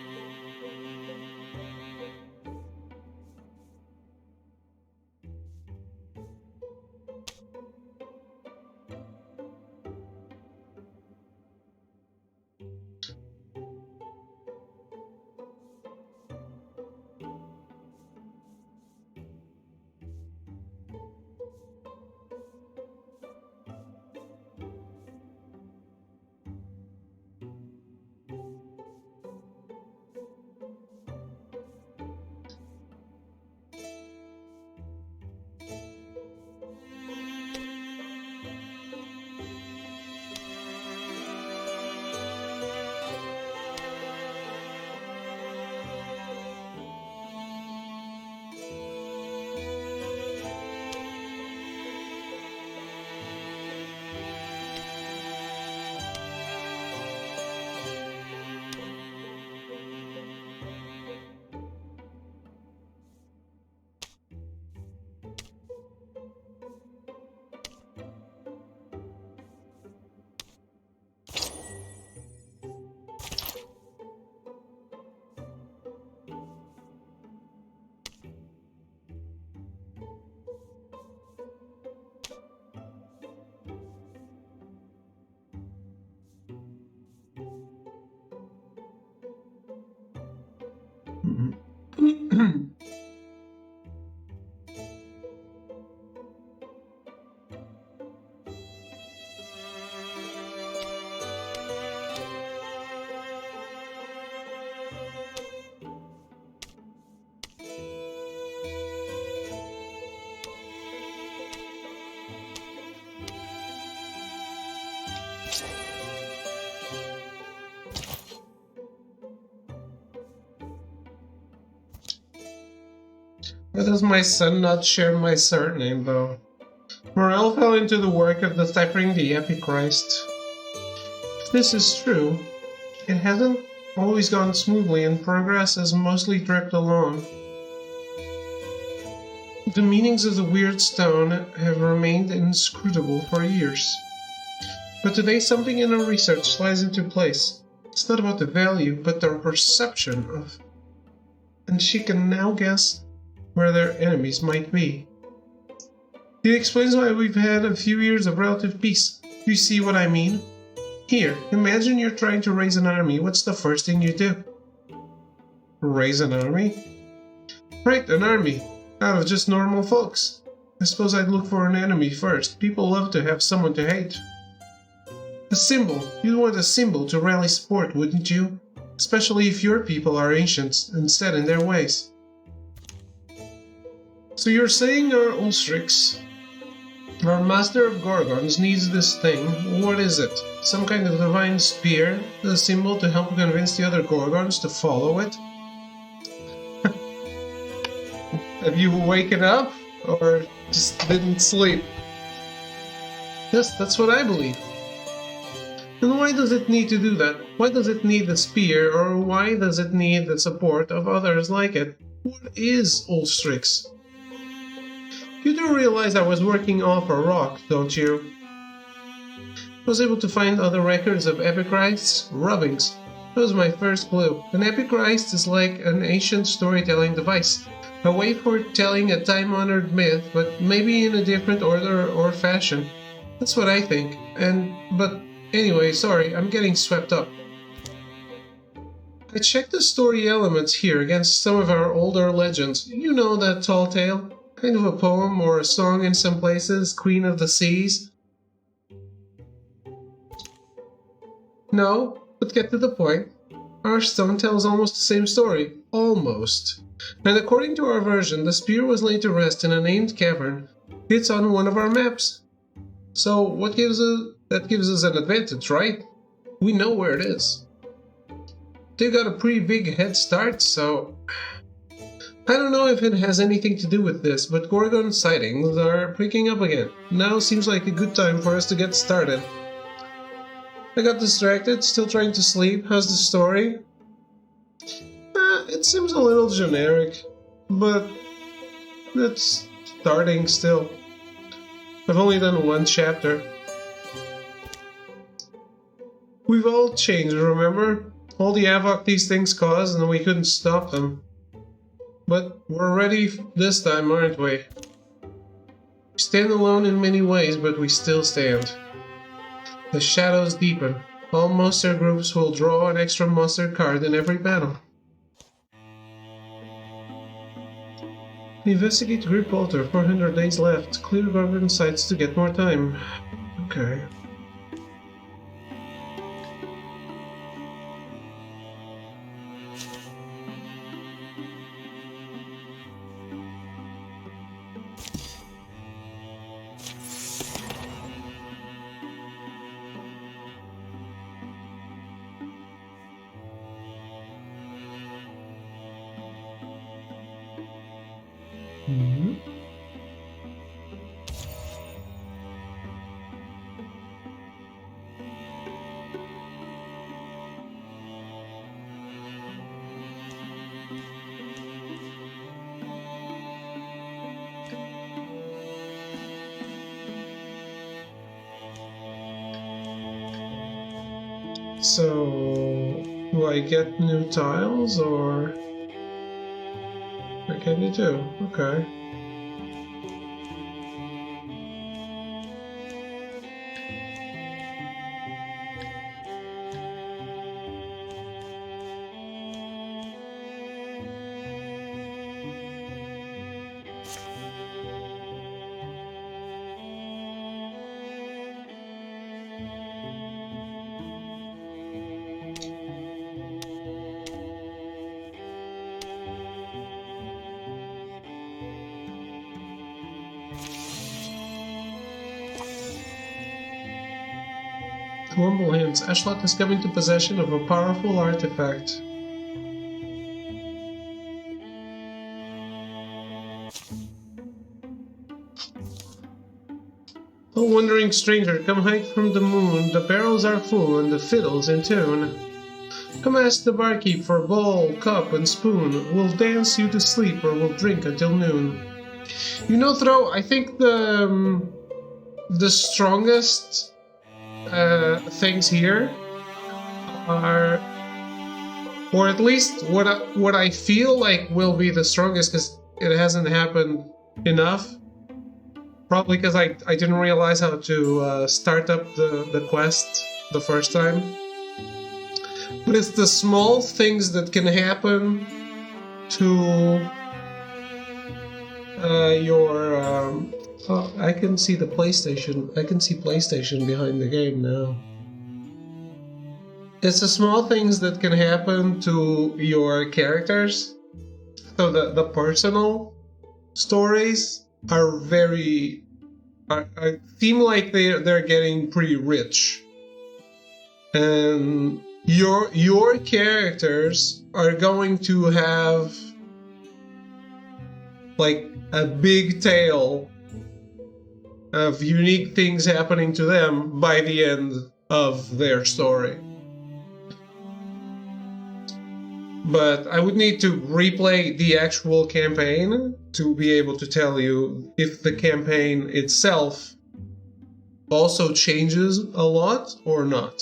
Why does my son not share my surname, though? Morel fell into the work of deciphering the Epichrist. If this is true, it hasn't always gone smoothly and progress has mostly tripped along. The meanings of the weird stone have remained inscrutable for years. But today something in our research slides into place. It's not about the value, but the perception of... And she can now guess where their enemies might be. It explains why we've had a few years of relative peace. You see what I mean? Here, imagine you're trying to raise an army. What's the first thing you do? Raise an army? Right, an army. Out of just normal folks. I suppose I'd look for an enemy first. People love to have someone to hate. A symbol. You'd want a symbol to rally support, wouldn't you? Especially if your people are ancient and set in their ways. So you're saying our Ulstrix, our master of Gorgons, needs this thing. What is it? Some kind of divine spear? A symbol to help convince the other Gorgons to follow it? Have you waken up? Or just didn't sleep? Yes, that's what I believe. And why does it need to do that? Why does it need the spear, or why does it need the support of others like it? What is Ulstrix? You do realize I was working off a rock, don't you? I was able to find other records of Epichrist's rubbings. That was my first clue. An Epichrist is like an ancient storytelling device. A way for telling a time-honored myth, but maybe in a different order or fashion. That's what I think. But anyway, sorry, I'm getting swept up. I checked the story elements here against some of our older legends. You know that tall tale? Kind of a poem or a song in some places, Queen of the Seas. No, but get to the point. Our stone tells almost the same story. Almost. And according to our version, the spear was laid to rest in a named cavern. It's on one of our maps. So what gives us an advantage, right? We know where it is. They got a pretty big head start, so... I don't know if it has anything to do with this, but Gorgon sightings are picking up again. Now seems like a good time for us to get started. I got distracted, still trying to sleep. How's the story? It seems a little generic, but it's starting still. I've only done one chapter. We've all changed, remember? All the havoc these things caused, and we couldn't stop them. But we're ready this time, aren't we? We stand alone in many ways, but we still stand. The shadows deepen. All monster groups will draw an extra monster card in every battle. Investigate Grip Altar, 400 days left. Clear Gorgon sites to get more time. Okay. So, do I get new tiles, or what can you do? Okay. Humble hints. Ashlot has come into possession of a powerful artifact. O wandering stranger, come hide from the moon. The barrels are full and the fiddles in tune. Come ask the barkeep for bowl, cup, and spoon. We'll dance you to sleep or we'll drink until noon. You know, Throw, I think the strongest things here are, or at least what I feel like will be the strongest, because it hasn't happened enough. Probably because I didn't realize how to start up the quest the first time. But it's the small things that can happen to your... oh, I can see the PlayStation. I can see PlayStation behind the game now. It's the small things that can happen to your characters. So the personal stories are very... seem like they're getting pretty rich. And your characters are going to have like a big tale of unique things happening to them by the end of their story. But I would need to replay the actual campaign to be able to tell you if the campaign itself also changes a lot or not.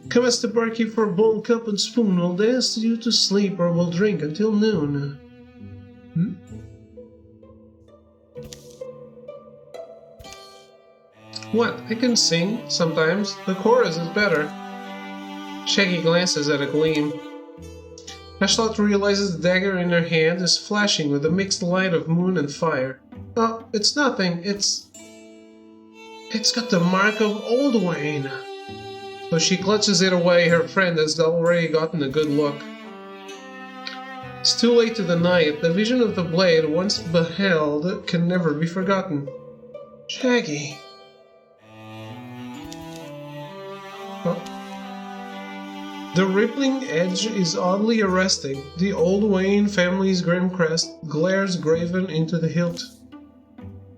Come as the barkeep for a bowl, cup, and spoon. I'll dance you to sleep, or we'll drink until noon. What? I can sing sometimes. The chorus is better. Shaggy glances at a gleam. Ashlot realizes the dagger in her hand is flashing with a mixed light of moon and fire. Oh, it's nothing. It's got the mark of Old Wayne. So she clutches it away. Her friend has already gotten a good look. It's too late to deny it. The vision of the blade once beheld can never be forgotten. Shaggy. Oh. The rippling edge is oddly arresting. The Old Wayne family's grim crest glares graven into the hilt.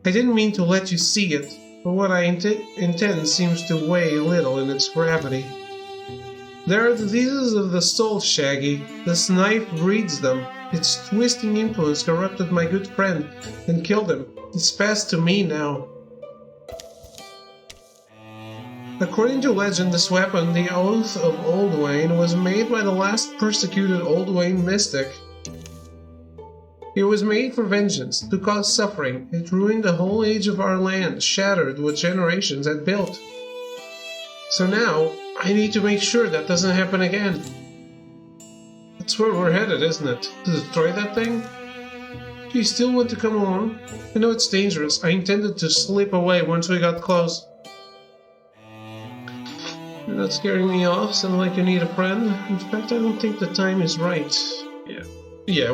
I didn't mean to let you see it, but what I intend seems to weigh little in its gravity. There are diseases of the soul, Shaggy. This knife breeds them. Its twisting influence corrupted my good friend and killed him. It's passed to me now. According to legend, this weapon, the Oath of Old Wayne, was made by the last persecuted Old Wayne mystic. It was made for vengeance, to cause suffering. It ruined the whole age of our land, shattered what generations had built. So now, I need to make sure that doesn't happen again. That's where we're headed, isn't it? To destroy that thing? Do you still want to come along? I know it's dangerous. I intended to slip away once we got close. You're not scaring me off. Sound like you need a friend. In fact, I don't think the time is right. Yeah,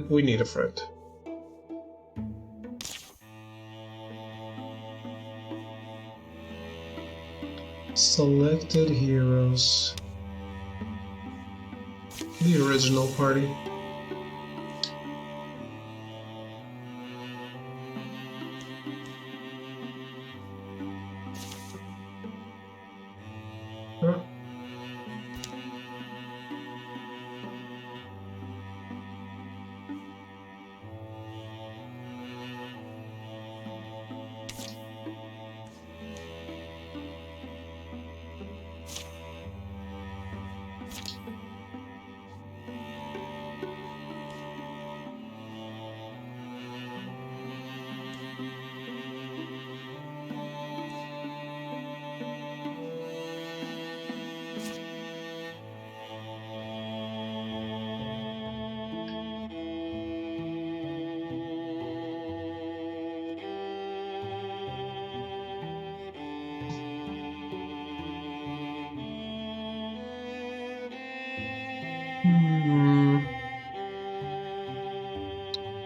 we need a friend. Selected heroes. The original party. Huh?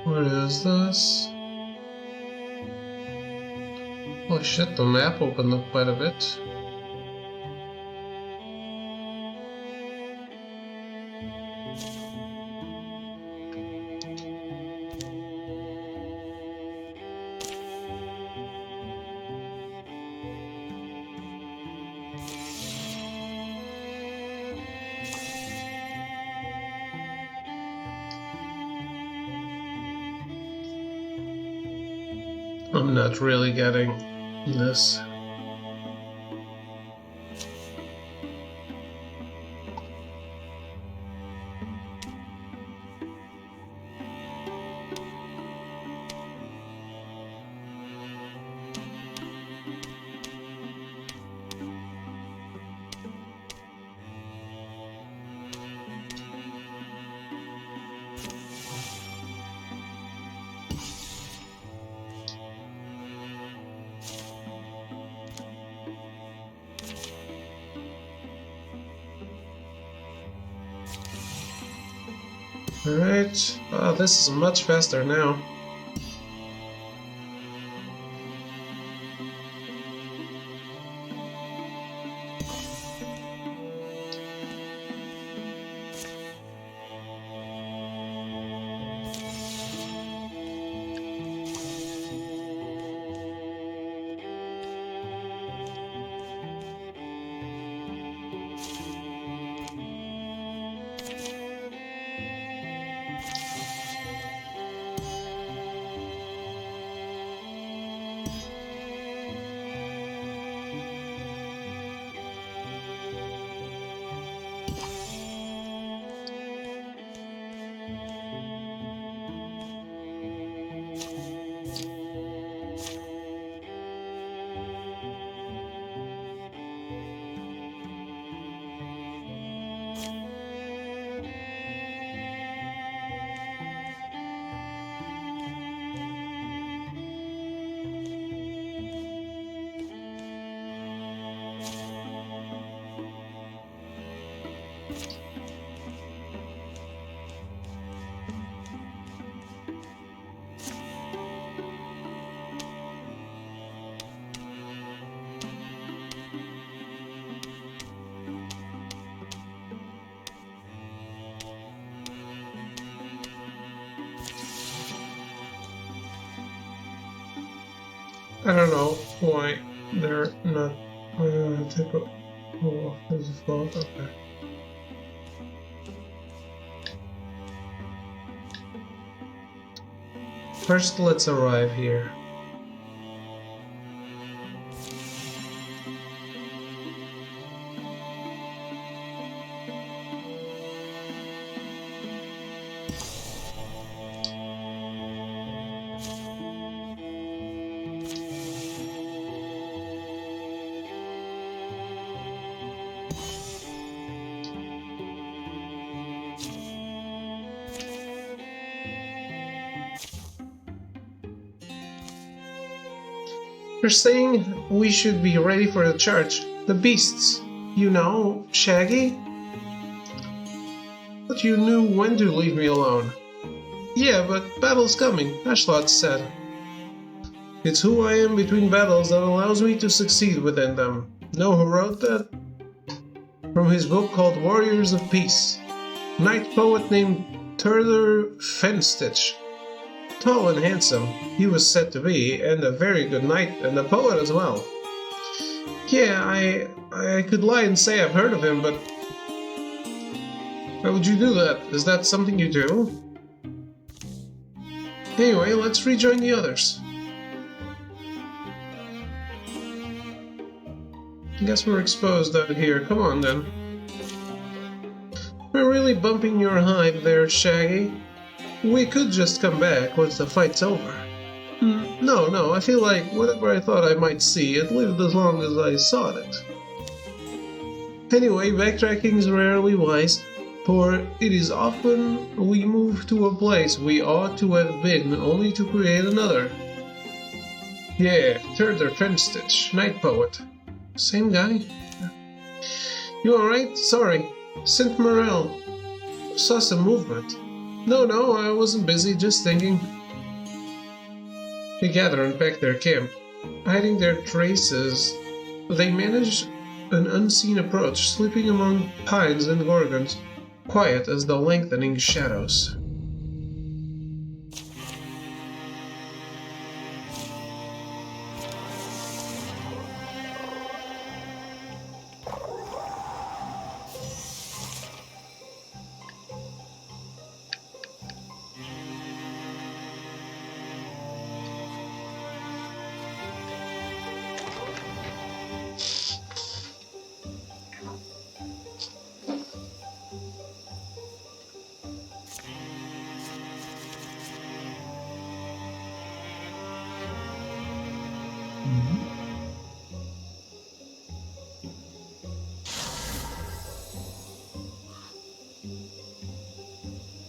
What is this? Holy shit, the map opened up quite a bit. I'm not really getting this. Alright, oh, this is much faster now. I don't know why they're not take a oh, there's a fault. Okay. First, let's arrive here. You're saying we should be ready for the charge. The beasts, you know, Shaggy? But you knew when to leave me alone. Yeah, but battle's coming, Ashlot said. It's who I am between battles that allows me to succeed within them. Know who wrote that? From his book called Warriors of Peace. Knight poet named Turler Fenstitch. Tall and handsome, he was said to be, and a very good knight and a poet as well. Yeah, I could lie and say I've heard of him, but why would you do that? Is that something you do? Anyway, let's rejoin the others. Guess we're exposed out here. Come on then. We're really bumping your hive there, Shaggy. We could just come back once the fight's over. No, I feel like whatever I thought I might see, it lived as long as I saw it. Anyway, backtracking's rarely wise, for it is often we move to a place we ought to have been only to create another. Yeah, Turner Fenstitch, Night Poet. Same guy? You alright? Sorry. St. Morel. Saw some movement. No, I wasn't busy, just thinking. They gather and pack their camp. Hiding their traces, they manage an unseen approach, slipping among pines and gorgons, quiet as the lengthening shadows.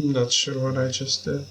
I'm not sure what I just did.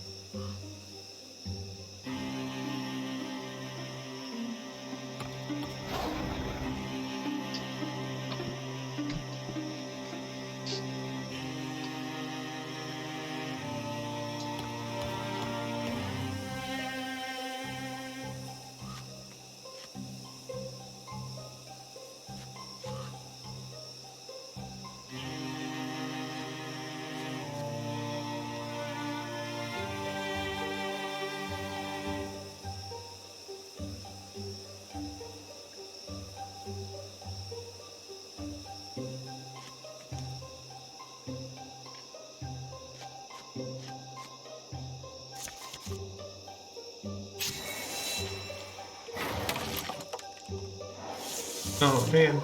Oh man.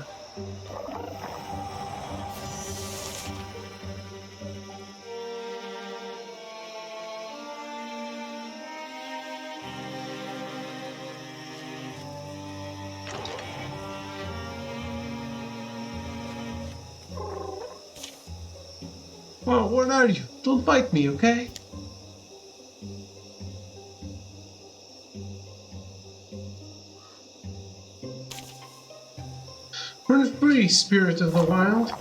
Oh, what are you? Don't bite me, okay? Run free, spirit of the wild.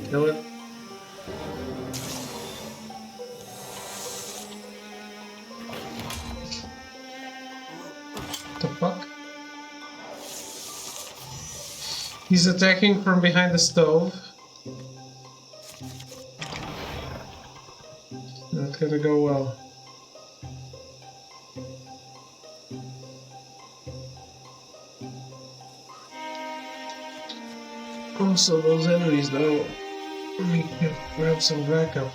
Kill it. What the fuck? He's attacking from behind the stove. Not gonna go well. Also, those enemies though, let me grab some backup.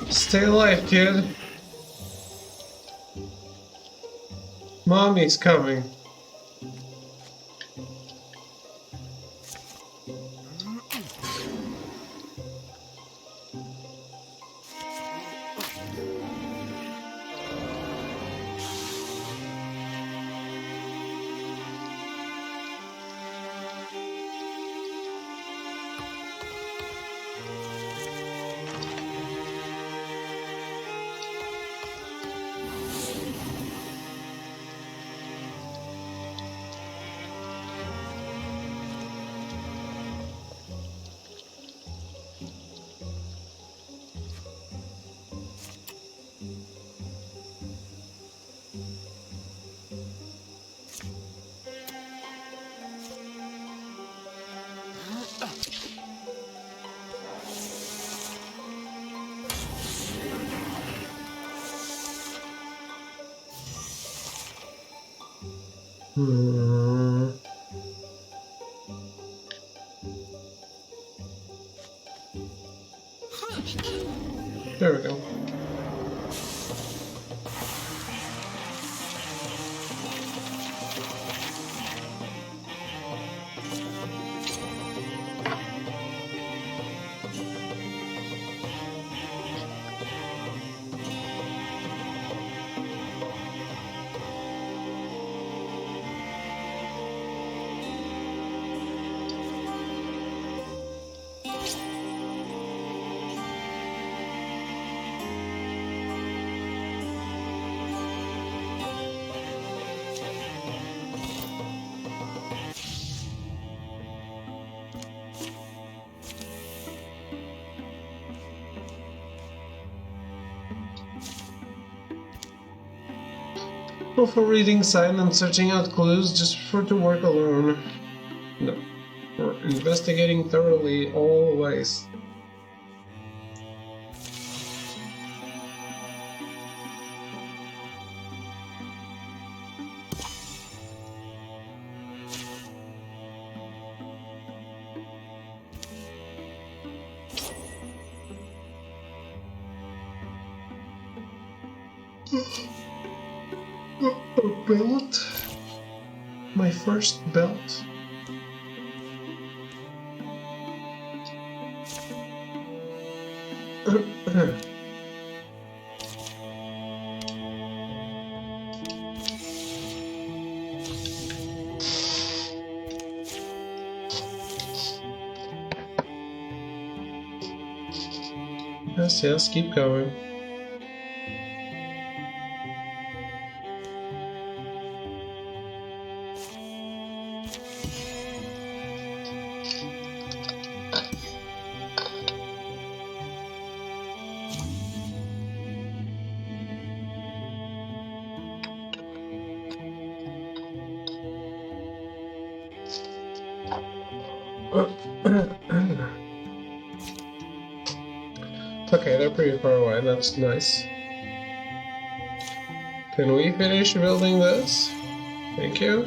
Stay alive, kid. Mommy's coming. There we go. Or for reading sign and searching out clues, just prefer to work alone. No. For investigating thoroughly, always. A belt? My first belt? Yes, keep going. Okay, they're pretty far away, that's nice. Can we finish building this? Thank you.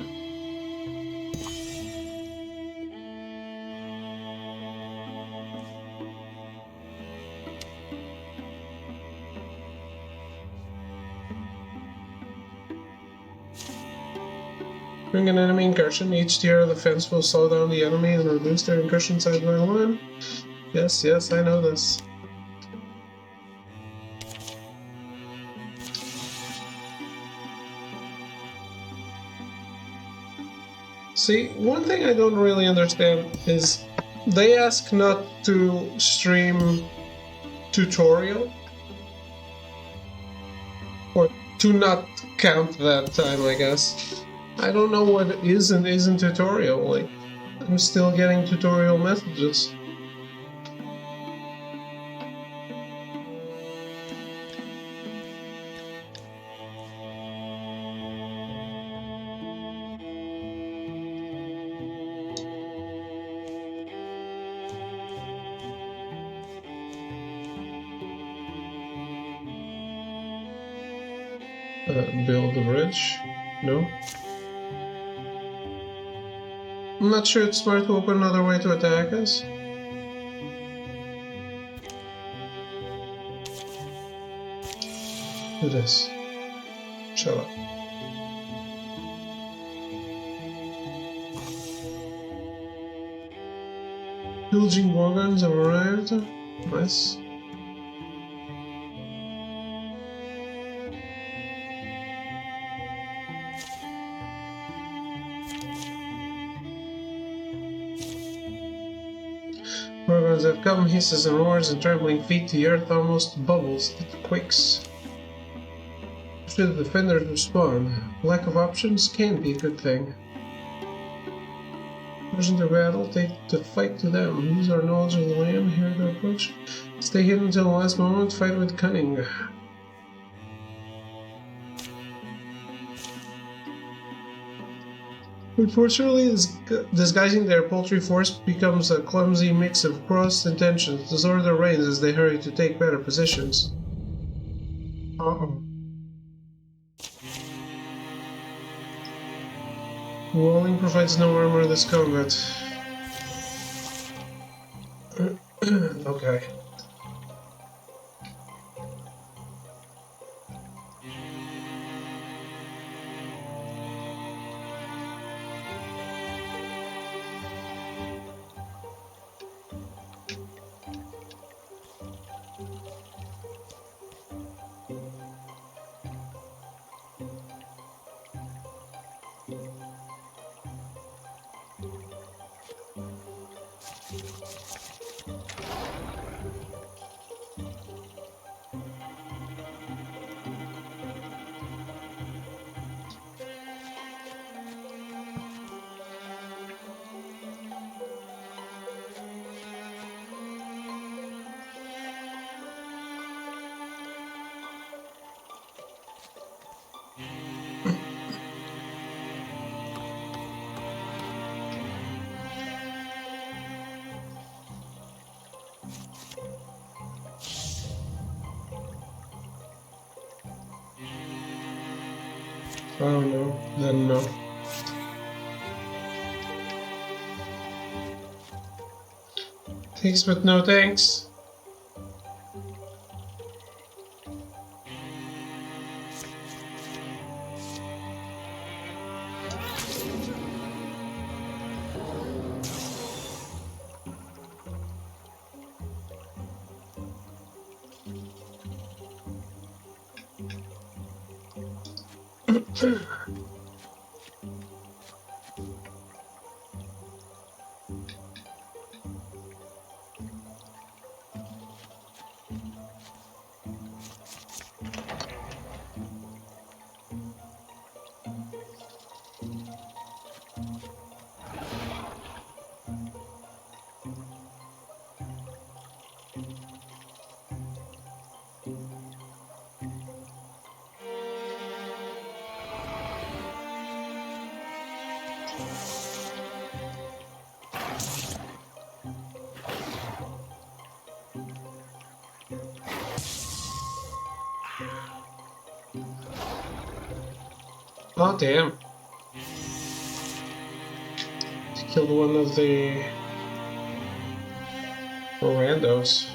During an enemy incursion, each tier of the fence will slow down the enemy and reduce their incursion size by 1. Yes, I know this. See, one thing I don't really understand is they ask not to stream tutorial, or to not count that time, I guess. I don't know what is and isn't tutorial, like, I'm still getting tutorial messages. Build the bridge? No? I'm not sure it's smart to open another way to attack us. Do this. Shut up. Pillaging wagons have arrived. Nice. Wagons have come, hisses and roars, and trembling feet, the earth almost bubbles, it quakes. Should the defenders respond? Lack of options can be a good thing. Pushing the battle, take the fight to them. Use our knowledge of the land, hear their approach. Stay hidden until the last moment, fight with cunning. Unfortunately, disguising their paltry force becomes a clumsy mix of crossed intentions. Disorder reigns as they hurry to take better positions. Uh-oh. Walling provides no armor this combat. Okay. Oh no, then no. Thanks, but no thanks. Oh damn. Killed one of the randos.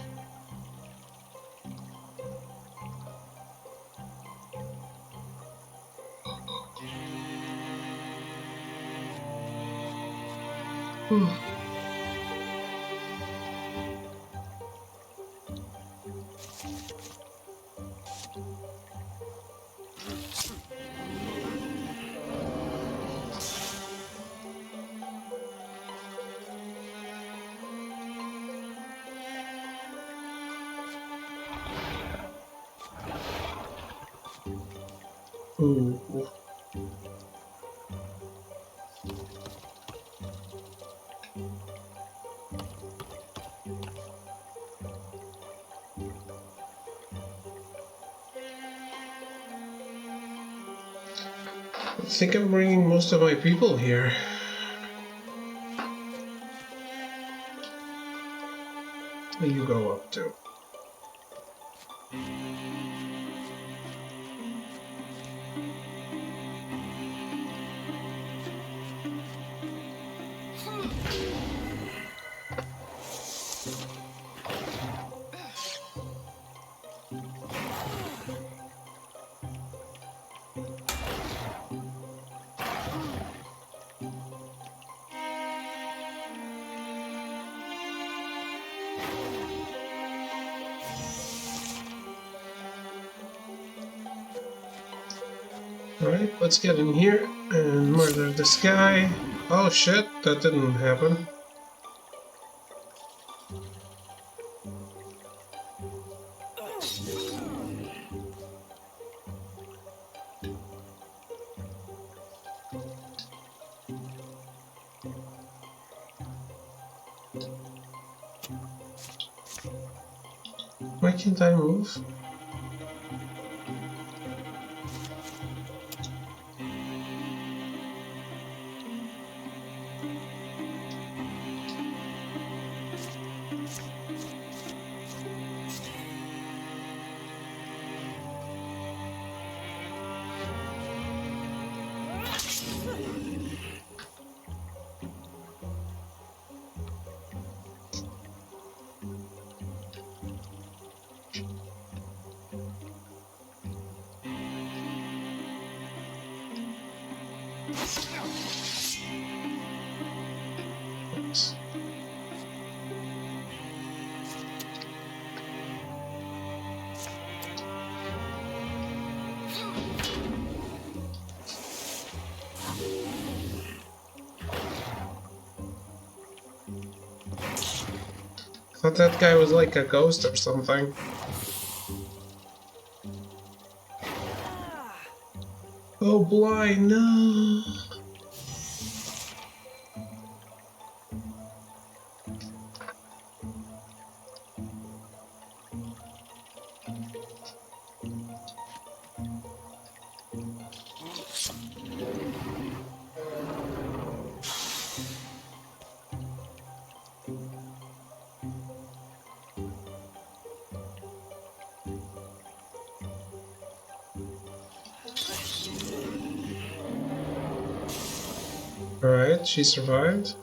Whew. Ooh. I think I'm bringing most of my people here. Where you go up to? Alright, let's get in here and murder this guy. Oh shit, that didn't happen. Why can't I move? Thought that guy was like a ghost or something. Oh boy, no. Alright, she survived.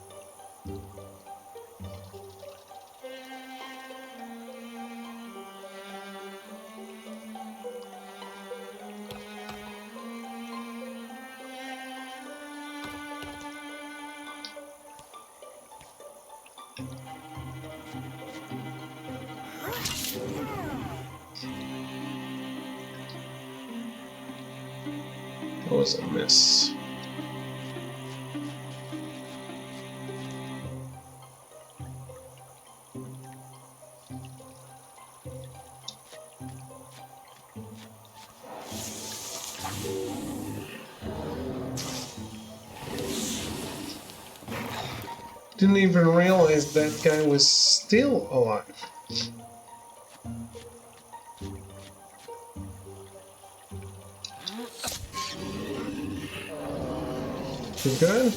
That was a miss. Didn't even realize that guy was still alive. You good?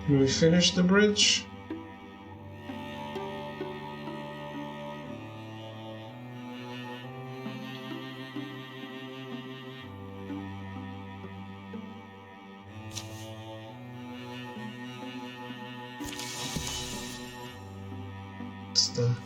Can we finish the bridge? Stuff.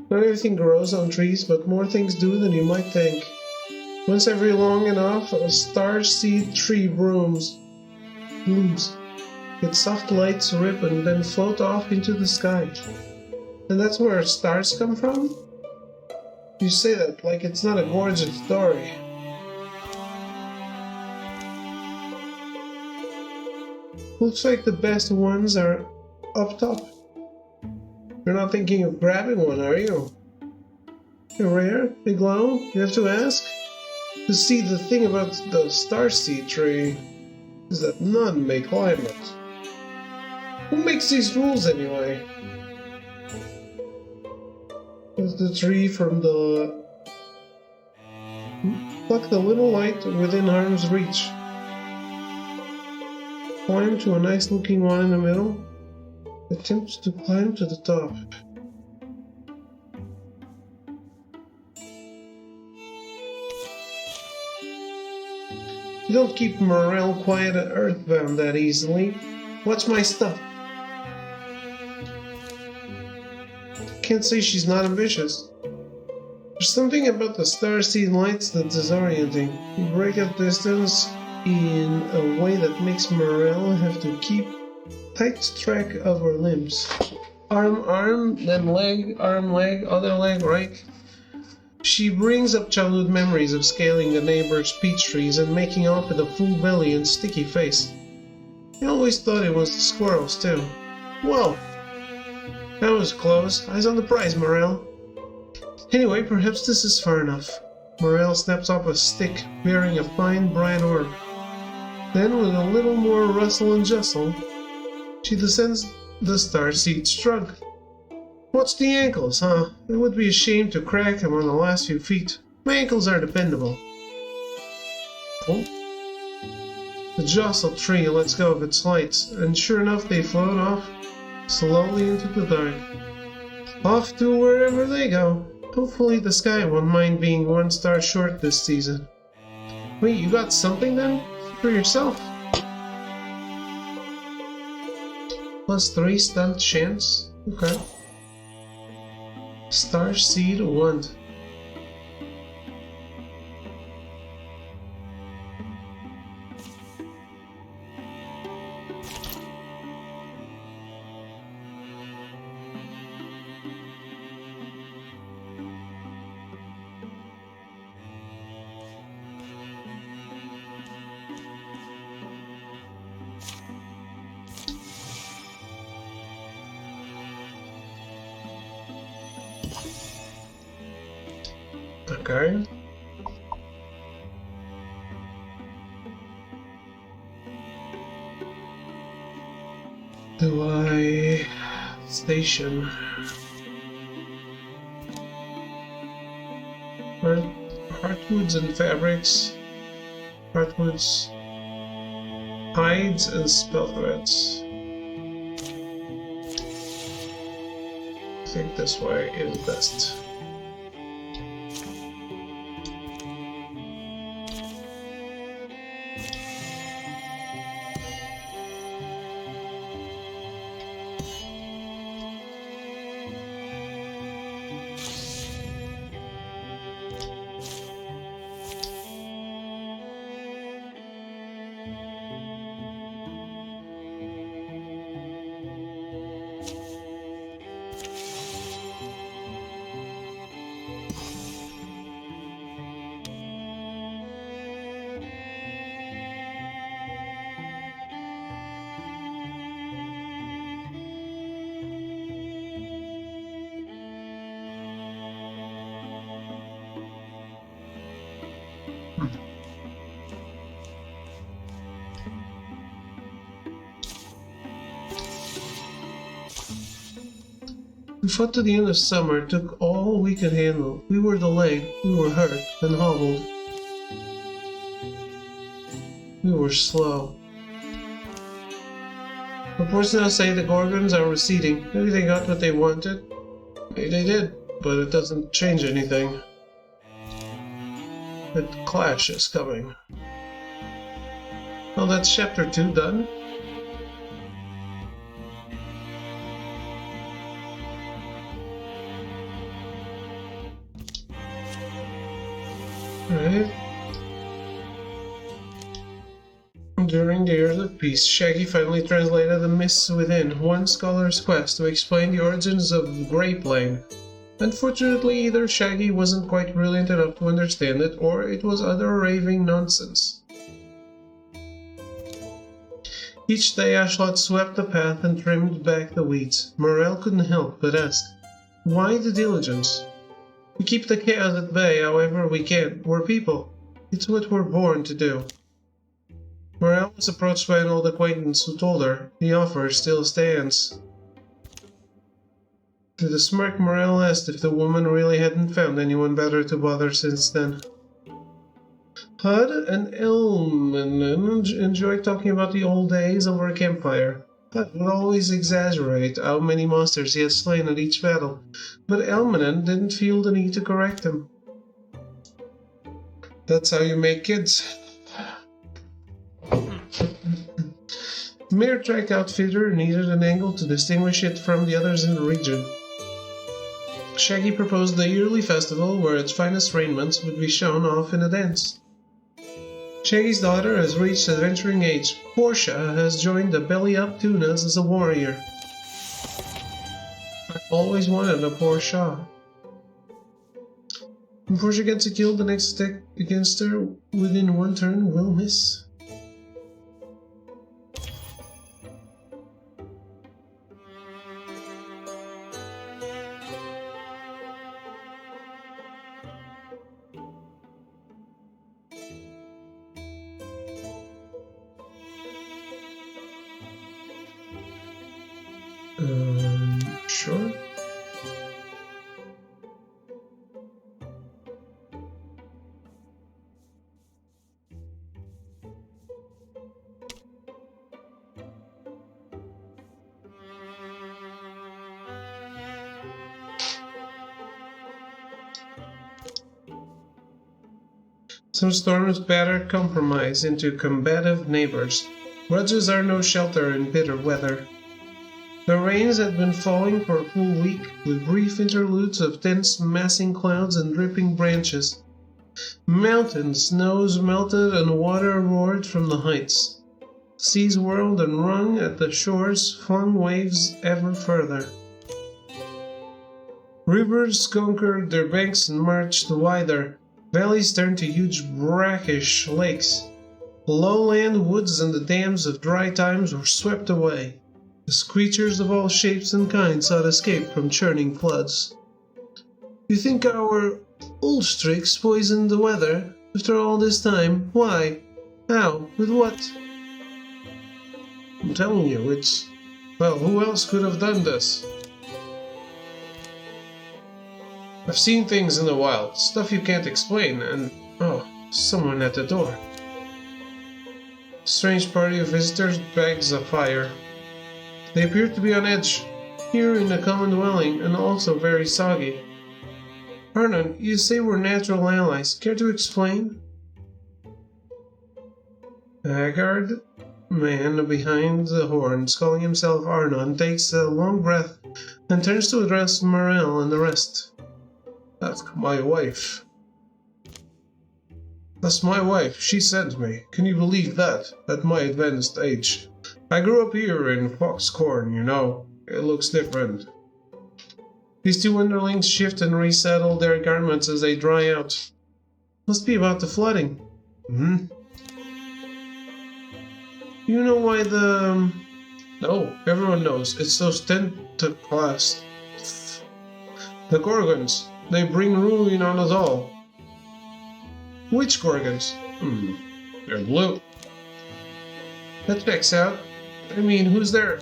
Not everything grows on trees, but more things do than you might think. Once every long enough, a starseed tree blooms. Its soft lights rip and then float off into the sky. And that's where stars come from? You say that like it's not a gorgeous story. Looks like the best ones are up top. You're not thinking of grabbing one, are you? They're rare? They glow? You have to ask? You see, the thing about the starseed tree is that none may climb it. Who makes these rules anyway? It's the tree from the... Pluck the little light within arm's reach. Climb to a nice looking one in the middle. Attempt to climb to the top. You don't keep Morel quiet at Earthbound that easily. What's my stuff? Can't say she's not ambitious. There's something about the starseed lights that's disorienting. You break up distance in a way that makes Morel have to keep tight track of her limbs. Arm, then leg, arm, leg, other leg, right? She brings up childhood memories of scaling the neighbor's peach trees and making off with a full belly and sticky face. I always thought it was the squirrels, too. Whoa! That was close. Eyes on the prize, Morel. Anyway, perhaps this is far enough. Morel snaps off a stick bearing a fine bright orb. Then, with a little more rustle and jostle, she descends the starseed's trunk. What's the ankles, huh? It would be a shame to crack them on the last few feet. My ankles are dependable. Oh. The jostled tree lets go of its lights, and sure enough they float off slowly into the dark. Off to wherever they go. Hopefully the sky won't mind being 1 star short this season. Wait, you got something then? For yourself? +3 stunt chance? Okay. Starseed wand. Okay. Supply station. Hardwoods and fabrics. Hardwoods. Hides and spell threads. I think this way is best. We fought to the end of summer, took all we could handle. We were delayed, we were hurt, and hobbled. We were slow. Reports now say the Gorgons are receding. Maybe they got what they wanted. Maybe they did, but it doesn't change anything. The clash is coming. Well, that's chapter 2 done. Alright. During the years of peace, Shaggy finally translated The Mists Within, one scholar's quest to explain the origins of the Grey Plane. Unfortunately, either Shaggy wasn't quite brilliant enough to understand it, or it was utter raving nonsense. Each day Ashlot swept the path and trimmed back the weeds. Morel couldn't help but ask, why the diligence? We keep the chaos at bay however we can. We're people. It's what we're born to do. Morel was approached by an old acquaintance who told her the offer still stands. With a smirk, Morel asked if the woman really hadn't found anyone better to bother since then. Hud and Elmanen enjoyed talking about the old days over a campfire. Hud would always exaggerate how many monsters he had slain at each battle, but Elmanen didn't feel the need to correct him. That's how you make kids. The Mirror Track outfitter needed an angle to distinguish it from the others in the region. Shaggy proposed the yearly festival where its finest raiments would be shown off in a dance. Shaggy's daughter has reached adventuring age. Portia has joined the Belly Up Tunas as a warrior. I always wanted a Portia. When Portia gets a kill, the next attack against her within one turn will miss. Sure. Some storms batter compromise into combative neighbors. Grudges are no shelter in bitter weather. The rains had been falling for a full week, with brief interludes of dense massing clouds and dripping branches. Mountain snows melted and water roared from the heights. Seas whirled and wrung at the shores, flung waves ever further. Rivers conquered their banks and marched wider. Valleys turned to huge brackish lakes. Lowland woods and the dams of dry times were swept away. As creatures of all shapes and kinds sought escape from churning floods. You think our Ulstrix poisoned the weather? After all this time? Why? How? With what? I'm telling you, it's Well, who else could have done this? I've seen things in the wild, stuff you can't explain, and... oh, someone at the door. Strange party of visitors bags a fire. They appear to be on edge, here in the common dwelling, and also very soggy. Arnon, you say we're natural allies. Care to explain? Haggard man behind the horns, calling himself Arnon, takes a long breath and turns to address Morel and the rest. Ask my wife. That's my wife. She sent me. Can you believe that? At my advanced age. I grew up here in Foxcorn, you know. It looks different. These two underlings shift and resettle their garments as they dry out. Must be about the flooding. You know why the... No, everyone knows. It's those tentacles. The Gorgons. They bring ruin on us all. Which Gorgons? They're blue. That checks out. I mean, who's there?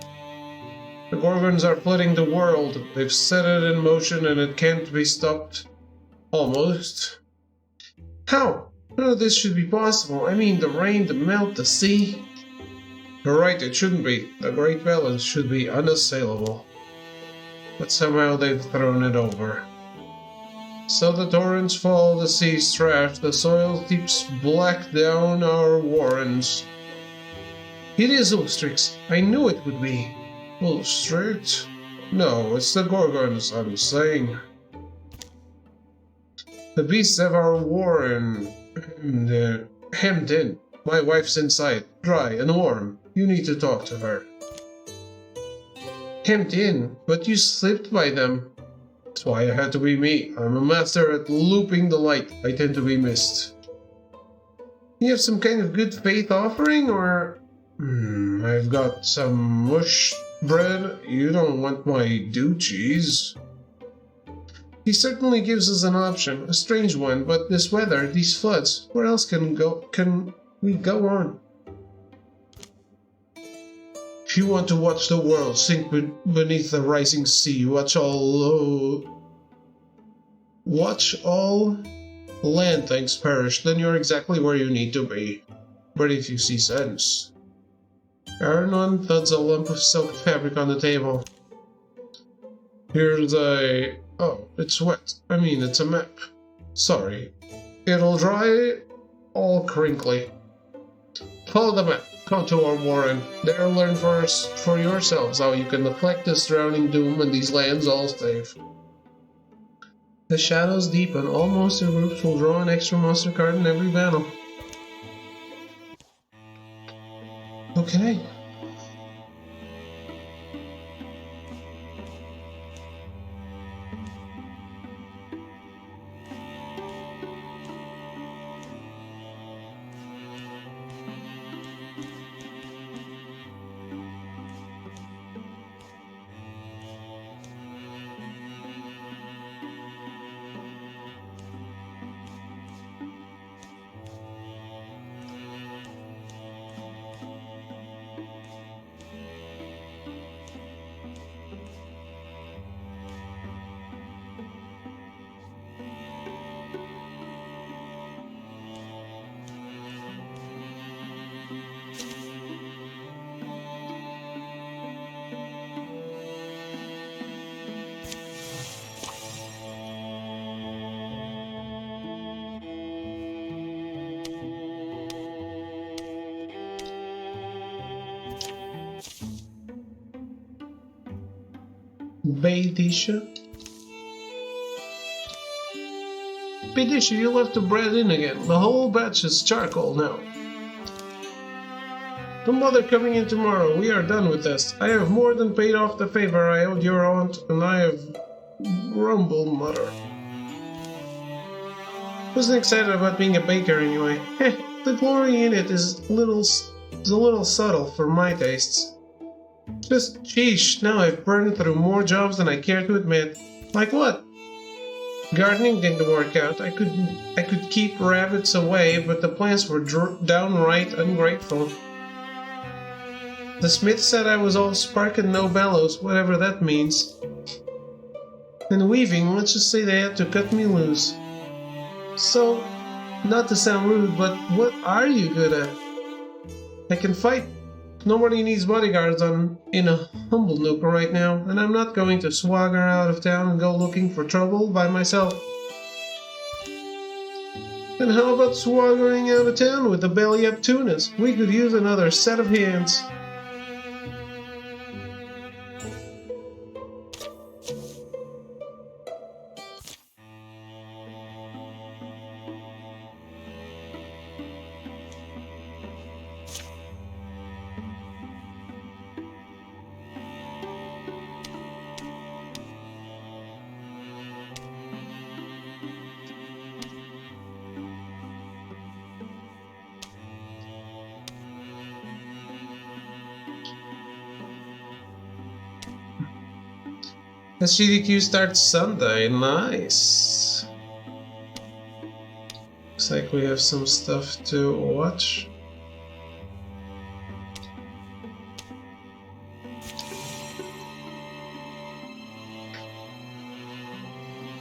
The Gorgons are flooding the world. They've set it in motion and it can't be stopped. Almost. How? None of this should be possible. I mean, the rain, the melt, the sea. You're right, it shouldn't be. The Great Balance should be unassailable. But somehow they've thrown it over. So the torrents fall, the seas trash, the soil seeps black down our warrens. It is Ulstrix. I knew it would be. Ulstrix? No, it's the Gorgons, I'm saying. The beasts have our warren hemmed in. My wife's inside, dry and warm. You need to talk to her. Hemmed in? But you slipped by them. That's why I had to be me. I'm a master at looping the light. I tend to be missed. You have some kind of good faith offering, or... I've got some mush bread. You don't want my dew cheese. He certainly gives us an option, a strange one, but this weather, these floods, where else can we go on? If you want to watch the world sink beneath the rising sea, watch all land things perish, then you're exactly where you need to be. But if you see sense. Arnon thuds a lump of silk fabric on the table. Here's a... Oh, it's wet. I mean, it's a map. Sorry. It'll dry all crinkly. Follow the map. Come to our warren. There learn for yourselves how you can deflect this drowning doom and these lands all safe. The shadows deepen. All monster groups will draw an extra monster card in every battle. Okay. Baydisha? Baydisha, you left the bread in again. The whole batch is charcoal now. Don't bother coming in tomorrow. We are done with this. I have more than paid off the favor I owed your aunt, and I have... Grumble mutter. Wasn't excited about being a baker anyway. Heh, the glory in it is a little subtle for my tastes. Just sheesh, now I've burned through more jobs than I care to admit. Like what? Gardening didn't work out. I could keep rabbits away, but the plants were downright ungrateful. The smith said I was all spark and no bellows, whatever that means. And weaving, let's just say they had to cut me loose. So, not to sound rude, but what are you good at? I can fight. Nobody needs bodyguards in a humble nook right now, and I'm not going to swagger out of town and go looking for trouble by myself. And how about swaggering out of town with the belly-up tunas? We could use another set of hands. SGDQ starts Sunday, nice. Looks like we have some stuff to watch.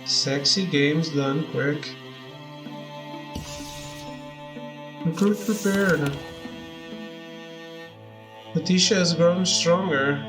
Sexy games done quick. Recruit prepared. Letitia has grown stronger.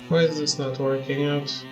Why is this not working out?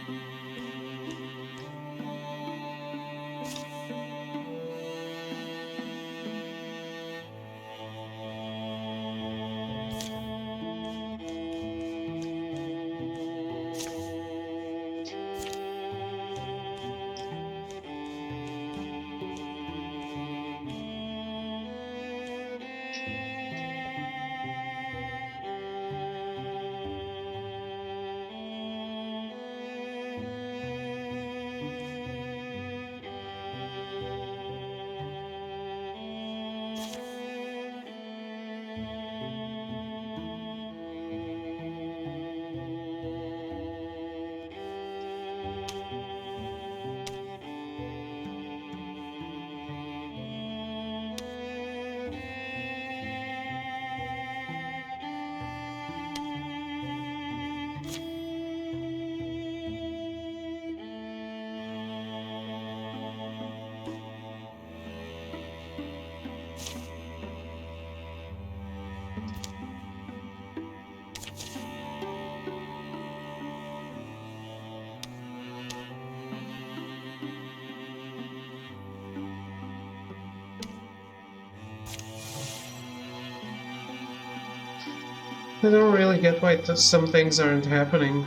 I don't really get why some things aren't happening.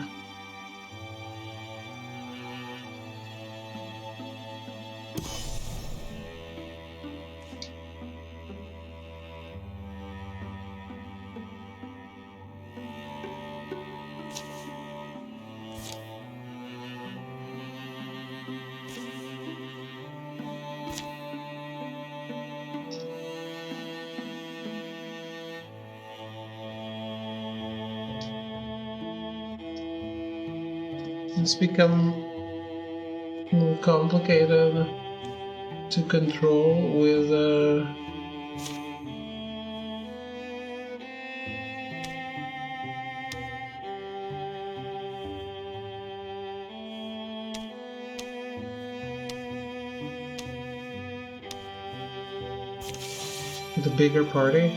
It's become more complicated to control with the bigger party.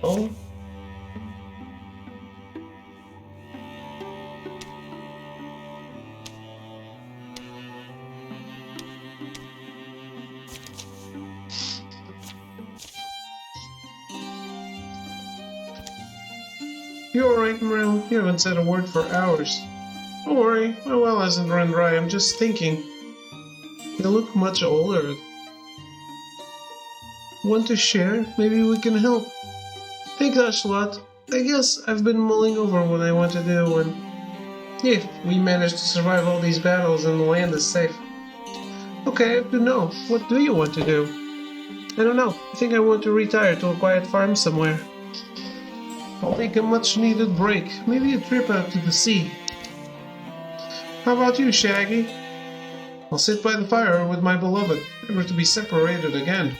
Oh. You alright, Merle? You haven't said a word for hours. Don't worry, my well hasn't run dry, I'm just thinking. You look much older. Want to share? Maybe we can help. Thanks, Ashlot. I guess I've been mulling over what I want to do and if we manage to survive all these battles and the land is safe. Okay, I have to know. What do you want to do? I don't know. I think I want to retire to a quiet farm somewhere. I'll take a much-needed break. Maybe a trip out to the sea. How about you, Shaggy? I'll sit by the fire with my beloved, never to be separated again.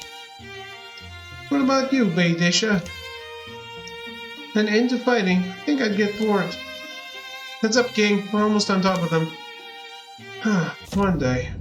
What about you, Baydisha? An end to fighting. I think I'd get bored. Heads up, King. We're almost on top of them. One day.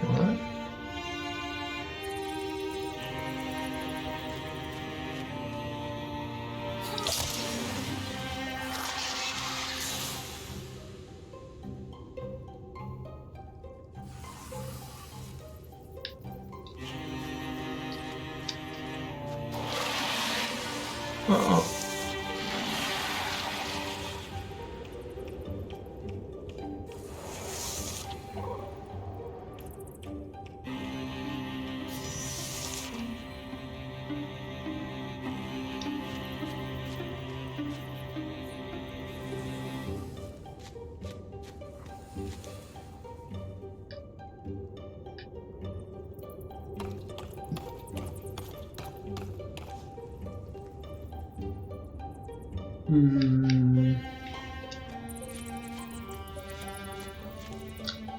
What? Uh-oh.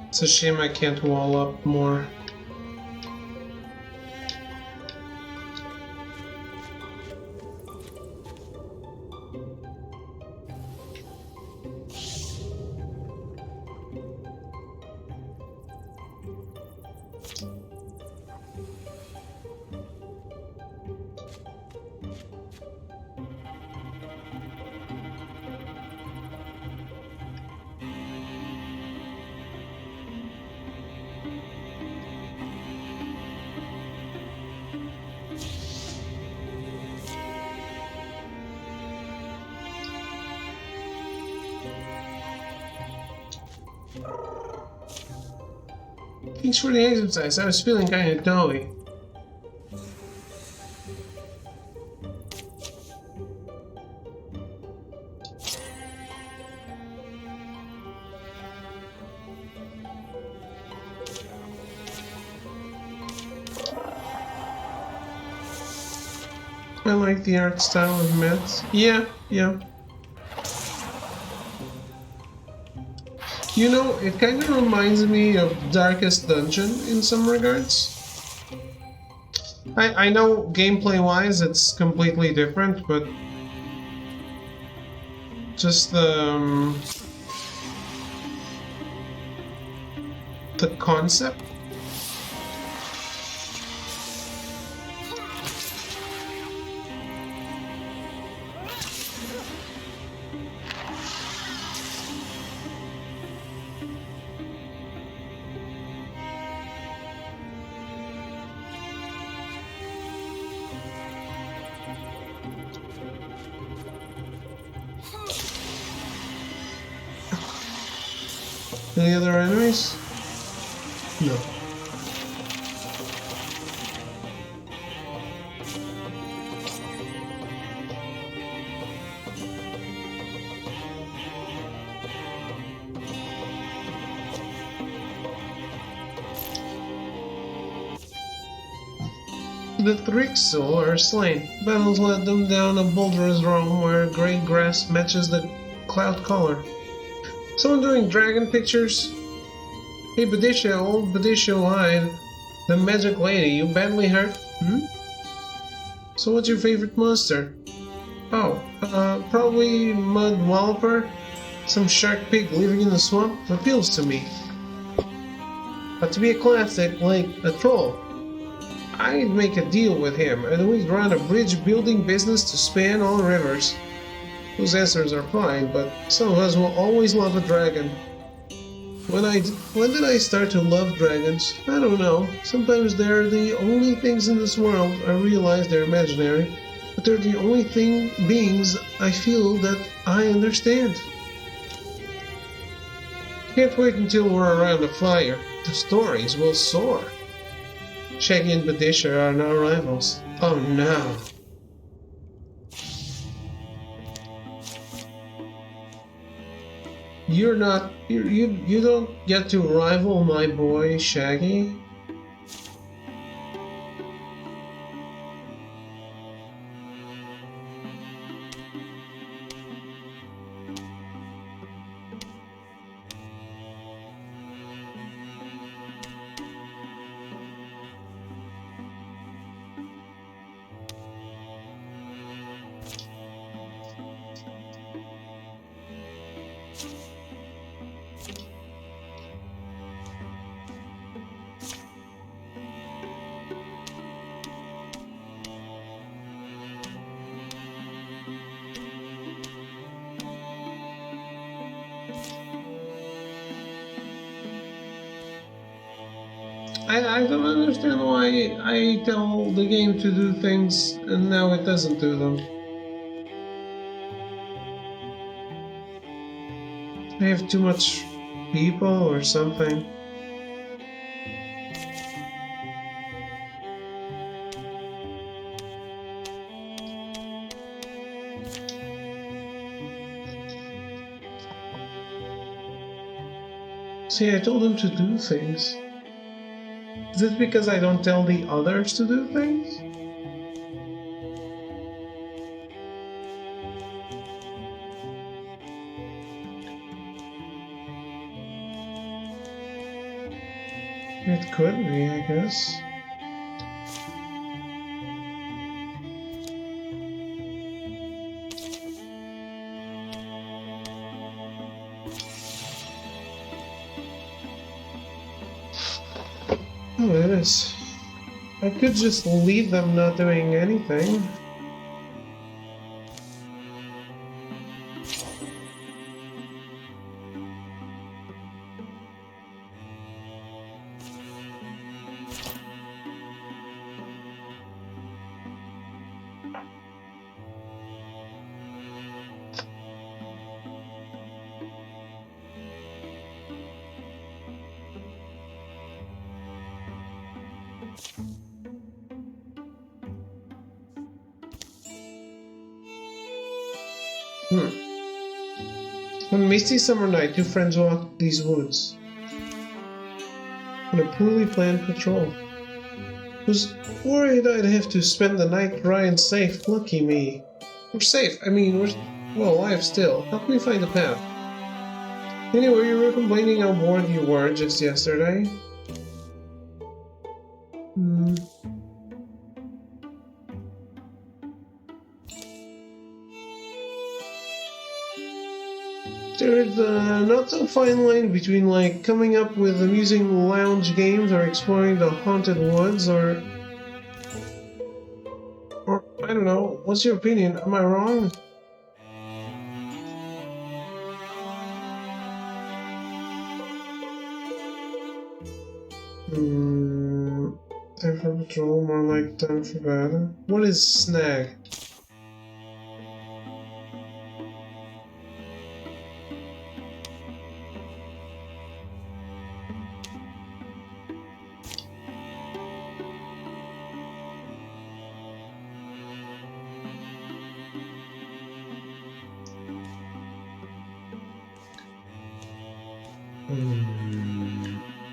It's a shame I can't wall up more. Thanks for the exercise. I was feeling kinda doughy. I like the art style of myths. Yeah. You know, it kind of reminds me of Darkest Dungeon in some regards. I know gameplay-wise it's completely different, but just the concept. Any other enemies? No. The Thrixel are slain. Battles led them down a boulderous roam where grey grass matches the cloud color. Someone doing dragon pictures? Hey Badisha, old Badisha Wide, the magic lady, you badly hurt? So what's your favorite monster? Oh, probably Mud Walloper? Some shark pig living in the swamp? Appeals to me. But to be a classic, like a troll, I'd make a deal with him, and we'd run a bridge building business to span all rivers. Those answers are fine, but some of us will always love a dragon. When did I start to love dragons? I don't know. Sometimes they're the only things in this world. I realize they're imaginary, but they're the only beings I feel that I understand. Can't wait until we're around the fire. The stories will soar. Shaggy and Badisha are now rivals. Oh no. You don't get to rival my boy Shaggy? I don't understand why I tell the game to do things and now it doesn't do them. I have too much people or something. See, I told him to do things. Is it because I don't tell the others to do things? It could be, I guess. Oh, it is. I could just leave them not doing anything. One misty summer night, two friends walked these woods on a poorly planned patrol. Was worried I'd have to spend the night dry and safe. Lucky me. We're safe. I mean, we're alive still. Help me find a path. Anyway, you were complaining how bored you were just yesterday. There's a not so fine line between like coming up with amusing lounge games or exploring the haunted woods or I don't know. What's your opinion? Am I wrong? Time for patrol, more like time for battle. What is snag?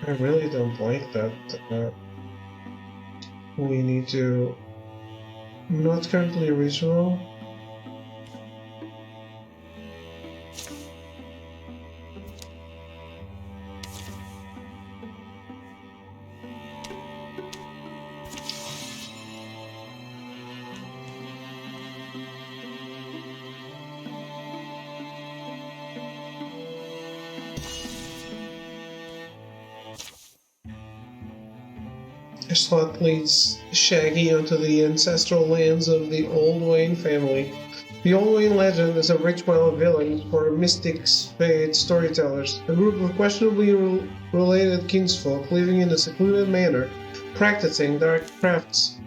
I really don't like that. We need to not currently ritual. Slot leads Shaggy onto the ancestral lands of the Old Wayne family. The Old Wayne legend is a rich well of villains for mystics, fates, storytellers, a group of questionably related kinsfolk living in a secluded manner, practicing dark crafts.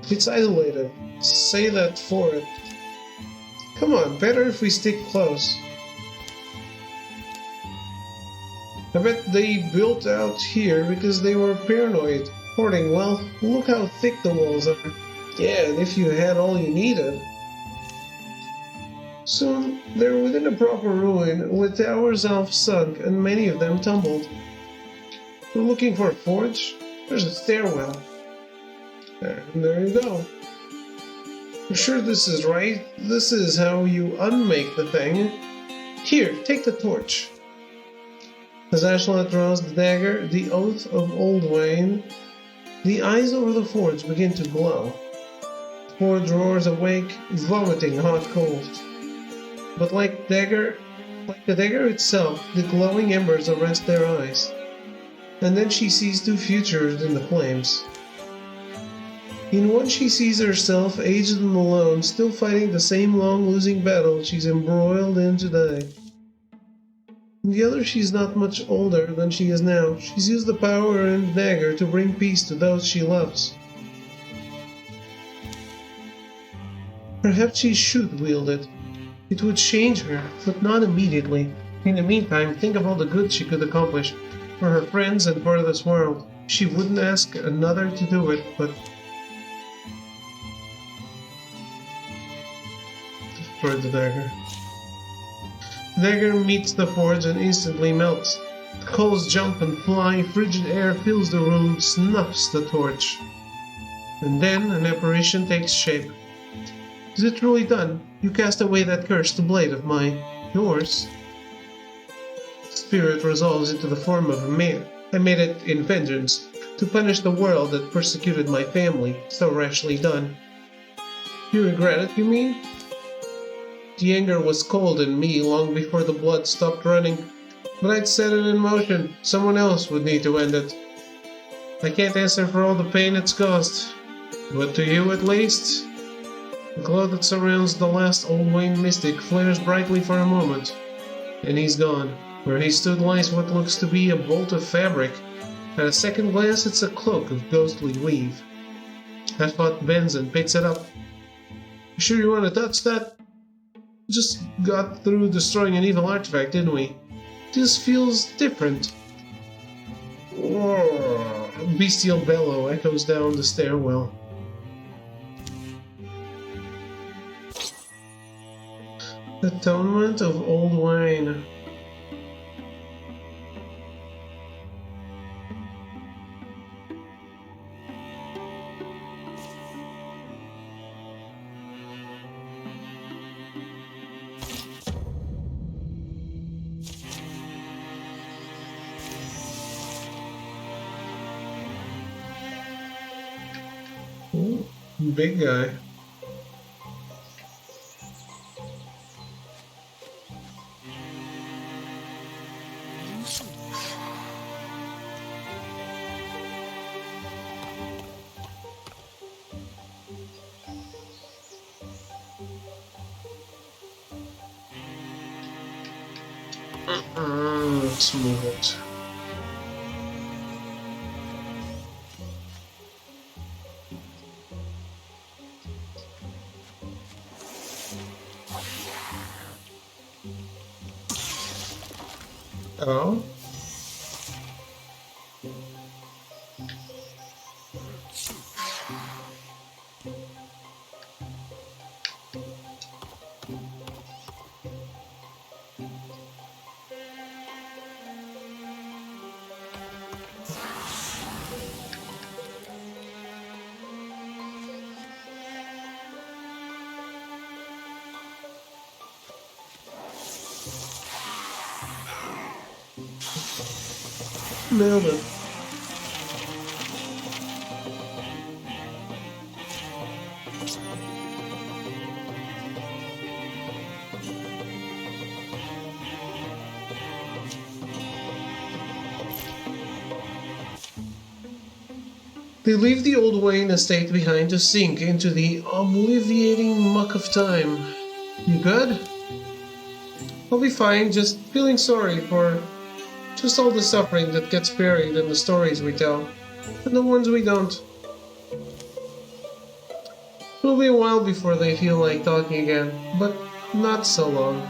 It's isolated. Say that for it. Come on, better if we stick close. I bet they built out here because they were paranoid. Hoarding wealth, look how thick the walls are. Yeah, and if you had all you needed. Soon, they're within a proper ruin, with towers half sunk and many of them tumbled. We're looking for a forge? There's a stairwell. And there you go. You're sure this is right? This is how you unmake the thing. Here, take the torch. As Ashla draws the dagger, the oath of Old Wayne, the eyes over the forge begin to glow. The forge roars awake, vomiting hot coals. But like the dagger itself, the glowing embers arrest their eyes. And then she sees two futures in the flames. In one she sees herself, aged and alone, still fighting the same long losing battle she's embroiled in today. In the other, she's not much older than she is now. She's used the power in the dagger to bring peace to those she loves. Perhaps she should wield it. It would change her, but not immediately. In the meantime, think of all the good she could accomplish for her friends and for this world. She wouldn't ask another to do it, but destroyed the dagger. The dagger meets the forge and instantly melts. The coals jump and fly, frigid air fills the room, snuffs the torch. And then an apparition takes shape. Is it truly done? You cast away that cursed blade of mine. Yours? The spirit resolves into the form of a man. I made it in vengeance, to punish the world that persecuted my family, so rashly done. You regret it, you mean? The anger was cold in me long before the blood stopped running, but I'd set it in motion. Someone else would need to end it. I can't answer for all the pain it's caused, but to you at least. The glow that surrounds the last Old Wayne mystic flares brightly for a moment, and he's gone. Where he stood lies what looks to be a bolt of fabric. At a second glance, it's a cloak of ghostly weave. Halfbot bends and picks it up. You sure you want to touch that? Just got through destroying an evil artifact, didn't we? This feels different. A bestial bellow echoes down the stairwell. Atonement of Old Wayne. Big guy. Let's move it. Oh. Nailed it. They leave the old Wayne estate behind to sink into the obliviating muck of time. You good? I'll be fine, just feeling sorry for just all the suffering that gets buried in the stories we tell, and the ones we don't. It'll be a while before they feel like talking again, but not so long.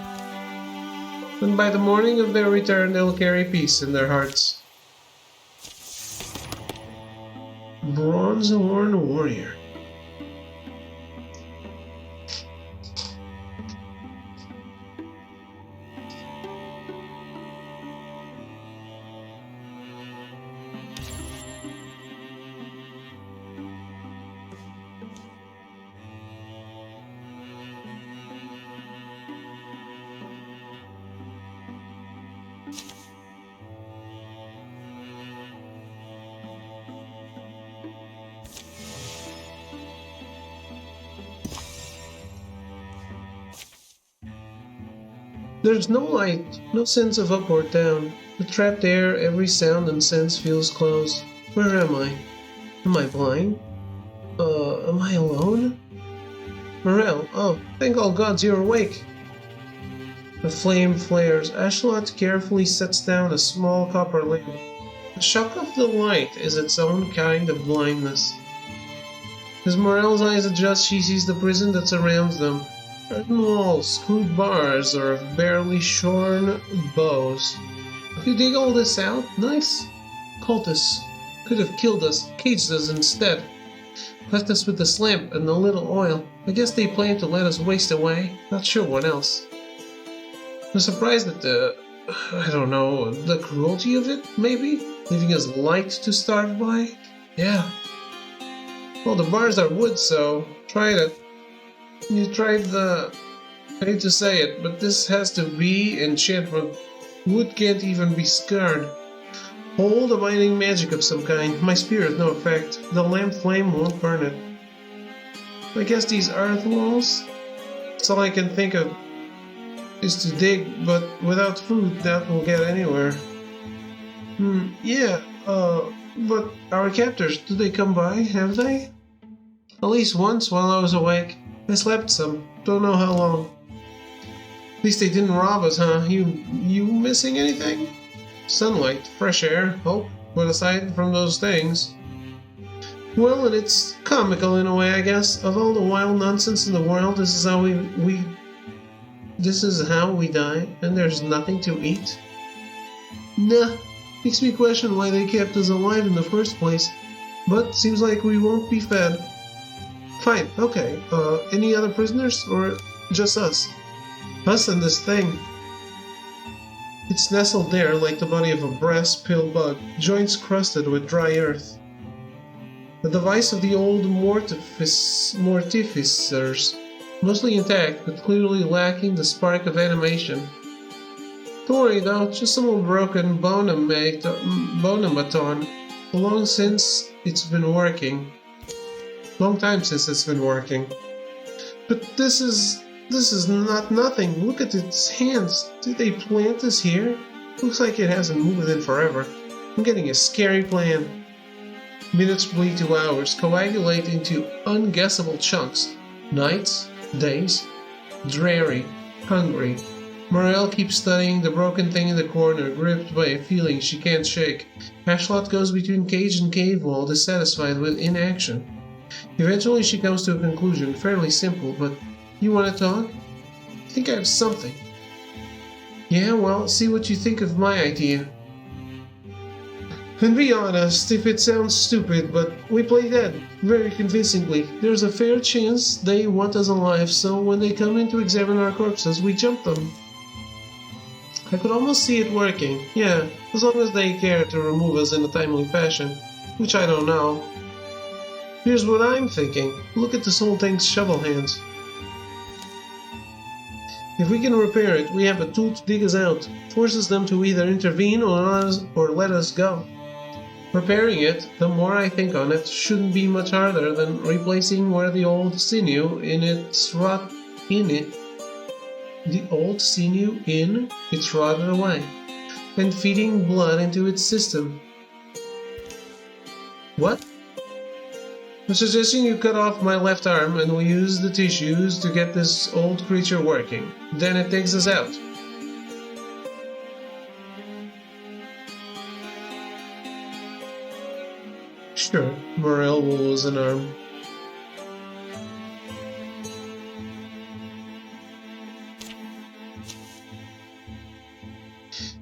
And by the morning of their return, they'll carry peace in their hearts. Bronze-worn warrior. There's no light, no sense of up or down. The trapped air, every sound and sense feels closed. Where am I? Am I blind? Am I alone? Morel, oh, thank all gods you're awake. The flame flares. Ashlot carefully sets down a small copper lamp. The shock of the light is its own kind of blindness. As Morel's eyes adjust, she sees the prison that surrounds them. Earthen walls, screwed bars, or barely shorn bows. You dig all this out? Nice. Cultists could have killed us, caged us instead. Left us with this lamp and a little oil. I guess they plan to let us waste away. Not sure what else. I'm surprised at I don't know, the cruelty of it, maybe? Leaving us light to start by? Yeah. Well, the bars are wood, so tried it. You tried the... I hate to say it, but this has to be enchantment. Wood can't even be scarred. Hold a binding magic of some kind. My spear has no effect. The lamp flame won't burn it. I guess these earth walls? That's all I can think of is to dig, but without food that will get anywhere. Yeah, but our captors, do they come by, have they? At least once while I was awake. I slept some, don't know how long. At least they didn't rob us, huh? You missing anything? Sunlight, fresh air, hope, but aside from those things... Well, and it's comical in a way, I guess. Of all the wild nonsense in the world, this is how we die, and there's nothing to eat? Nah, makes me question why they kept us alive in the first place. But seems like we won't be fed. Fine, okay. Any other prisoners, or just us? Us and this thing. It's nestled there like the body of a brass pill bug, joints crusted with dry earth. The device of the old mortificers, mostly intact, but clearly lacking the spark of animation. Don't worry though, just some old broken bonematon. Long since it's been working. Long time since it's been working. But this is not nothing. Look at its hands. Did they plant this here? Looks like it hasn't moved in forever. I'm getting a scary plan. Minutes bleed to hours, coagulate into unguessable chunks. Nights, days, dreary, hungry. Morel keeps studying the broken thing in the corner, gripped by a feeling she can't shake. Ashlot goes between cage and cave wall, dissatisfied with inaction. Eventually she comes to a conclusion, fairly simple, but you want to talk? I think I have something. Yeah, well, see what you think of my idea. And be honest, if it sounds stupid, but we play dead, very convincingly. There's a fair chance they want us alive, so when they come in to examine our corpses, we jump them. I could almost see it working, yeah, as long as they care to remove us in a timely fashion, which I don't know. Here's what I'm thinking. Look at this whole thing's shovel hands. If we can repair it, we have a tool to dig us out, forces them to either intervene or let us go. Repairing it, the more I think on it, shouldn't be much harder than replacing where the old sinew in its rotted away, and feeding blood into its system. What? I'm suggesting you cut off my left arm and we use the tissues to get this old creature working. Then it takes us out. Sure, Morel will lose an arm.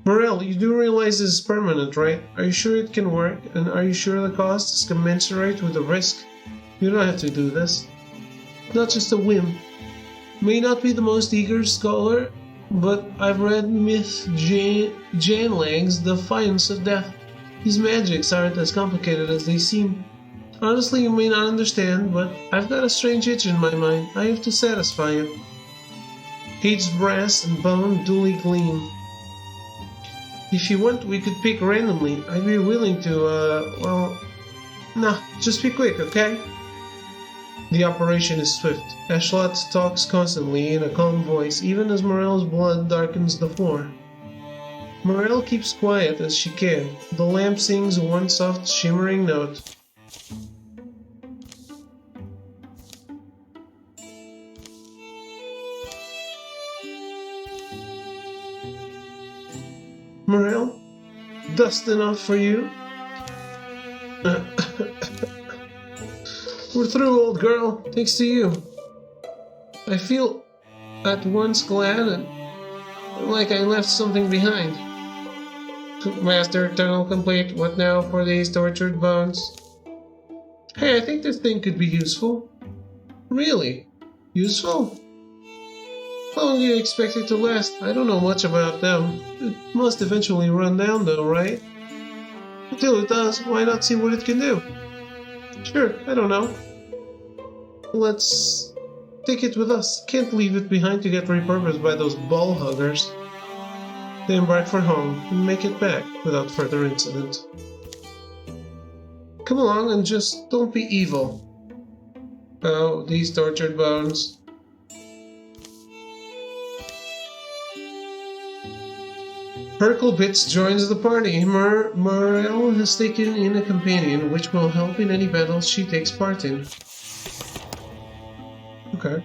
Morel, you do realize this is permanent, right? Are you sure it can work? And are you sure the cost is commensurate with the risk? You don't have to do this. Not just a whim. May not be the most eager scholar, but I've read Myth Janlang's Defiance of Death. These magics aren't as complicated as they seem. Honestly, you may not understand, but I've got a strange itch in my mind. I have to satisfy it. Aged brass and bone duly gleam. If you want, we could pick randomly. I'd be willing to, no, just be quick, okay? The operation is swift. Ashlot talks constantly in a calm voice, even as Morel's blood darkens the floor. Morel keeps quiet as she can. The lamp sings one soft, shimmering note. Morel? Dust enough for you? We're through, old girl, thanks to you. I feel at once glad and like I left something behind. Master, tunnel complete. What now for these tortured bones? Hey, I think this thing could be useful. Really? Useful? How long do you expect it to last? I don't know much about them. It must eventually run down though, right? Until it does, why not see what it can do? Sure, I don't know. Let's take it with us. Can't leave it behind to get repurposed by those ball huggers. They embark for home and make it back without further incident. Come along and just don't be evil. Oh, these tortured bones. Herklebits joins the party. Morel has taken in a companion which will help in any battles she takes part in. Okay.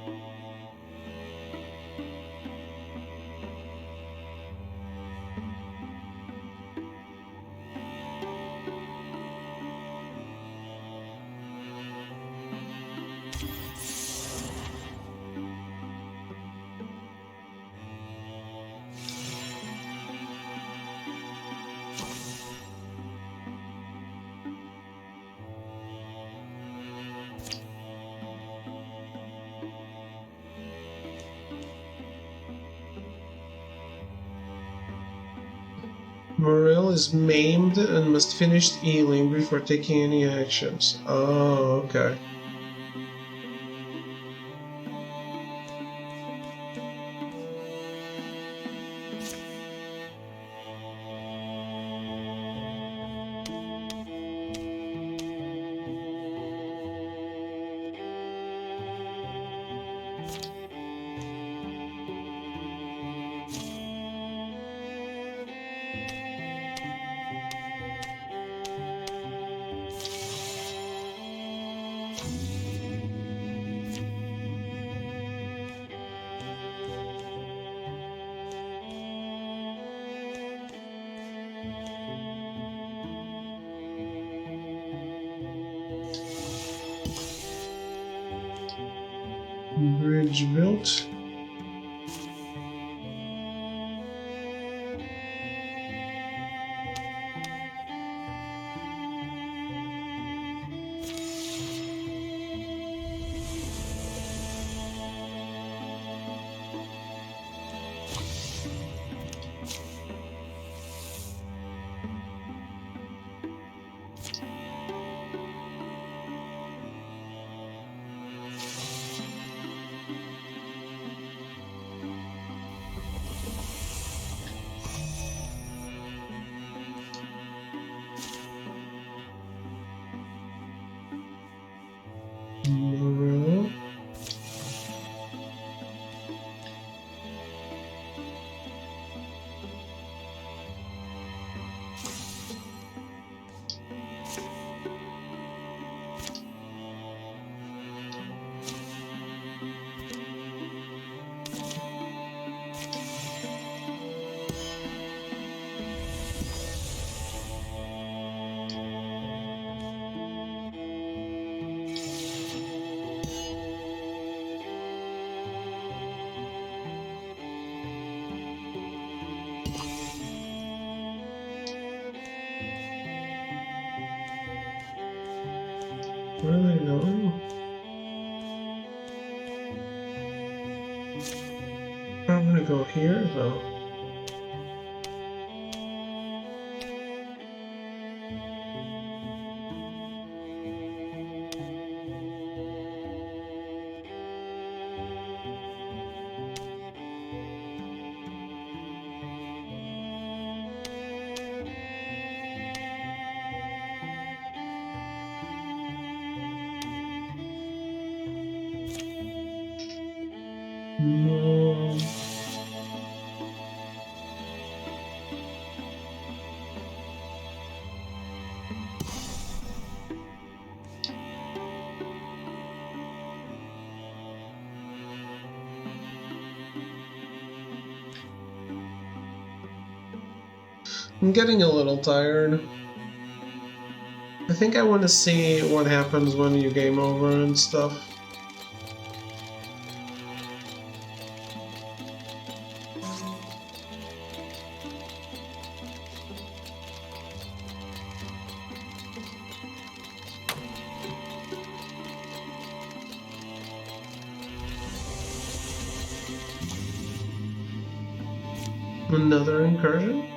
Morel is maimed and must finish healing before taking any actions. Oh, okay. Bridge built. Where are they going? I'm gonna go here though. No. I'm getting a little tired. I think I want to see what happens when you game over and stuff. Another incursion?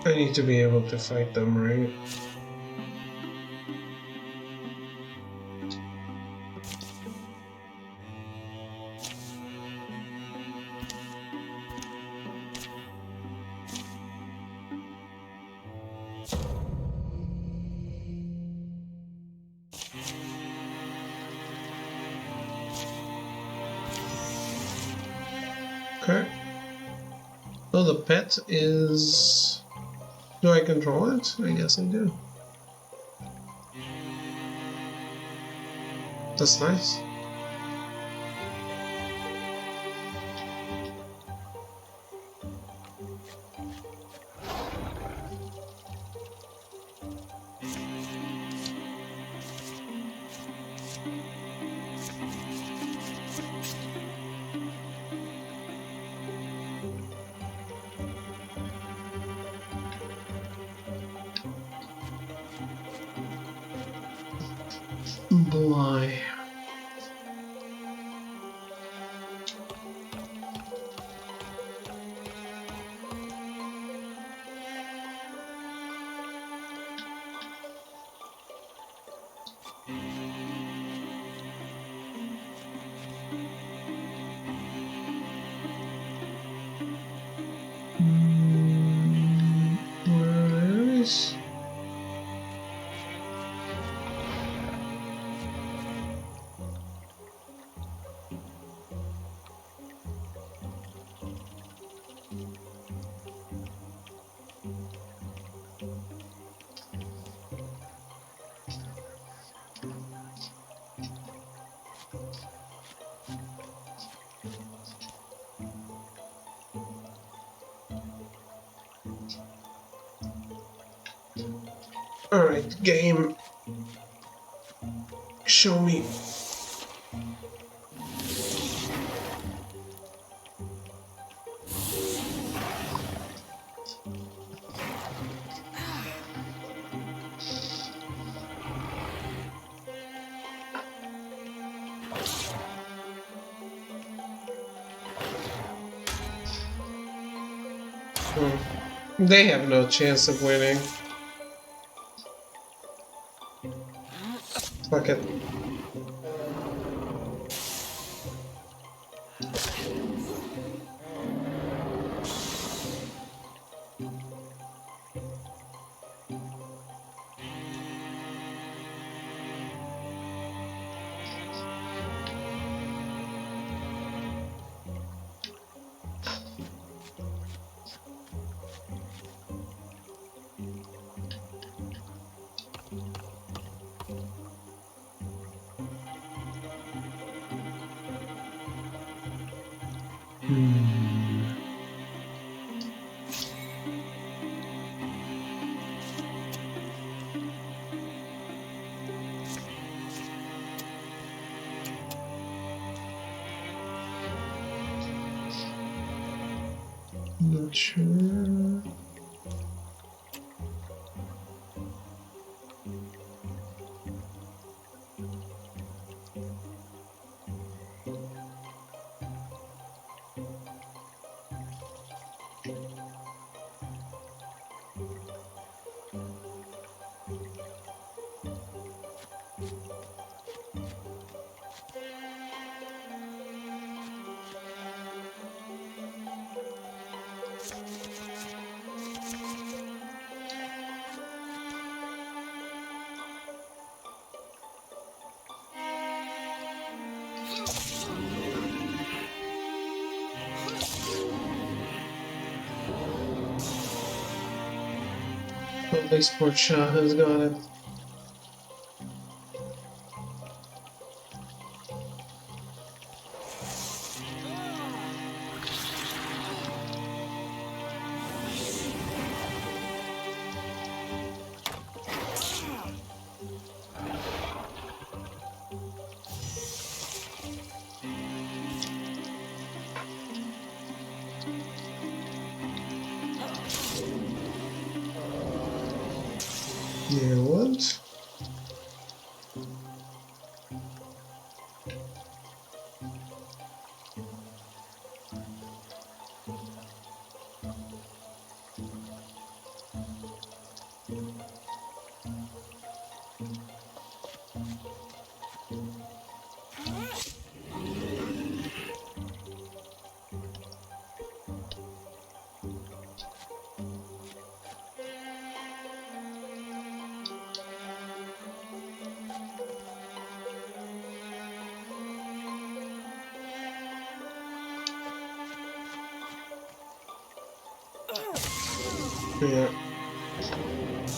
I need to be able to fight them, right? Okay. So the pet is... Do I control it? I guess I do. That's nice. Boy. Where is... Alright, game. Show me. They have no chance of winning. Fuck it. Not sure. At least Port Shah has got it. Yeah, what? Yeah.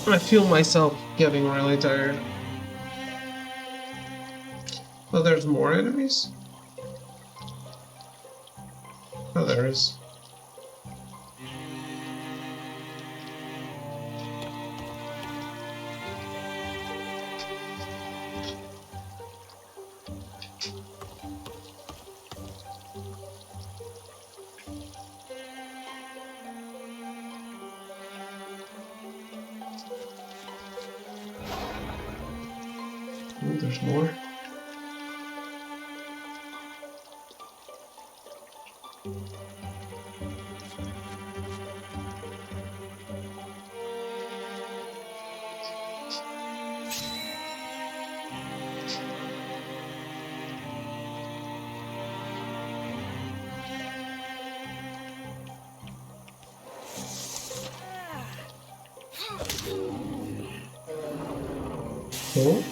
I feel myself getting really tired. Oh, there's more enemies? Oh, there is. Oh, there's more. Oh.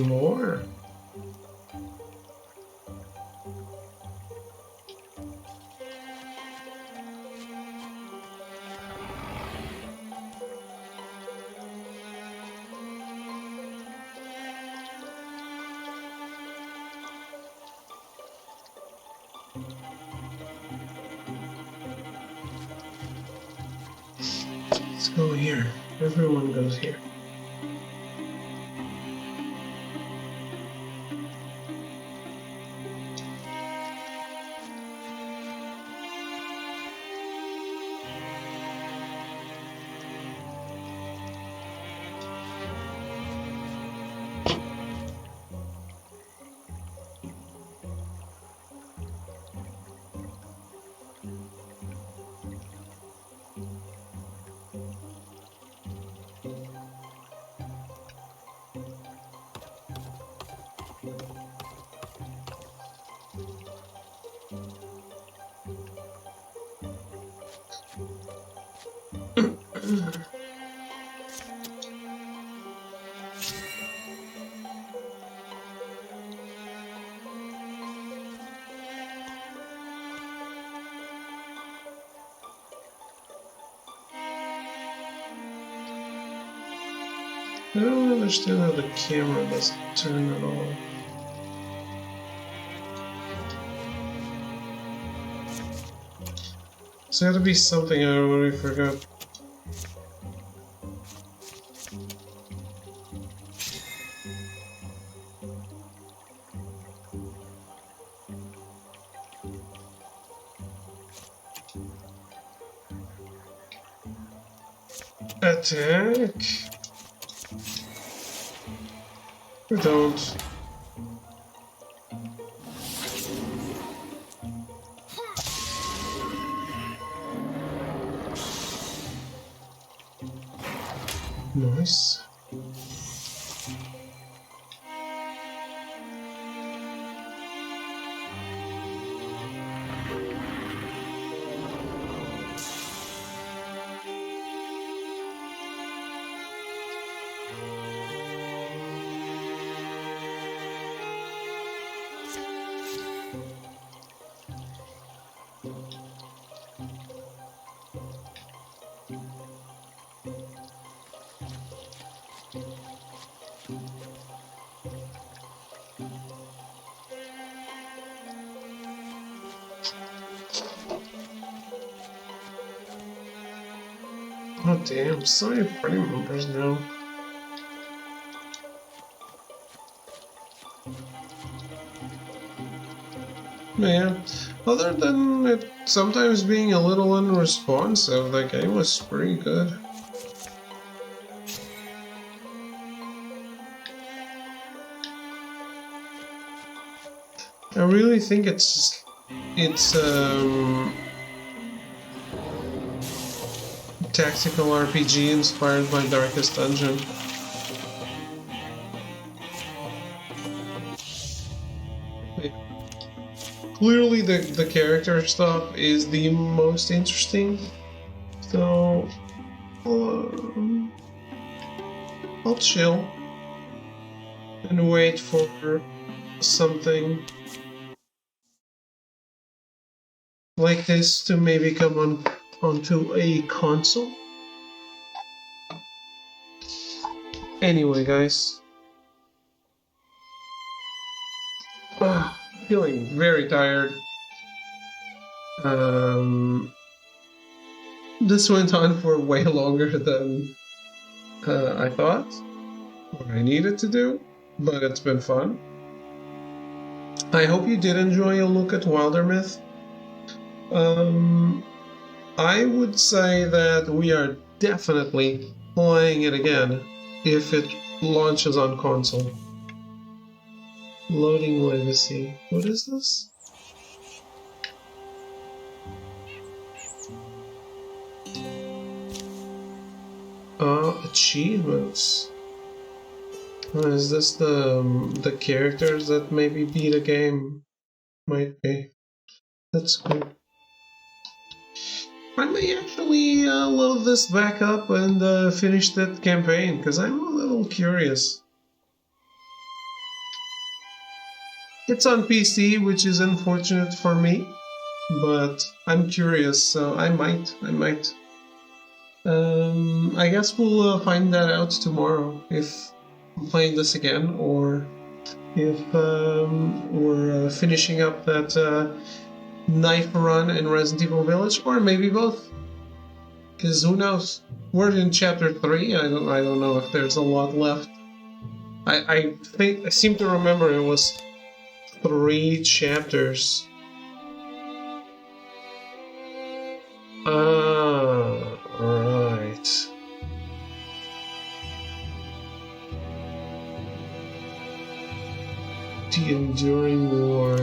More. Let's go here. Everyone goes here. I don't understand how the camera doesn't turn at all. There's got to be something I already forgot. Attack. Don't. Nice. Oh damn, so many party members now. Man, other than it sometimes being a little unresponsive, the game was pretty good. I really think it's tactical RPG inspired by Darkest Dungeon. Clearly the character stuff is the most interesting, so I'll chill and wait for something like this to maybe come onto a console. Anyway, guys, feeling very tired. This went on for way longer than I thought, or I needed to do, but it's been fun. I hope you did enjoy a look at Wildermyth. I would say that we are definitely playing it again if it launches on console. Loading Legacy. What is this? Achievements. Is this the characters that maybe beat a game? Might be. That's cool. I may actually load this back up and finish that campaign, because I'm a little curious. It's on PC, which is unfortunate for me, but I'm curious, so I might. I guess we'll find that out tomorrow, if I'm playing this again, or if we're finishing up that knife run in Resident Evil Village, or maybe both. Because who knows? We're in chapter 3. I don't know if there's a lot left. I seem to remember it was 3 chapters. Right. The Enduring War.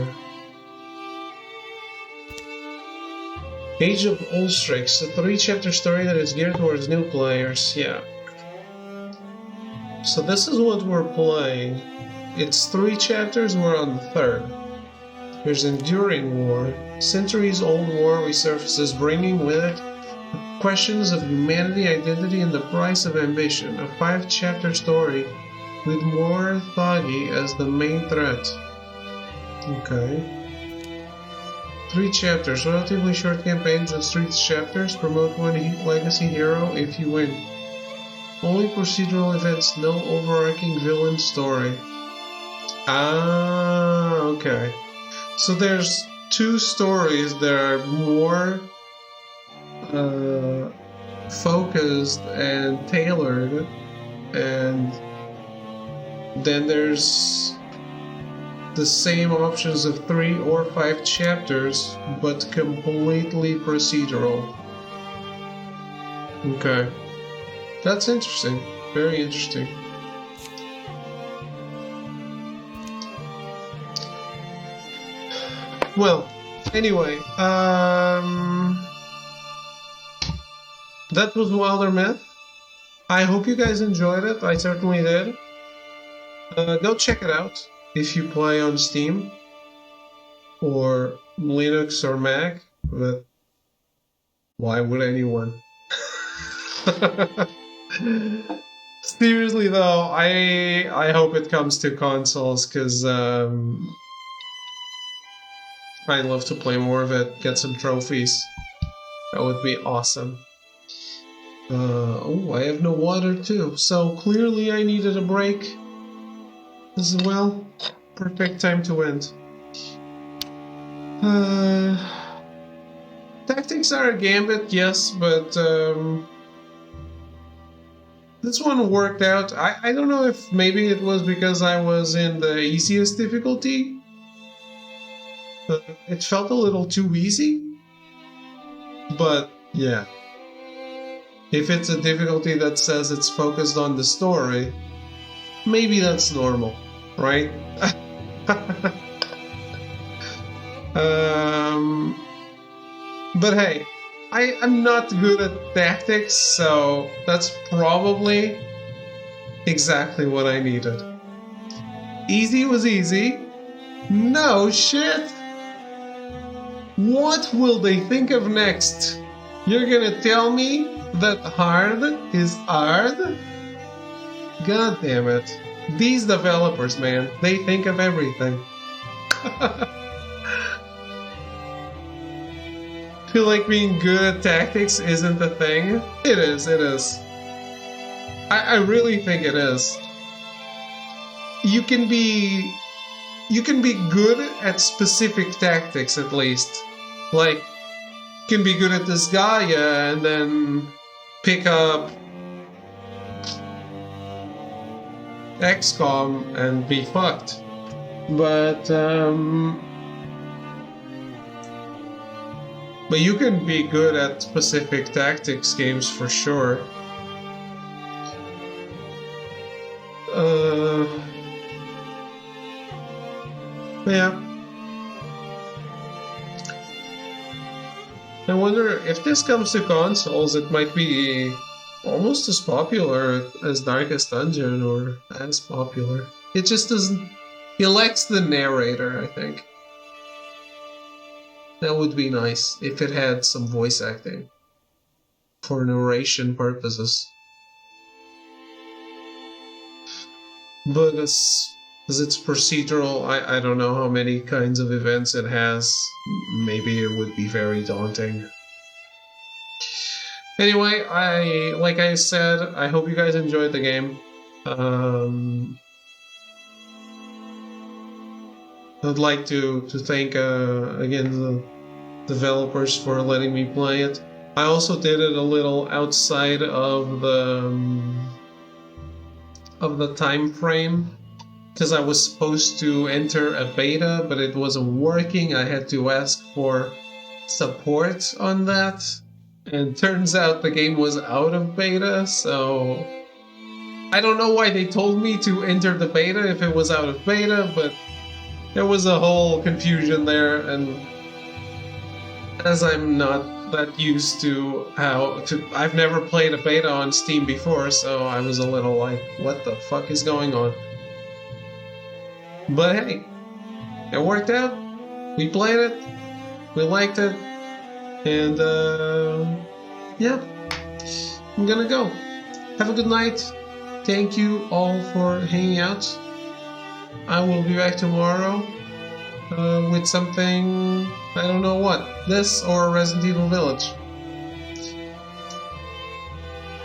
Age of Ulstrix, a 3-chapter story that is geared towards new players. Yeah. So this is what we're playing. It's 3 chapters, we're on the 3rd. There's Enduring War. Centuries-old war resurfaces, bringing with it questions of humanity, identity, and the price of ambition. A 5-chapter story with more Thagi as the main threat. Okay. 3 chapters, relatively short campaigns of 3 chapters, promote one legacy hero if you win. Only procedural events, no overarching villain story. Ah, okay. So there's 2 stories that are more focused and tailored, and then there's the same options of 3 or 5 chapters, but completely procedural. Okay. That's interesting. Very interesting. Well, anyway, that was Wildermyth. I hope you guys enjoyed it. I certainly did. Go check it out if you play on Steam or Linux or Mac, but why would anyone? Seriously though, I hope it comes to consoles, because I'd love to play more of it, get some trophies. That would be awesome. Oh, I have no water too, so clearly I needed a break as well. Perfect time to end. Tactics are a gambit, yes, but this one worked out. I don't know if maybe it was because I was in the easiest difficulty. It felt a little too easy. But yeah. If it's a difficulty that says it's focused on the story, maybe that's normal, right? But hey, I'm not good at tactics, so that's probably exactly what I needed. Easy was easy. No shit! What will they think of next? You're gonna tell me that hard is hard? God damn it. These developers, man, they think of everything. Feel like being good at tactics isn't a thing? It is, it is. I really think it is. You can be good at specific tactics, at least. Like, you can be good at this guy, and then pick up XCOM and be fucked. But But you can be good at specific tactics games for sure. Yeah. I wonder if this comes to consoles, it might be almost as popular as Darkest Dungeon, or as popular. It just doesn't... It lacks the narrator, I think. That would be nice if it had some voice acting for narration purposes. But as it's procedural, I don't know how many kinds of events it has. Maybe it would be very daunting. Anyway, like I said, I hope you guys enjoyed the game. I'd like to thank again the developers for letting me play it. I also did it a little outside of the time frame, because I was supposed to enter a beta, but it wasn't working. I had to ask for support on that, and turns out the game was out of beta, so I don't know why they told me to enter the beta if it was out of beta, but there was a whole confusion there, and as I'm not that used to I've never played a beta on Steam before, so I was a little like, what the fuck is going on? But hey, it worked out. We played it, we liked it, and yeah, I'm gonna go. Have a good night. Thank you all for hanging out. I will be back tomorrow with something, I don't know what, this or Resident Evil Village.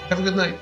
Have a good night.